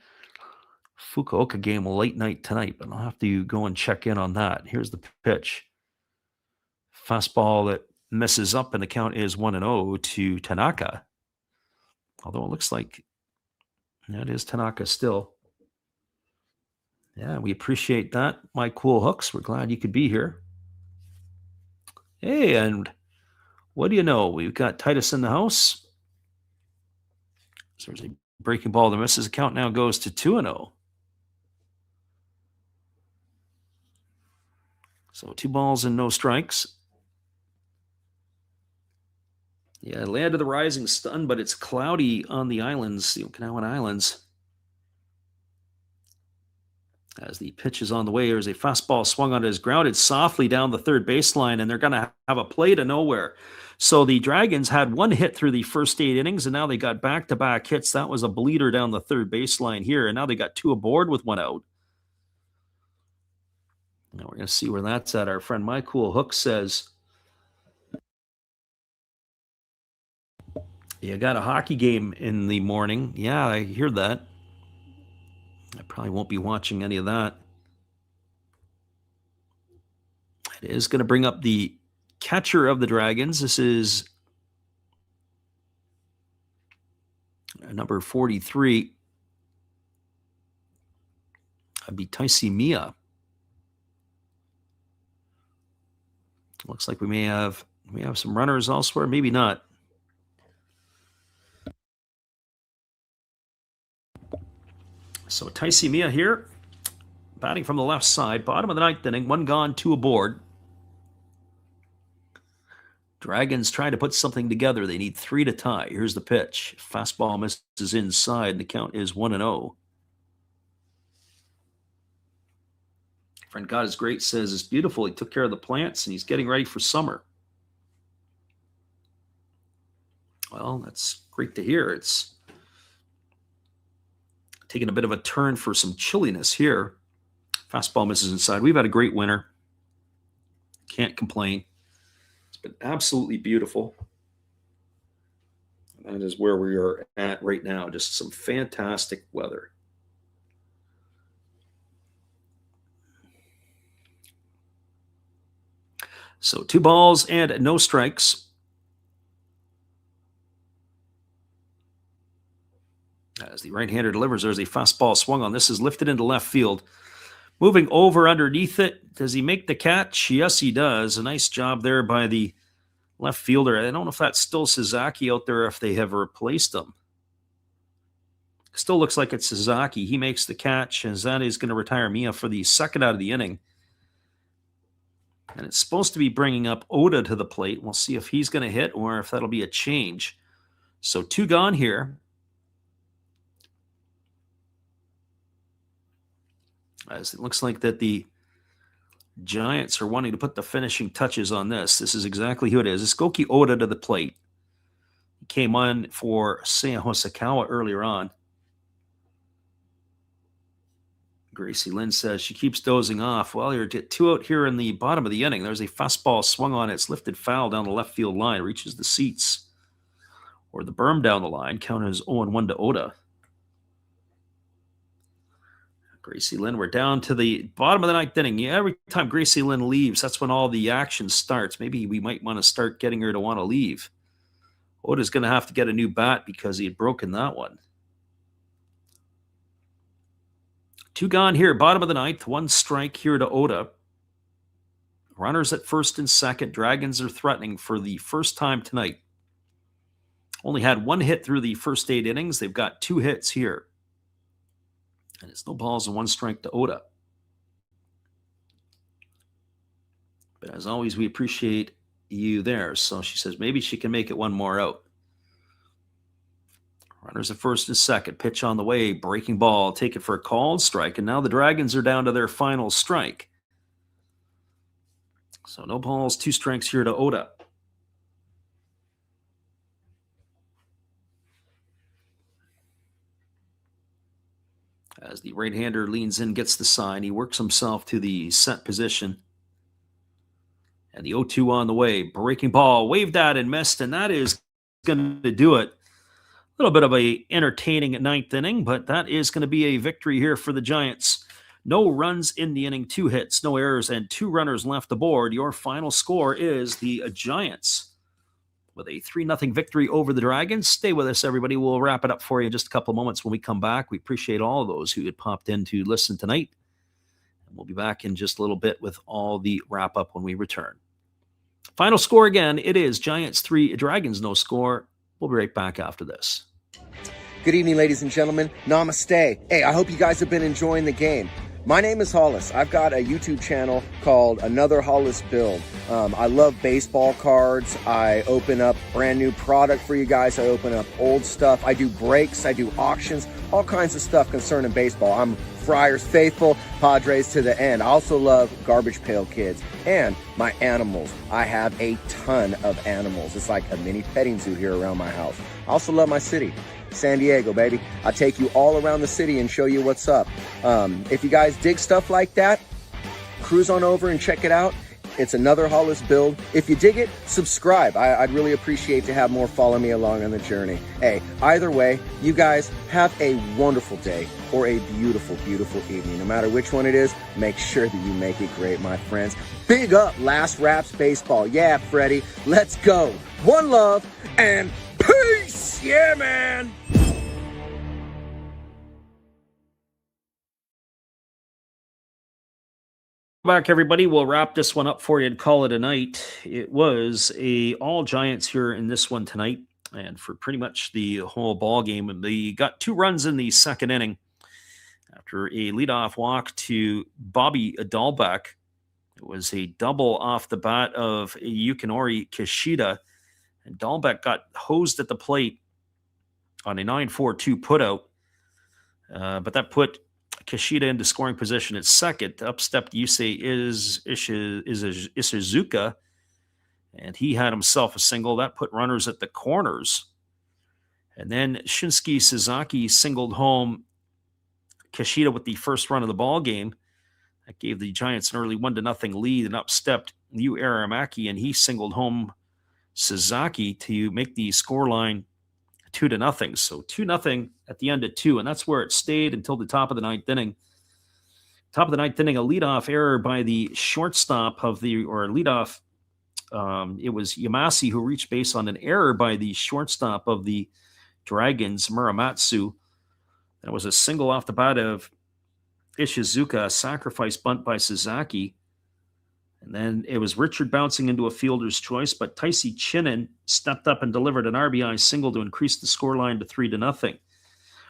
Fukuoka game late night tonight, but I'll have to go and check in on that. Here's the pitch. Fastball that misses up, and the count is 1-0 to Tanaka. Although it looks like that is Tanaka still. Yeah, we appreciate that. My Cool Hooks, we're glad you could be here. Hey, and what do you know? We've got Titus in the house. So there's a breaking ball that misses. The count now goes to 2-0. So 2-0. Yeah, land of the rising sun, but it's cloudy on the islands, the Okinawan Islands. As the pitch is on the way, there's a fastball swung on, is grounded softly down the third baseline, and they're going to have a play to nowhere. So the Dragons had one hit through the first 8 innings, and now they got back-to-back hits. That was a bleeder down the third baseline here, and now they got 2 aboard with 1 out. Now we're going to see where that's at. Our friend My Cool Hook says You got a hockey game in the morning. Yeah, I hear that. I probably won't be watching any of that. It is going to bring up the catcher of the Dragons. This is number 43. That'd be Taisi Mia. Looks like we may have some runners elsewhere. Maybe not. So Taisi Mia here, batting from the left side. Bottom of the ninth inning. 1 gone, 2 aboard. Dragons trying to put something together. They need 3 to tie. Here's the pitch. Fastball misses inside, and the count is 1-0. Friend God is Great says it's beautiful. He took care of the plants, and he's getting ready for summer. Well, that's great to hear. It's taking a bit of a turn for some chilliness here. Fastball misses inside. We've had a great winter. Can't complain. It's been absolutely beautiful. And that is where we are at right now. Just some fantastic weather. So 2 balls and no strikes. As the right-hander delivers, there's a fastball swung on. This is lifted into left field. Moving over underneath it. Does he make the catch? Yes, he does. A nice job there by the left fielder. I don't know if that's still Sasaki out there, if they have replaced him. Still looks like it's Sasaki. He makes the catch, as that is going to retire Mia for the second out of the inning. And it's supposed to be bringing up Oda to the plate. We'll see if he's going to hit or if that'll be a change. So 2 gone here. As it looks like that the Giants are wanting to put the finishing touches on this. This is exactly who it is. It's Goki Oda to the plate. He came on for Seiya Hosokawa earlier on. Gracie Lynn says she keeps dozing off. Well, you're get 2 out here in the bottom of the inning. There's a fastball swung on. It's lifted foul down the left field line. Reaches the seats or the berm down the line. Count as 0-1 to Oda. Gracie Lynn, we're down to the bottom of the ninth inning. Yeah, every time Gracie Lynn leaves, that's when all the action starts. Maybe we might want to start getting her to want to leave. Oda's going to have to get a new bat because he had broken that one. 2 gone here, bottom of the ninth. 1 strike here to Oda. Runners at first and second. Dragons are threatening for the first time tonight. Only had 1 hit through the first 8 innings. They've got 2 hits here. And it's no balls and 1 strike to Oda. But as always, we appreciate you there. So she says maybe she can make it 1 more out. Runners at first and second. Pitch on the way. Breaking ball. Take it for a called strike. And now the Dragons are down to their final strike. So no balls, 2 strikes here to Oda. As the right-hander leans in, gets the sign. He works himself to the set position. And the 0-2 on the way. Breaking ball. Waved at and missed. And that is going to do it. A little bit of a entertaining 9th inning, but that is going to be a victory here for the Giants. No runs in the inning, 2 hits, no errors, and 2 runners left aboard. Your final score is the Giants with a 3-0 victory over the Dragons. Stay with us, everybody. We'll wrap it up for you in just a couple of moments when we come back. We appreciate all of those who had popped in to listen tonight. And we'll be back in just a little bit with all the wrap-up when we return. Final score again, it is Giants 3, Dragons no score. We'll be right back after this. Good evening, ladies and gentlemen. Namaste. Hey, I hope you guys have been enjoying the game. My name is Hollis. I've got a YouTube channel called Another Hollis Build. I love baseball cards. I open up brand new product for you guys. I open up old stuff. I do breaks. I do auctions. All kinds of stuff concerning baseball. I'm Friars faithful, Padres to the end. I also love Garbage Pail Kids and my animals. I have a ton of animals. It's like a mini petting zoo here around my house. I also love my city, San Diego, baby. I take you all around the city and show you what's up. If you guys dig stuff like that, cruise on over and check it out. It's another Hollis build. If you dig it, subscribe. I'd really appreciate to have more follow me along on the journey. Hey, either way, you guys have a wonderful day or a beautiful, beautiful evening. No matter which one it is, make sure that you make it great, my friends. Big up Last Raps Baseball. Yeah, Freddie, let's go. One love and peace. Yeah, man. Back, everybody. We'll wrap this one up for you and call it a night. It was all Giants here in this one tonight, and for pretty much the whole ball game. And they got 2 runs in the second inning after a leadoff walk to Bobby Dahlbeck. It was a double off the bat of Yomiuri Kishida, and Dahlbeck got hosed at the plate on a 9-4-2 putout, but that put Kishida into scoring position at second. Up stepped Yusei Ishizuka, and he had himself a single. That put runners at the corners. And then Shinsuke Sasaki singled home Kishida with the first run of the ball game. That gave the Giants an early 1-0 lead, and up stepped Yu Aramaki, and he singled home Sasaki to make the scoreline 2-0. So 2-0 at the end of 2, and that's where it stayed until the top of the ninth inning. Top of the ninth inning, a leadoff error by the shortstop of the, or leadoff, it was Yamasi who reached base on an error by the shortstop of the Dragons, Muramatsu. And it was a single off the bat of Ishizuka, a sacrifice bunt by Sasaki. And then it was Richard bouncing into a fielder's choice, but Taisi Chinen stepped up and delivered an RBI single to increase the scoreline to 3-0.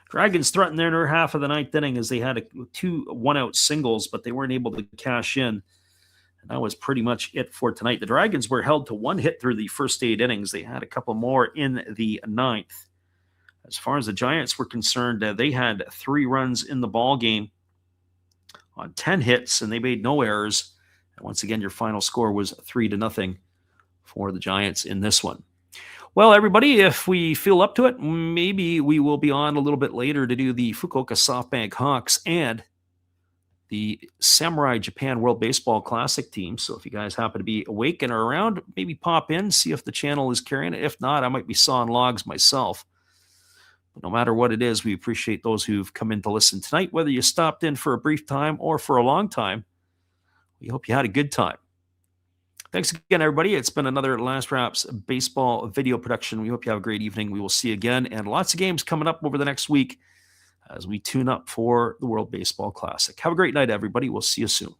Dragons threatened their half of the ninth inning as they had 2 one-out singles, but they weren't able to cash in. And that was pretty much it for tonight. The Dragons were held to 1 hit through the first 8 innings. They had a couple more in the ninth. As far as the Giants were concerned, they had 3 runs in the ball game on 10 hits, and they made no errors. And once again, your final score was 3-0 for the Giants in this one. Well, everybody, if we feel up to it, maybe we will be on a little bit later to do the Fukuoka SoftBank Hawks and the Samurai Japan World Baseball Classic team. So if you guys happen to be awake and are around, maybe pop in, see if the channel is carrying it. If not, I might be sawing logs myself. But no matter what it is, we appreciate those who've come in to listen tonight, whether you stopped in for a brief time or for a long time. We hope you had a good time. Thanks again, everybody. It's been another Last Raps baseball video production. We hope you have a great evening. We will see you again, and lots of games coming up over the next week as we tune up for the World Baseball Classic. Have a great night, everybody. We'll see you soon.